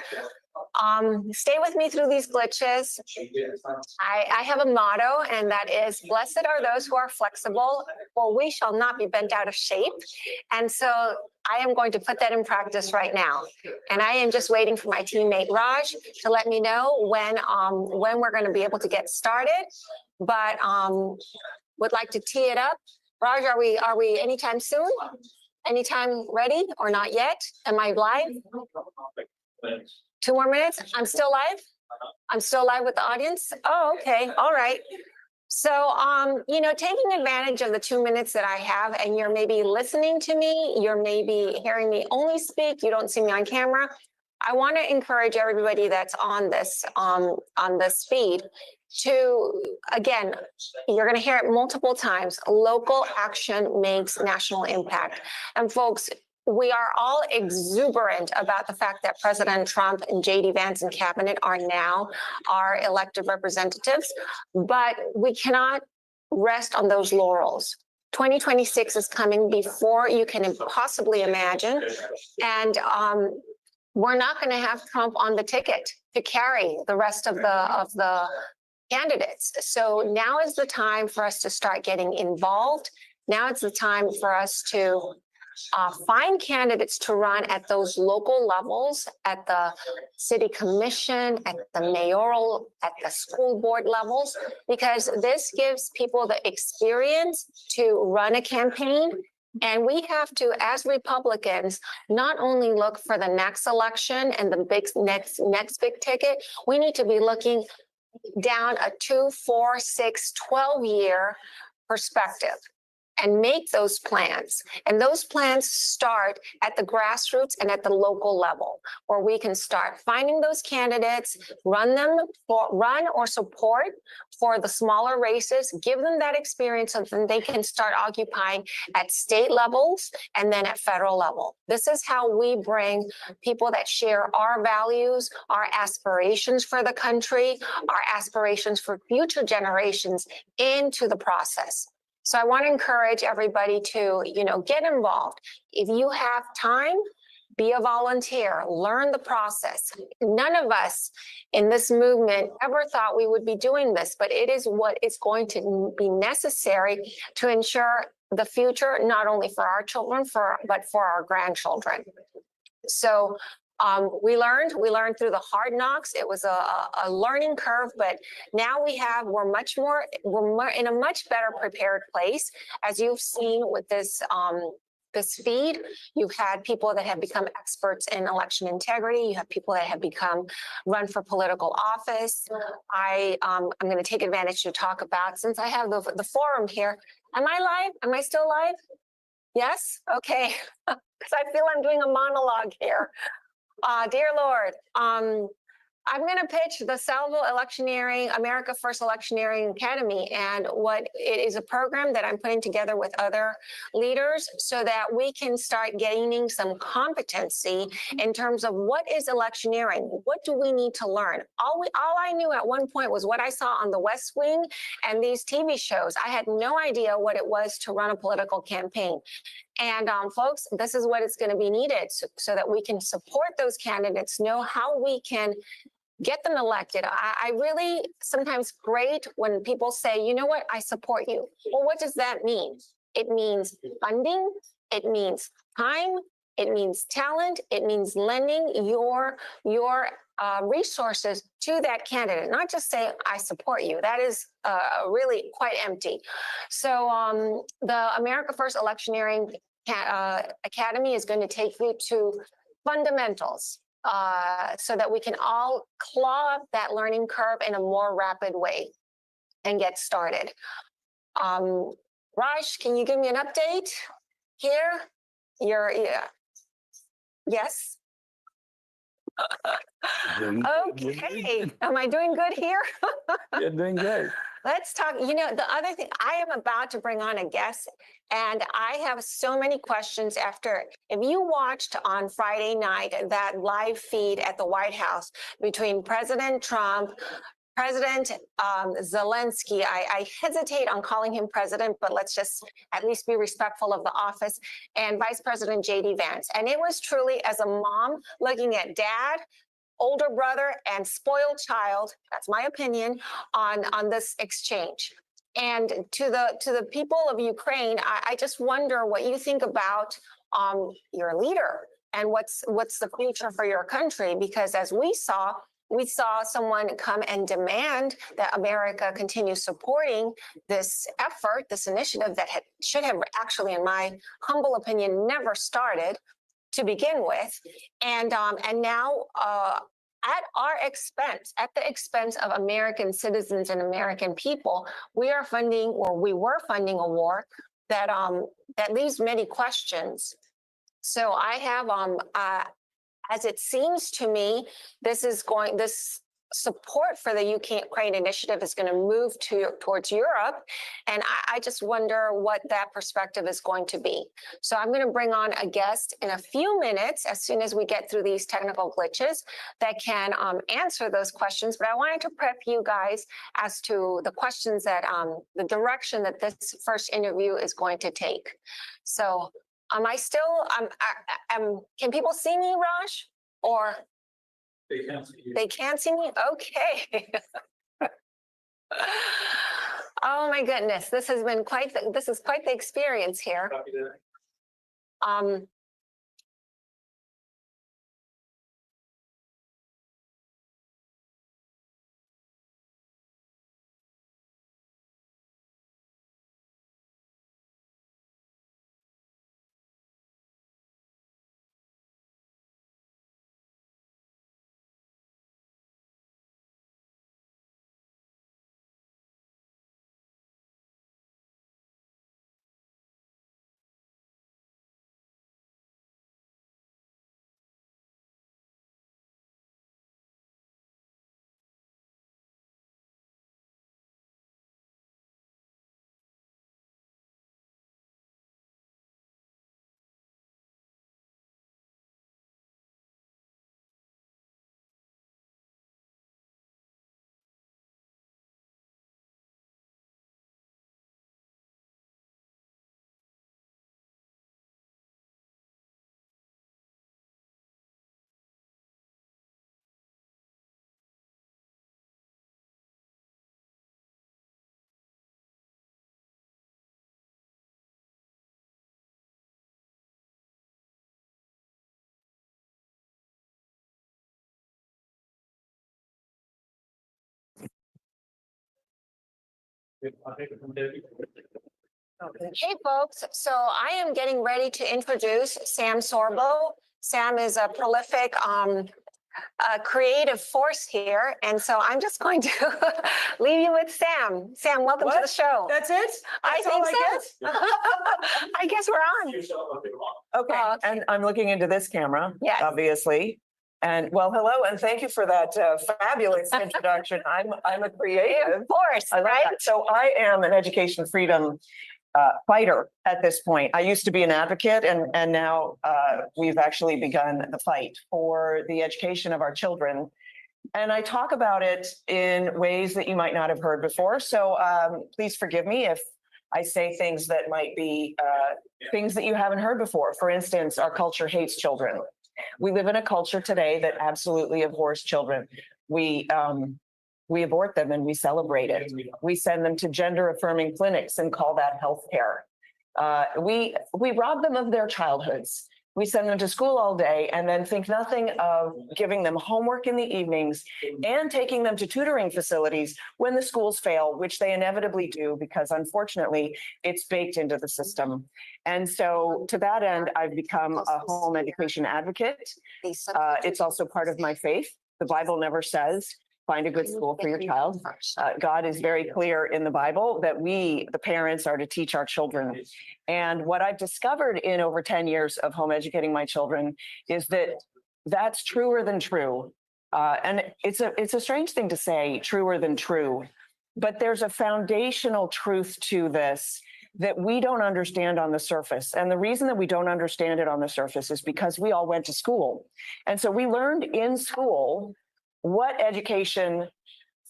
Stay with me through these glitches. I have a motto, and that is, blessed are those who are flexible, for we shall not be bent out of shape. And so I am going to put that in practice right now. And I am just waiting for my teammate Raj to let me know when we're going to be able to get started. But would like to tee it up. Raj, are we anytime soon? Anytime ready or not yet? Am I live? 2 more minutes? I'm still live? I'm still live with the audience? Oh, okay. All right. So, taking advantage of the 2 minutes that I have, and you're maybe listening to me, you're maybe hearing me only speak, you don't see me on camera. I want to encourage everybody that's on this feed to, again, you're going to hear it multiple times. Local action makes national impact. And folks, we are all exuberant about the fact that President Trump and JD Vance and cabinet are now our elected representatives, but we cannot rest on those laurels. 2026 is coming before you can possibly imagine. And we're not going to have Trump on the ticket to carry the rest of the candidates. So now is the time for us to start getting involved. Now it's the time for us to find candidates to run at those local levels, at the city commission, at the mayoral, at the school board levels, because this gives people the experience to run a campaign. And we have to, as Republicans, not only look for the next election and the next big ticket, we need to be looking down a 2, 4, 6, 12-year perspective and make those plans. And those plans start at the grassroots and at the local level, where we can start finding those candidates, run or support for the smaller races, give them that experience so then they can start occupying at state levels and then at federal level. This is how we bring people that share our values, our aspirations for the country, our aspirations for future generations into the process. So I want to encourage everybody to, get involved. If you have time, be a volunteer, learn the process. None of us in this movement ever thought we would be doing this, but it is what is going to be necessary to ensure the future, not only for our children, but for our grandchildren. So we learned through the hard knocks. It was a learning curve, but now we're in a much better prepared place. As you've seen with this feed, you've had people that have become experts in election integrity. You have people that have run for political office. I'm going to take advantage to talk about, since I have the forum here. Am I live? Am I still live? Yes? Okay. Because I feel I'm doing a monologue here. Dear Lord, I'm going to pitch the Salvo Electioneering, America First Electioneering Academy. And what it is a program that I'm putting together with other leaders so that we can start gaining some competency in terms of what is electioneering? What do we need to learn? All I knew at one point was what I saw on the West Wing and these TV shows. I had no idea what it was to run a political campaign. And folks, this is what is going to be needed so that we can support those candidates, know how we can get them elected. I really sometimes great when people say, you know what, I support you. Well, what does that mean? It means funding. It means time. It means talent. It means lending your resources to that candidate, not just say, I support you. That is really quite empty. So the America First Electioneering Academy is going to take you to fundamentals so that we can all claw up that learning curve in a more rapid way and get started. Raj, can you give me an update here? Yes. Okay. Am I doing good here? You're doing great. Let's talk. The other thing, I am about to bring on a guest, and I have so many questions after. If you watched on Friday night that live feed at the White House between President Trump, President Zelensky, I hesitate on calling him president, but let's just at least be respectful of the office, and Vice President JD Vance. And it was truly, as a mom, looking at dad, older brother, and spoiled child, that's my opinion, on this exchange. And to the people of Ukraine, I just wonder what you think about your leader and what's the future for your country, because as we saw, we saw someone come and demand that America continue supporting this effort, this initiative that should have actually, in my humble opinion, never started to begin with. And now at our expense, at the expense of American citizens and American people, we are funding, or we were funding, a war that that leaves many questions. So I have, as it seems to me, this support for the Ukraine initiative is going to move towards Europe. And I just wonder what that perspective is going to be. So I'm going to bring on a guest in a few minutes, as soon as we get through these technical glitches, that can answer those questions. But I wanted to prep you guys as to the questions that, the direction that this first interview is going to take. So am I still, can people see me, Raj? Or? They can't see you. They can't see me? Okay. Oh my goodness, this has been quite the experience here. Hey folks, so I am getting ready to introduce Sam Sorbo. Sam is a prolific creative force here, and so I'm just going to leave you with Sam. Sam, welcome to the show. That's it? I That's all think so. I guess we're on. Okay, and I'm looking into this camera, Yes. obviously. And well, hello, and thank you for that fabulous introduction. I'm a creative. Of course, I love right? that. So I am an education freedom fighter at this point. I used to be an advocate, and now we've actually begun the fight for the education of our children. And I talk about it in ways that you might not have heard before. So please forgive me if I say things that might be things that you haven't heard before. For instance, our culture hates children. We live in a culture today that absolutely abhors children. We abort them and we celebrate it. We send them to gender affirming clinics and call that healthcare. We rob them of their childhoods. We send them to school all day and then think nothing of giving them homework in the evenings and taking them to tutoring facilities when the schools fail, which they inevitably do because unfortunately it's baked into the system. And so to that end, I've become a home education advocate. It's also part of my faith. The Bible never says, find a good school for your child. God is very clear in the Bible that we, the parents, are to teach our children. And what I've discovered in over 10 years of home educating my children is that that's truer than true. And it's a strange thing to say, truer than true, but there's a foundational truth to this that we don't understand on the surface. And the reason that we don't understand it on the surface is because we all went to school. And so we learned in school what education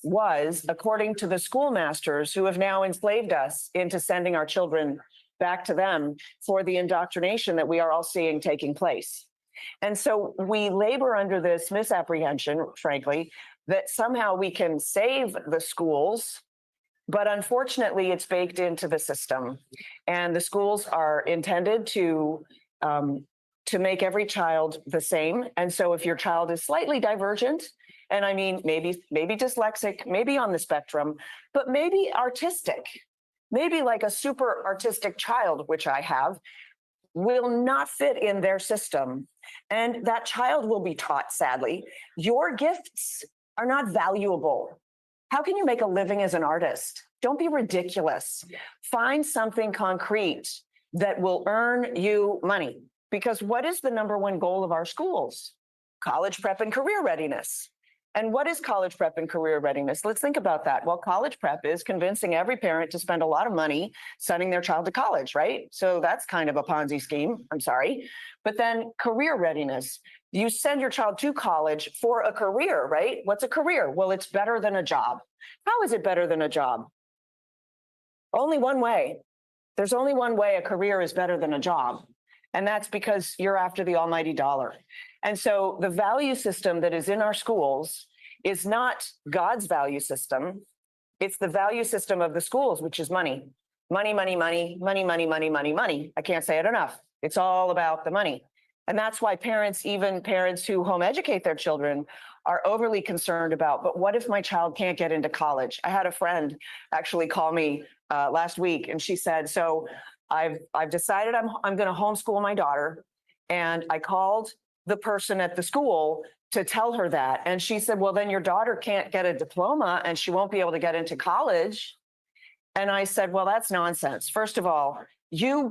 was according to the schoolmasters who have now enslaved us into sending our children back to them for the indoctrination that we are all seeing taking place. And so we labor under this misapprehension, frankly, that somehow we can save the schools, but unfortunately it's baked into the system. And the schools are intended to to make every child the same. And so if your child is slightly divergent, and I mean, maybe dyslexic, maybe on the spectrum, but maybe artistic, maybe like a super artistic child, which I have, will not fit in their system. And that child will be taught, sadly, your gifts are not valuable. How can you make a living as an artist? Don't be ridiculous. Find something concrete that will earn you money. Because what is the number one goal of our schools? College prep and career readiness. And what is college prep and career readiness? Let's think about that. Well, college prep is convincing every parent to spend a lot of money sending their child to college, right? So that's kind of a Ponzi scheme. I'm sorry. But then career readiness. You send your child to college for a career, right? What's a career? Well, it's better than a job. How is it better than a job? Only one way. There's only one way a career is better than a job. And that's because you're after the almighty dollar. And so the value system that is in our schools is not God's value system. It's the value system of the schools, which is money. Money, money, money, money, money, money, money, money. I can't say it enough. It's all about the money. And that's why parents, even parents who home educate their children, are overly concerned about, but what if my child can't get into college? I had a friend actually call me last week, and she said, so I've decided I'm going to homeschool my daughter. And I called the person at the school to tell her that. And she said, well, then your daughter can't get a diploma and she won't be able to get into college. And I said, well, that's nonsense. First of all, you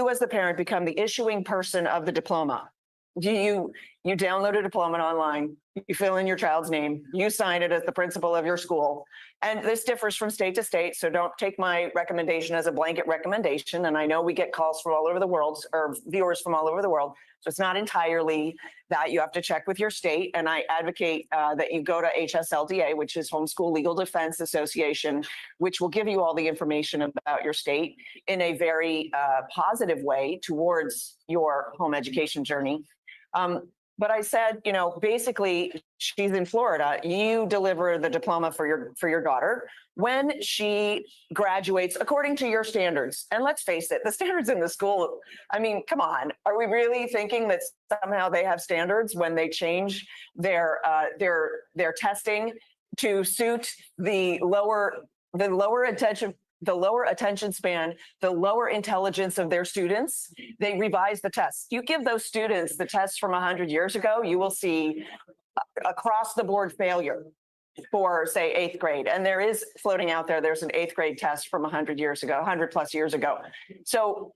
as the parent become the issuing person of the diploma. You download a diploma online, you fill in your child's name, you sign it as the principal of your school. And this differs from state to state, so don't take my recommendation as a blanket recommendation. And I know we get calls from all over the world, or viewers from all over the world, so it's not entirely that. You have to check with your state, and I advocate that you go to HSLDA, which is Homeschool Legal Defense Association, which will give you all the information about your state in a very positive way towards your home education journey. But I said, basically, she's in Florida. You deliver the diploma for your daughter when she graduates according to your standards. And let's face it, the standards in the school, I mean, come on. Are we really thinking that somehow they have standards when they change their testing to suit the lower attention span, the lower intelligence of their students? They revise the tests. You give those students the tests from 100 years ago, you will see across the board failure for, say, 8th grade. And there is floating out there's an 8th grade test from 100 years ago, 100 plus years ago. So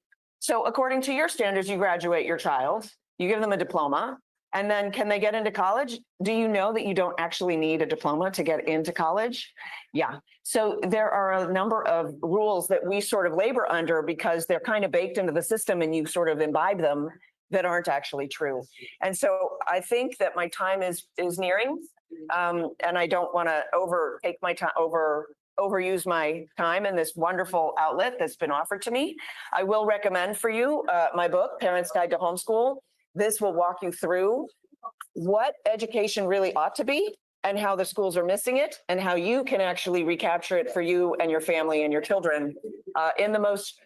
according to your standards, you graduate your child, you give them a diploma, and then can they get into college? Do you know that you don't actually need a diploma to get into college? Yeah. So there are a number of rules that we sort of labor under because they're kind of baked into the system and you sort of imbibe them that aren't actually true. And so I think that my time is nearing, and I don't want to overuse my time in this wonderful outlet that's been offered to me. I will recommend for you my book, Parents Guide to Homeschool. This will walk you through what education really ought to be and how the schools are missing it and how you can actually recapture it for you and your family and your children in the most,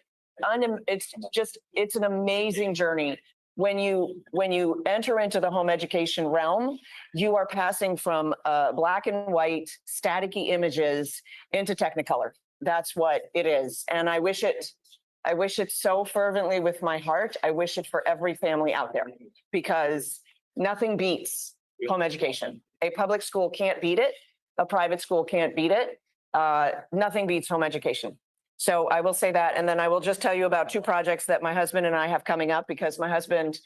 it's an amazing journey. When you enter into the home education realm, you are passing from black and white staticky images into Technicolor. That's what it is. And I wish it so fervently with my heart. I wish it for every family out there because nothing beats home education. A public school can't beat it. A private school can't beat it. Nothing beats home education. So I will say that. And then I will just tell you about 2 projects that my husband and I have coming up because my husband,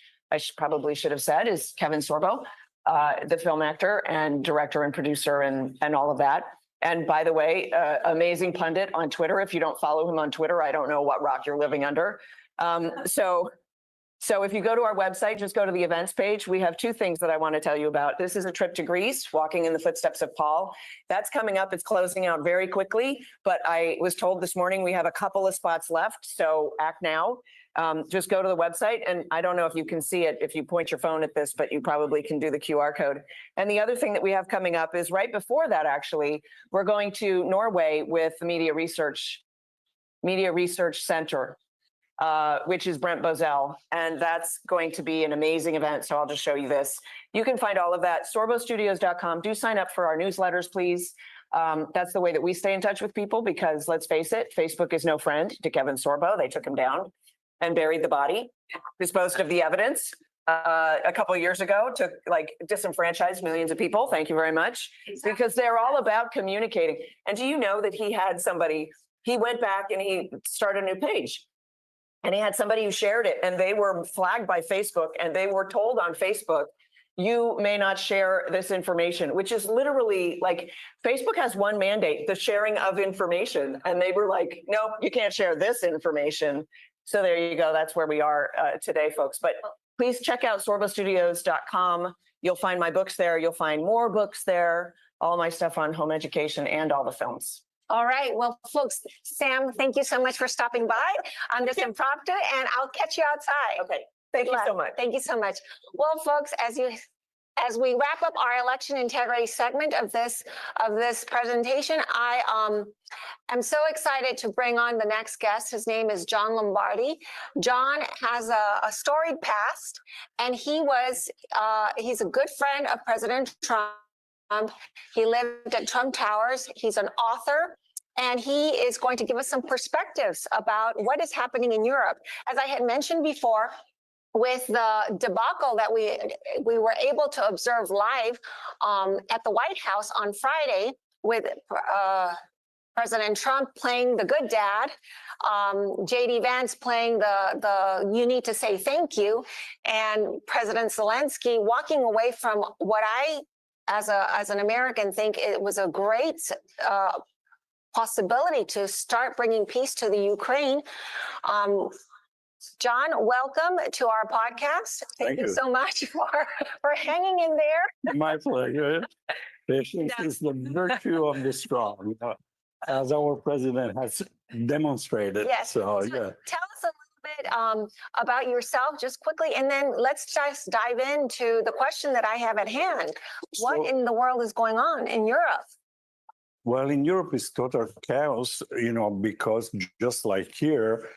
probably should have said, is Kevin Sorbo, the film actor and director and producer and all of that. And by the way, amazing pundit on Twitter. If you don't follow him on Twitter, I don't know what rock you're living under. So if you go to our website, just go to the events page. We have 2 things that I want to tell you about. This is a trip to Greece, walking in the footsteps of Paul. That's coming up. It's closing out very quickly, but I was told this morning we have a couple of spots left. So act now. Just go to the website, and I don't know if you can see it if you point your phone at this, but you probably can do the QR code. And the other thing that we have coming up is right before that, actually, we're going to Norway with the Media Research Center. which is Brent Bozell. And that's going to be an amazing event. So I'll just show you this. You can find all of that, sorbostudios.com. Do sign up for our newsletters, please. That's the way that we stay in touch with people because let's face it, Facebook is no friend to Kevin Sorbo. They took him down and buried the body, disposed of the evidence a couple of years ago, disenfranchised millions of people. Thank you very much. Because they're all about communicating. And do you know that he had somebody, he went back and he started a new page. And he had somebody who shared it and they were flagged by Facebook and they were told on Facebook, you may not share this information, which is literally like Facebook has one mandate, the sharing of information. And they were like, nope, you can't share this information. So there you go. That's where we are today, folks. But please check out sorbostudios.com. You'll find my books there. You'll find more books there, all my stuff on home education and all the films. All right. Well, folks, Sam, thank you so much for stopping by on this impromptu, and I'll catch you outside. Okay. Thank you so much. Thank you so much. Well, folks, as we wrap up our election integrity segment of this presentation, I am so excited to bring on the next guest. His name is John Lombardi. John has a storied past, and he's a good friend of President Trump. He lived at Trump Towers. He's an author, and he is going to give us some perspectives about what is happening in Europe. As I had mentioned before, with the debacle that we were able to observe live at the White House on Friday with President Trump playing the good dad, J.D. Vance playing the you need to say thank you, and President Zelensky walking away from what I, as an American, think it was a great possibility to start bringing peace to the Ukraine. John, welcome to our podcast. Thank you so much for hanging in there. My pleasure. Patience is the virtue of the strong, as our president has demonstrated. Yes. So, yeah. Tell us a little bit about yourself, just quickly, and then let's just dive into the question that I have at hand. What in the world is going on in Europe? Well, in Europe, it's total chaos, because just like here,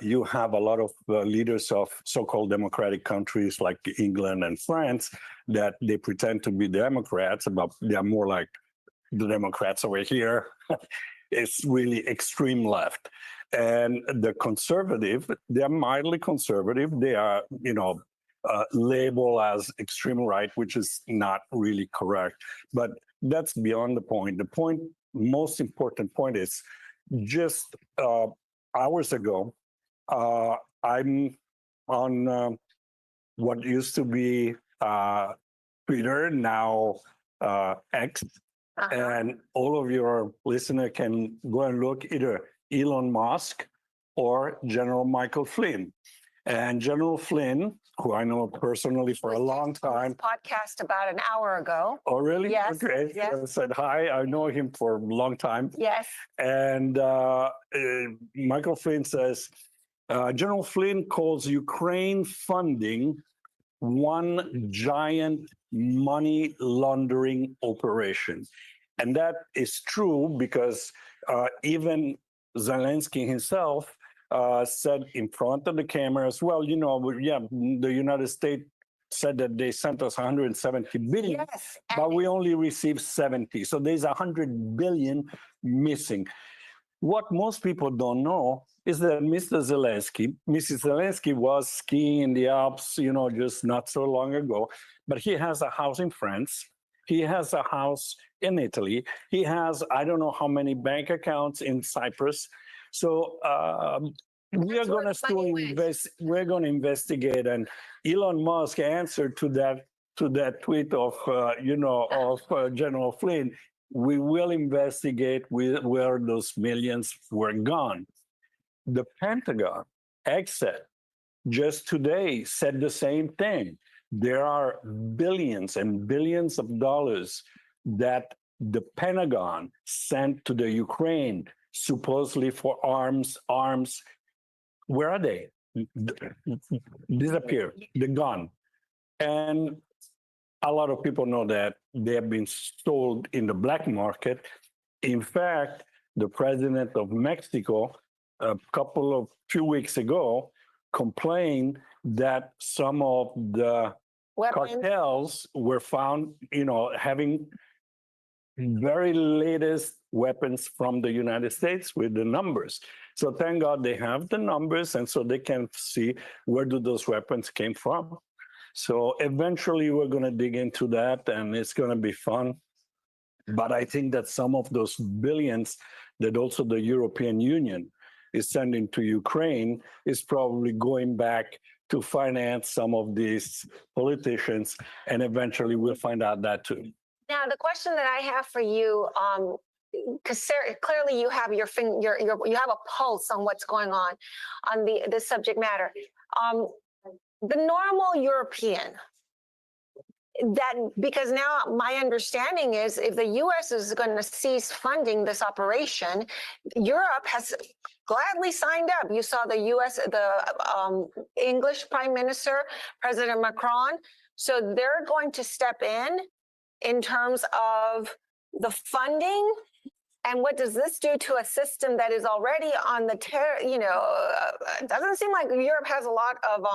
you have a lot of leaders of so-called democratic countries like England and France that they pretend to be Democrats, but they're more like the Democrats over here. It's really extreme left. And the conservative, they're mildly conservative. They are, labeled as extreme right, which is not really correct. But that's beyond the point. The most important point is just hours ago, I'm on what used to be Twitter, now X, and all of your listeners can go and look either Elon Musk or General Michael Flynn. And General Flynn, who I know personally for a long time. Podcast about an hour ago. Oh, really? Yes. Okay. Yes. I said hi. I know him for a long time. Yes. And Michael Flynn says, General Flynn calls Ukraine funding one giant money laundering operation. And that is true because even Zelensky himself said in front of the cameras, well, the United States said that they sent us 170 billion, yes, but we only received 70. So there's 100 billion missing. What most people don't know is that Mrs. Zelensky was skiing in the Alps, just not so long ago, but he has a house in France. He has a house in Italy. He has, I don't know how many bank accounts in Cyprus. So we're going to investigate. And Elon Musk answered to that tweet of General Flynn. We will investigate where those millions were gone. The Pentagon, exit, just today said the same thing. There are billions and billions of dollars that the Pentagon sent to the Ukraine, supposedly for arms. Where are they? Disappeared. They're gone. And a lot of people know that they have been sold in the black market. In fact, the president of Mexico few weeks ago complained that some of the Weapons. cartels were found, having very latest weapons from the United States with the numbers. So thank God they have the numbers, and so they can see where do those weapons came from. So eventually we're going to dig into that, and it's going to be fun. But I think that some of those billions that also the European Union is sending to Ukraine is probably going back to finance some of these politicians, and eventually we'll find out that too. Now, the question that I have for you, because clearly you have you have a pulse on what's going on the subject matter. The normal European, because now my understanding is if the U.S. is going to cease funding this operation, Europe has gladly signed up. You saw the English Prime Minister, President Macron. So they're going to step in terms of the funding. And what does this do to a system that is already on the it doesn't seem like Europe has a lot of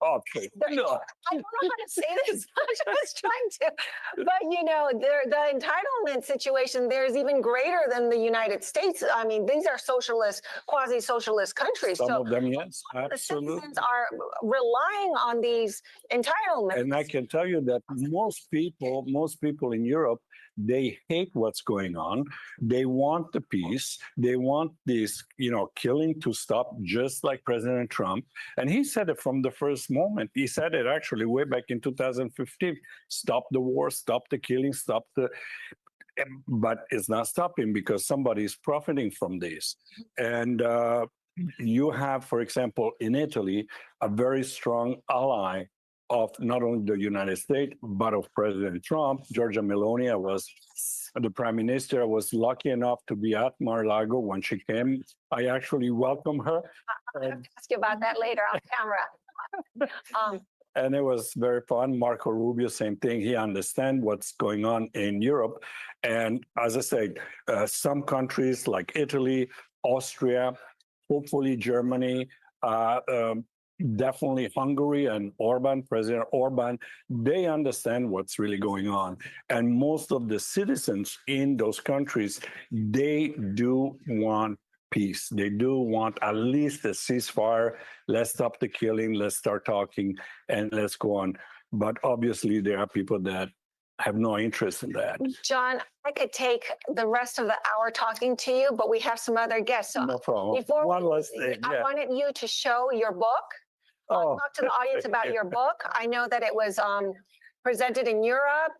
Okay. No. I don't know how to say this. I was trying to, but the entitlement situation there is even greater than the United States. I mean, these are socialist, quasi-socialist countries. Some so of them, yes, the absolutely. citizens are relying on these entitlements. And I can tell you that most people in Europe, they hate what's going on. They want the peace. They want this, killing to stop, just like President Trump. And he said it from the first moment. He said it actually way back in 2015. Stop the war, stop the killing, but it's not stopping because somebody is profiting from this. And you have, for example, in Italy, a very strong ally of not only the United States, but of President Trump. Giorgia Meloni, I was the prime minister. I was lucky enough to be at Mar-a-Lago when she came. I actually welcomed her. I'll have to ask you about that later on camera. And it was very fun. Marco Rubio, same thing. He understands what's going on in Europe. And as I said, some countries like Italy, Austria, hopefully Germany, definitely Hungary and President Orban, they understand what's really going on. And most of the citizens in those countries, they do want peace. They do want at least a ceasefire. Let's stop the killing. Let's start talking and let's go on. But obviously, there are people that have no interest in that. John, I could take the rest of the hour talking to you, but we have some other guests. So No problem. before One last thing. I wanted you to show your book. Talk to the audience about your book. I know that it was presented in Europe,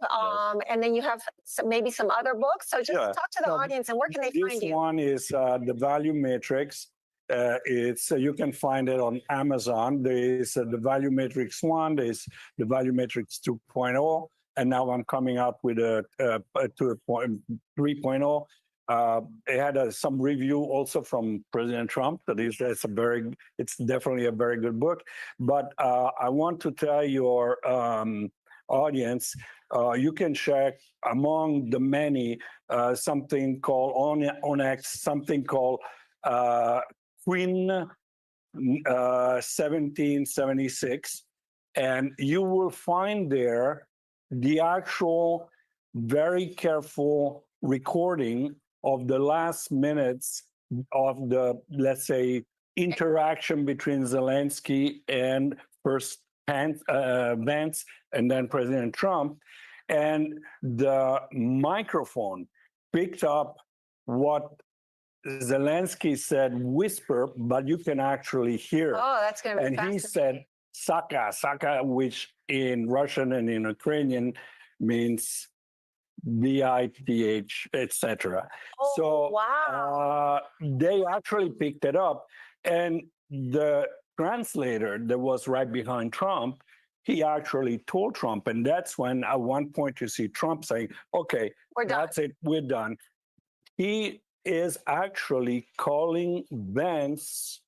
and then you have maybe some other books. So just talk to the audience, and where can they find you? This one is The Value Matrix. It's you can find it on Amazon. There is The Value Matrix 1, there's The Value Matrix 2.0, and now I'm coming out with a 3.0. It had some review also from President Trump. It's definitely a very good book. But I want to tell your audience, you can check among the many something called Onyx, something called Queen 1776, and you will find there the actual very careful recording of the last minutes of the, let's say, interaction between Zelensky and first Vance and then President Trump. And the microphone picked up what Zelensky said whisper, but you can actually hear. Oh, that's going to be And he said, Saka, which in Russian and in Ukrainian means VITH, etc. Oh, so wow. They actually picked it up. And the translator that was right behind Trump, he actually told Trump. And that's when at one point you see Trump saying, okay, that's it, we're done. He is actually calling Vance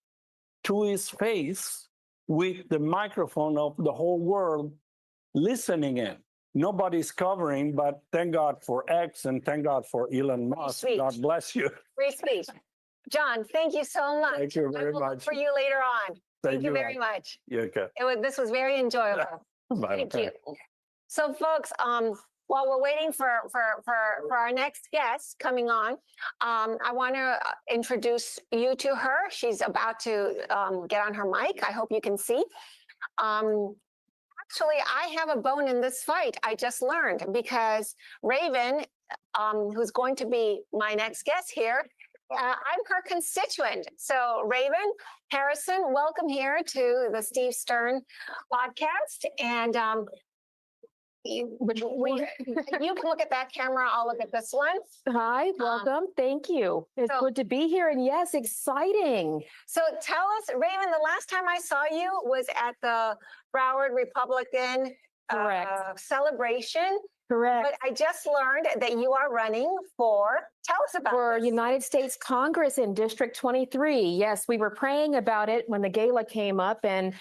to his face with the microphone of the whole world listening in. Nobody's covering, but thank God for X and thank God for Elon Musk. God bless you. Free speech. John, thank you so much. Thank you I very will look much. For you later on. Thank you very Ann. much. Yeah, okay. This was very enjoyable. Bye. Thank you. So folks, while we're waiting for our next guest coming on, I want to introduce you to her. She's about to get on her mic. I hope you can see. Actually, I have a bone in this fight. I just learned because Raven, who's going to be my next guest here, I'm her constituent. So Raven Harrison, welcome here to the Steve Stern podcast. And you can look at that camera. I'll look at this one. Hi, welcome. Thank you. It's good to be here. And yes, exciting. So tell us, Raven, the last time I saw you was at the Broward Republican celebration. Correct. But I just learned that you are running tell us about For this. United States Congress in District 23. Yes, we were praying about it when the gala came up and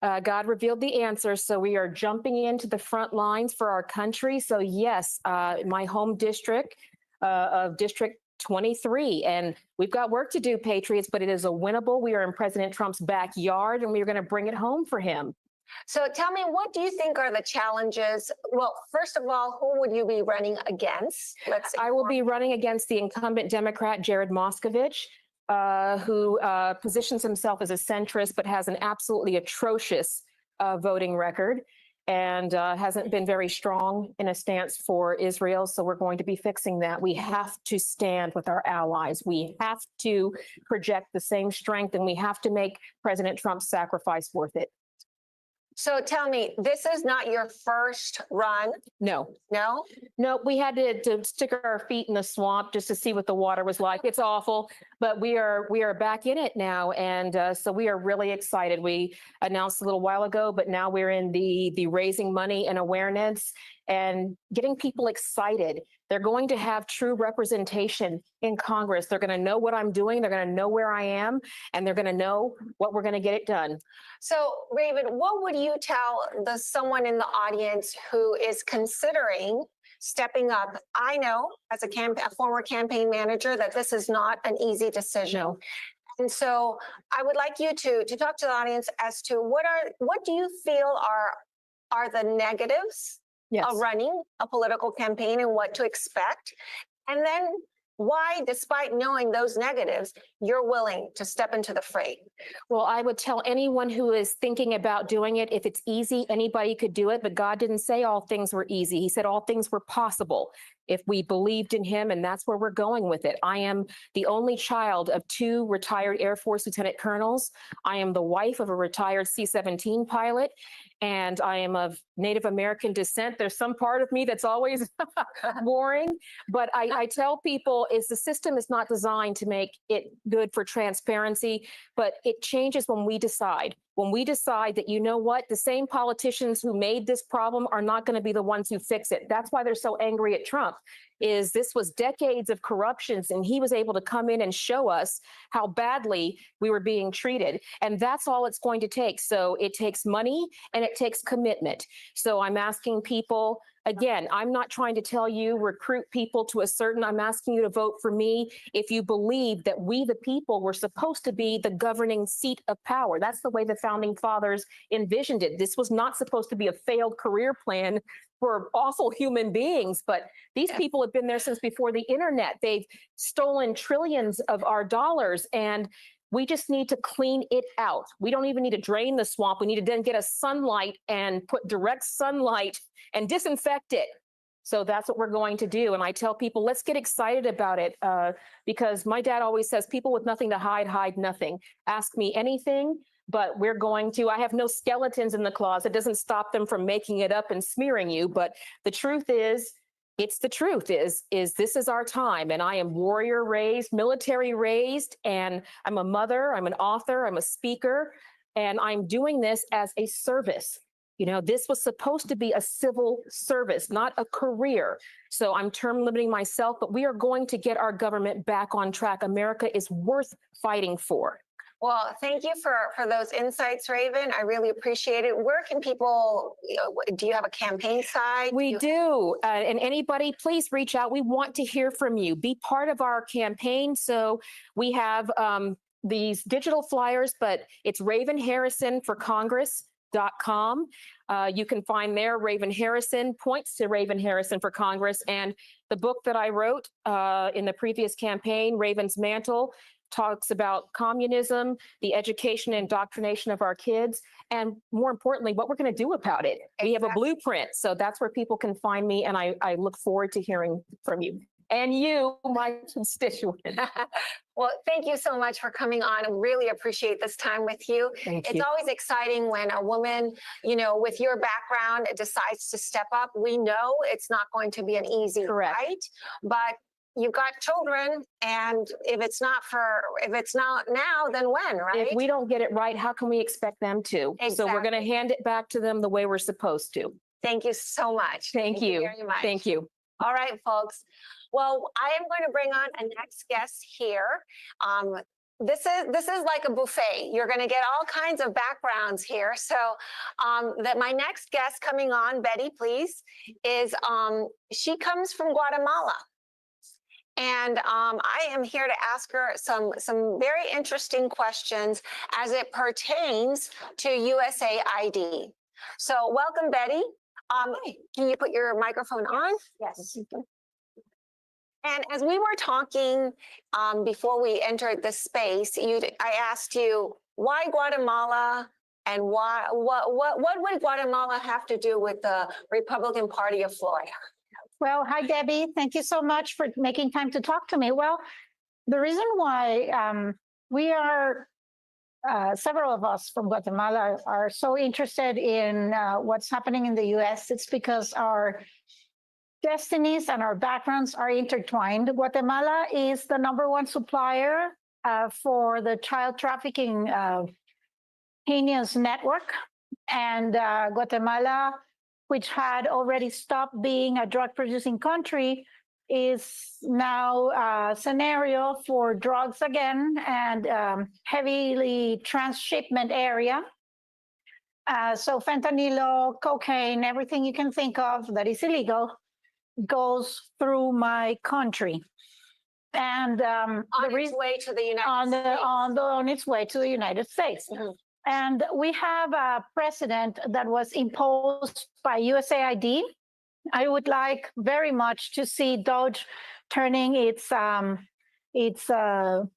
God revealed the answer. So we are jumping into the front lines for our country. So yes, my home district of District 23. And we've got work to do, Patriots, but it is a winnable. We are in President Trump's backyard and we're going to bring it home for him. So tell me, what do you think are the challenges? Well, first of all, who would you be running against? I will be running against the incumbent Democrat, Jared Moskovich, who positions himself as a centrist, but has an absolutely atrocious voting record and hasn't been very strong in a stance for Israel. So we're going to be fixing that. We have to stand with our allies. We have to project the same strength, and we have to make President Trump's sacrifice worth it. So tell me, this is not your first run? No. No? No, we had to stick our feet in the swamp just to see what the water was like. It's awful, but we are back in it now. And so we are really excited. We announced a little while ago, but now we're in the raising money and awareness and getting people excited. They're going to have true representation in Congress. They're going to know what I'm doing. They're going to know where I am, and they're going to know what we're going to get it done. So, Raven, what would you tell someone in the audience who is considering stepping up? I know as a former campaign manager that this is not an easy decision. No. And so I would like you to talk to the audience as to what do you feel are the negatives of running a political campaign and what to expect? And then why, despite knowing those negatives, you're willing to step into the fray? Well, I would tell anyone who is thinking about doing it, if it's easy, anybody could do it, but God didn't say all things were easy. He said all things were possible if we believed in him, and that's where we're going with it. I am the only child of 2 retired Air Force lieutenant colonels. I am the wife of a retired C-17 pilot, and I am of Native American descent. There's some part of me that's always boring, but I tell people the system is not designed to make it good for transparency, but it changes when we decide. When we decide that, you know what, the same politicians who made this problem are not going to be the ones who fix it. That's why they're so angry at Trump. This was decades of corruptions, and he was able to come in and show us how badly we were being treated. And that's all it's going to take. So it takes money and it takes commitment. So I'm asking people, again, I'm not trying to tell you recruit people to I'm asking you to vote for me if you believe that we, the people, were supposed to be the governing seat of power. That's the way the founding fathers envisioned it. This was not supposed to be a failed career plan for awful human beings, but these people have been there since before the internet. They've stolen trillions of our dollars, and we just need to clean it out. We don't even need to drain the swamp. We need to then get a sunlight and put direct sunlight and disinfect it. So that's what we're going to do. And I tell people, let's get excited about it, because my dad always says, people with nothing to hide, hide nothing. Ask me anything. But I have no skeletons in the closet. It doesn't stop them from making it up and smearing you. But the truth is, this is our time. And I am warrior raised, military raised, and I'm a mother, I'm an author, I'm a speaker, and I'm doing this as a service. You know, this was supposed to be a civil service, not a career. So I'm term limiting myself, but we are going to get our government back on track. America is worth fighting for. Well, thank you for those insights, Raven. I really appreciate it. Where can people, do you have a campaign site? We do. And anybody, please reach out. We want to hear from you. Be part of our campaign. So we have these digital flyers, but it's RavenHarrisonForCongress.com. You can find there Raven Harrison points to Raven Harrison for Congress. And the book that I wrote in the previous campaign, Raven's Mantle, talks about communism, the education and indoctrination of our kids, and more importantly, what we're going to do about it. We have a blueprint. So that's where people can find me. And I look forward to hearing from you. And you, my constituent. Well, thank you so much for coming on. I really appreciate this time with you. It's always exciting when a woman, with your background decides to step up. We know it's not going to be an easy fight, but you've got children, and if it's not now, then when, right? If we don't get it right, how can we expect them to? So we're going to hand it back to them the way we're supposed to. Thank you so much. Thank you very much. Thank you. All right, folks. Well, I am going to bring on a next guest here. This is like a buffet. You're going to get all kinds of backgrounds here. So my next guest coming on, Betty, please, is she comes from Guatemala. And I am here to ask her some very interesting questions as it pertains to USAID. So welcome, Betty. Can you put your microphone on? Yes. And as we were talking before we entered the space, I asked you, why Guatemala, and what would Guatemala have to do with the Republican Party of Florida? Well, hi, Debbie. Thank you so much for making time to talk to me. Well, the reason why we are, several of us from Guatemala are so interested in what's happening in the U.S., it's because our destinies and our backgrounds are intertwined. Guatemala is the #1 supplier for the child trafficking heinous network. And Guatemala, which had already stopped being a drug-producing country, is now a scenario for drugs again, and heavily transshipment area. So fentanyl, cocaine, everything you can think of that is illegal goes through my country. And on its way to the United States. On its way to the United States. Mm-hmm. And we have a precedent that was imposed by USAID. I would like very much to see DOGE turning its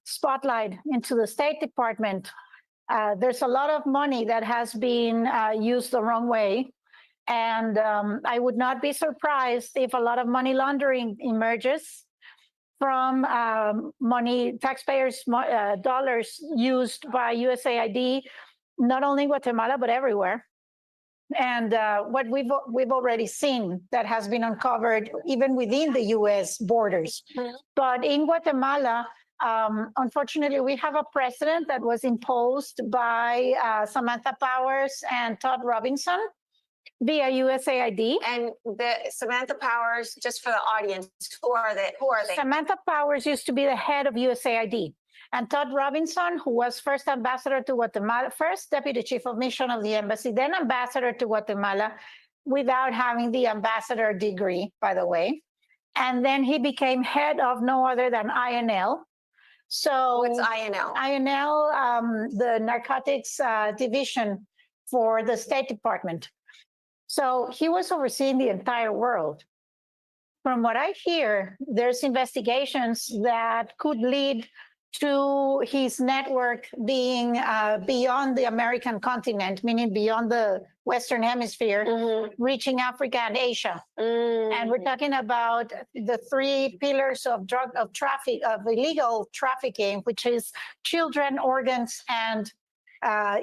spotlight into the State Department. There's a lot of money that has been used the wrong way. And I would not be surprised if a lot of money laundering emerges from taxpayers' dollars used by USAID, not only in Guatemala, but everywhere. And what we've already seen that has been uncovered even within the US borders. Mm-hmm. But in Guatemala, unfortunately, we have a precedent that was imposed by Samantha Powers and Todd Robinson via USAID. And the Samantha Powers, just for the audience, who are they? Samantha Powers used to be the head of USAID. And Todd Robinson, who was first ambassador to Guatemala, first deputy chief of mission of the embassy, then ambassador to Guatemala, without having the ambassador degree, by the way. And then he became head of no other than INL. So what's INL? INL, the narcotics division for the State Department. So he was overseeing the entire world. From what I hear, there's investigations that could lead to his network being beyond the American continent, meaning beyond the Western Hemisphere, mm-hmm. reaching Africa and Asia. Mm-hmm. And we're talking about the 3 pillars of illegal trafficking, which is children, organs, and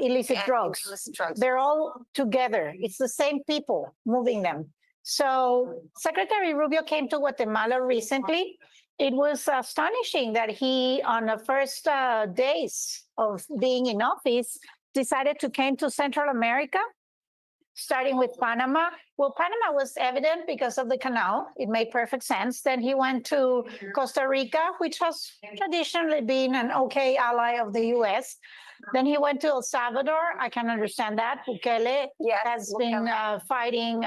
illicit drugs. They're all together. It's the same people moving them. So Secretary Rubio came to Guatemala recently. It was astonishing that he, on the first days of being in office, decided to come to Central America, starting with Panama. Well, Panama was evident because of the canal. It made perfect sense. Then he went to Costa Rica, which has traditionally been an okay ally of the U.S. Then he went to El Salvador. I can understand that. Bukele Yes, has been fighting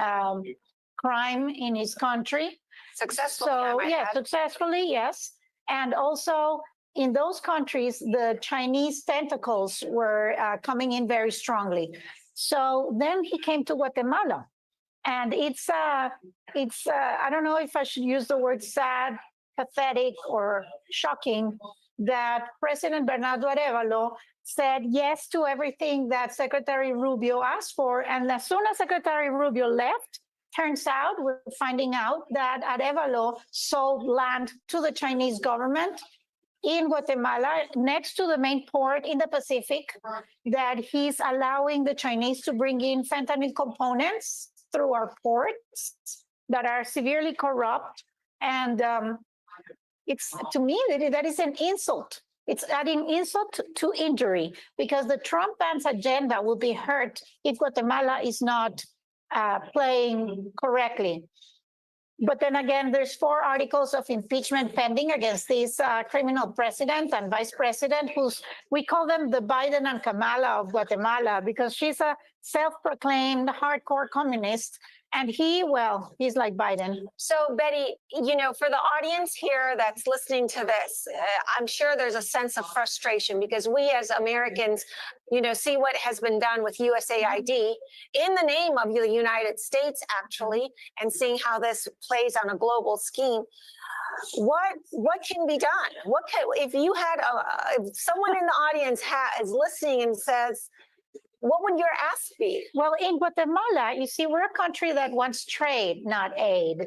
crime in his country. Successfully, I So, might yeah, add. successfully, yes. And also in those countries, the Chinese tentacles were coming in very strongly. So then he came to Guatemala. And it's I don't know if I should use the word sad, pathetic, or shocking that President Bernardo Arevalo said yes to everything that Secretary Rubio asked for. And as soon as Secretary Rubio left, turns out we're finding out that Arevalo sold land to the Chinese government in Guatemala next to the main port in the Pacific, that he's allowing the Chinese to bring in fentanyl components through our ports that are severely corrupt. And it's, to me, that is an insult. It's adding insult to injury, because the Trump bans agenda will be hurt if Guatemala is not playing correctly. But then again, there's 4 articles of impeachment pending against this criminal president and vice president, we call them the Biden and Kamala of Guatemala, because she's a self-proclaimed hardcore communist. And he's like Biden. So Betty, for the audience here that's listening to this, I'm sure there's a sense of frustration because we as Americans, see what has been done with USAID in the name of the United States, actually, and seeing how this plays on a global scheme. What can be done? If you had if someone in the audience is listening and says, what would your ask be? Well, in Guatemala, you see, we're a country that wants trade, not aid.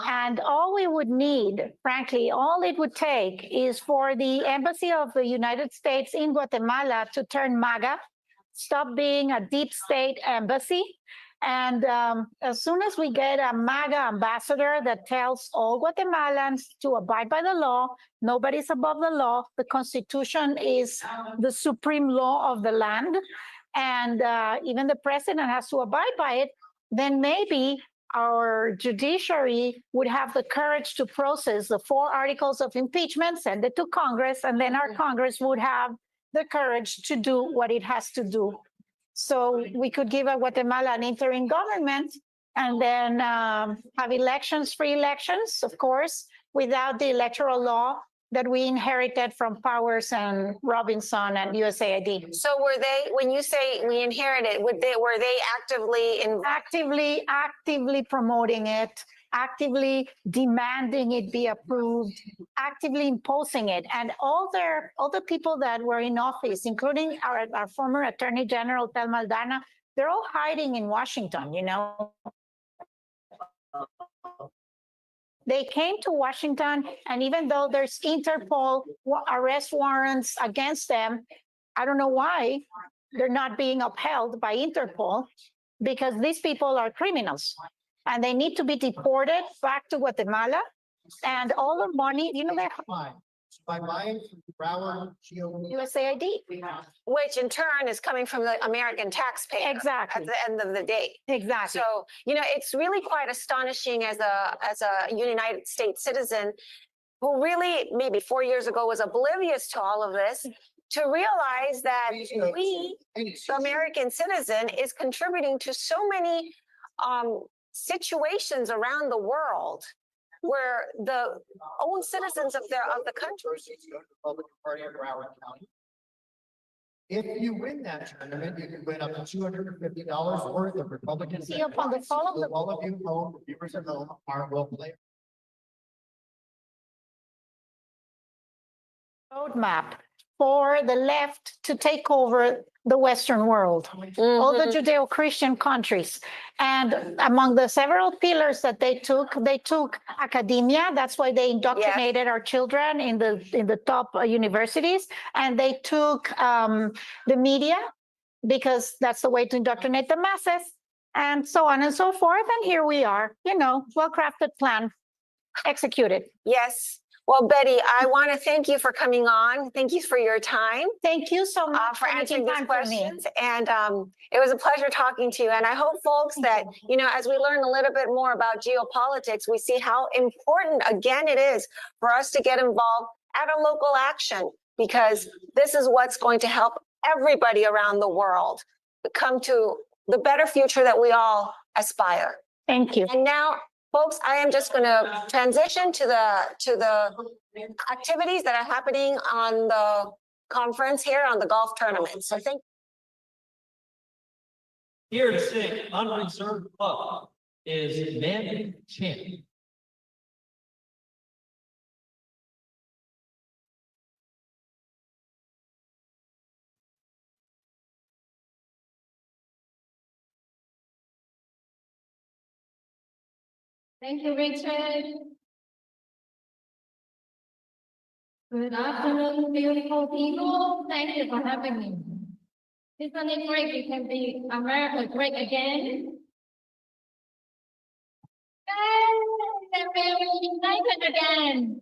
And all we would need, frankly, all it would take is for the embassy of the United States in Guatemala to turn MAGA, stop being a deep state embassy. And as soon as we get a MAGA ambassador that tells all Guatemalans to abide by the law, nobody's above the law, the Constitution is the supreme law of the land, and even the president has to abide by it, then maybe our judiciary would have the courage to process the 4 articles of impeachment, send it to Congress, and then our Congress would have the courage to do what it has to do. So we could give Guatemala an interim government and then have elections, free elections, of course, without the electoral law that we inherited from Powers and Robinson and USAID. So when you say we inherited, were they actively promoting it, actively demanding it be approved, actively imposing it? And all the people that were in office, including our former Attorney General Tel Maldana, they're all hiding in Washington, They came to Washington, and even though there's Interpol arrest warrants against them, I don't know why they're not being upheld by Interpol, because these people are criminals and they need to be deported back to Guatemala. And all the money, they're by buying from Broward, USAID, which in turn is coming from the American taxpayer. Exactly. At the end of the day. Exactly. So, it's really quite astonishing as a United States citizen who really maybe 4 years ago was oblivious to all of this, to realize that we, the American citizen, is contributing to so many situations around the world where the own citizens of the country. Republican Party of Broward County. If you win that tournament, you can win up to $250 worth of Republican. See up on the phone. All of you home, the viewers at home, are well played. Roadmap for the left to take over the Western world, all the Judeo-Christian countries. And among the several pillars that they took academia. That's why they indoctrinated our children in the top universities. And they took the media, because that's the way to indoctrinate the masses, and so on and so forth. And here we are, well-crafted plan, executed. Yes. Well, Betty, I want to thank you for coming on. Thank you for your time. Thank you so much for answering these questions. And it was a pleasure talking to you. And I hope, folks, that, as we learn a little bit more about geopolitics, we see how important, again, it is for us to get involved at a local action, because this is what's going to help everybody around the world to come to the better future that we all aspire. Thank you. And now, folks, I am just going to transition to the activities that are happening on the conference here on the golf tournament. So thank Here to sing Unreserved Love is Mandy Champ. Thank you, Richard. Good afternoon, beautiful people. Thank you for having me. Isn't it great we can be America great again? Yay, we're united again.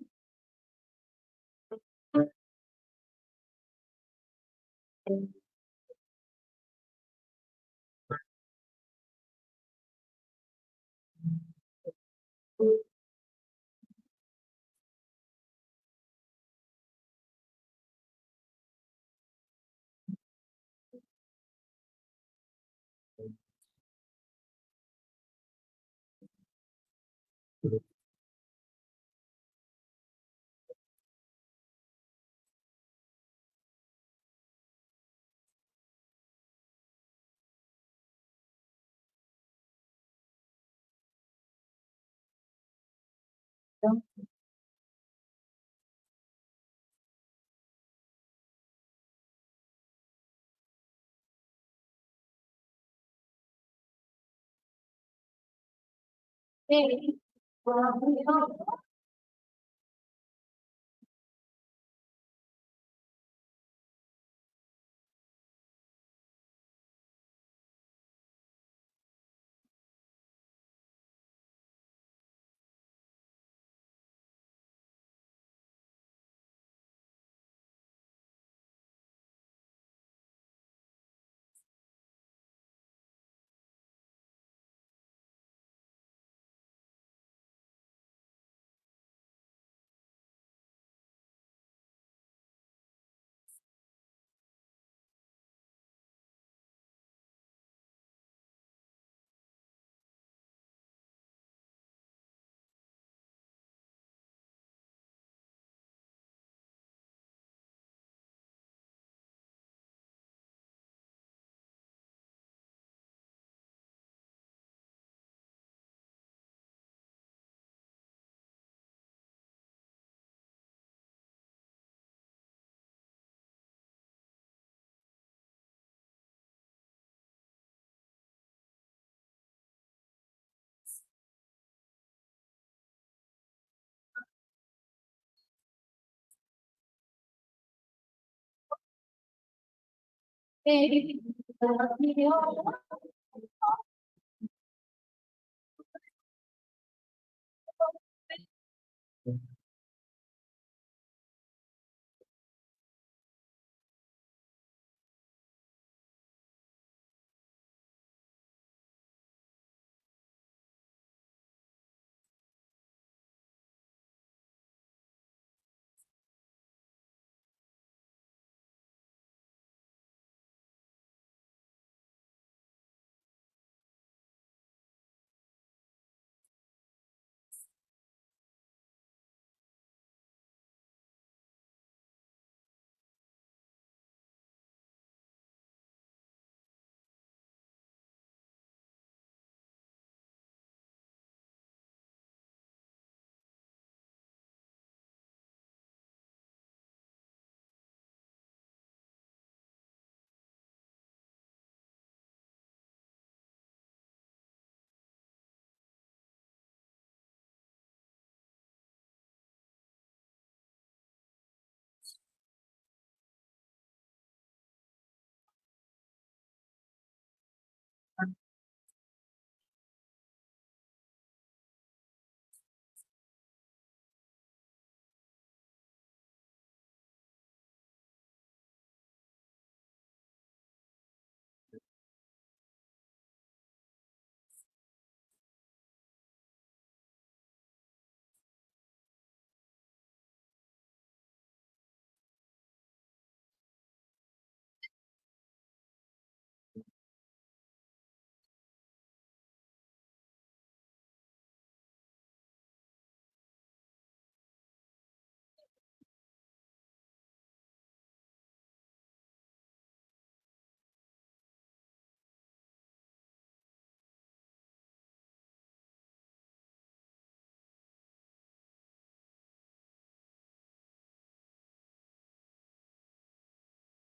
Hey, hey,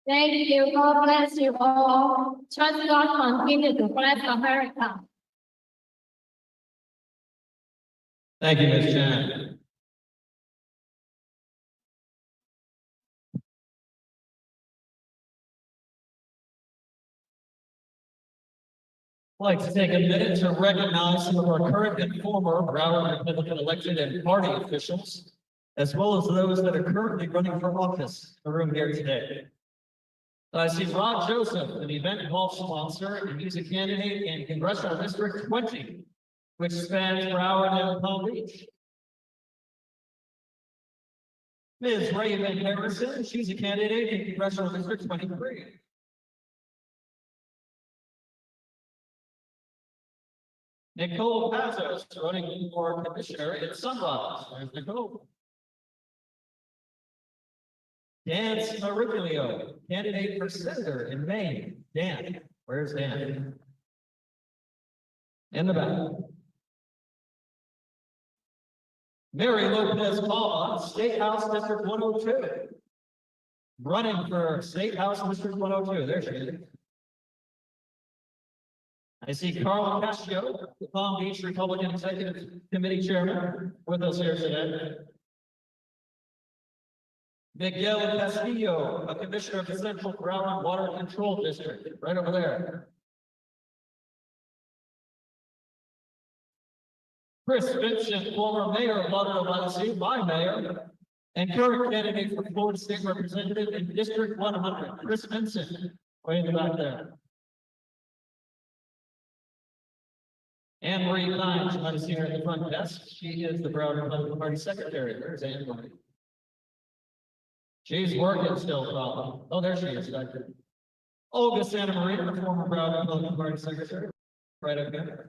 Thank you. God bless you all. Trust God continue to bless America. Thank you, Ms. Chan. I'd like to take a minute to recognize some of our current and former Broward Republican elected and party officials, as well as those that are currently running for office in the room here today. I see Rod Joseph, an event hall sponsor, and he's a candidate in Congressional District 20, which spans Broward and Palm Beach. Ms. Raven Harrison, she's a candidate in Congressional District 23. Nicole Pazos, running for commissioner in Sunrise. There's Nicole. Dan Smariglio, candidate for senator in Maine. Dan, where's Dan? In the back. Mary Lopez Palma, State House District 102. Running for State House District 102. There she is. I see Carl Cascio, the Palm Beach Republican Executive Committee Chairman, with us here today. Miguel Castillo, a commissioner of the Central Broward Water Control District, right over there. Chris Vincent, former mayor of Lauderdale by the Sea, my mayor, and current candidate for Florida State Representative in District 100. Chris Vincent, way in the back there. Anne Marie Kines, you might have seen her at the front desk. She is the Broward Republican Party Secretary. There's Anne Marie. She's working still, probably. Oh, there she is, back there. Olga Santa Maria, the former Broward Republican Party Secretary, right up there.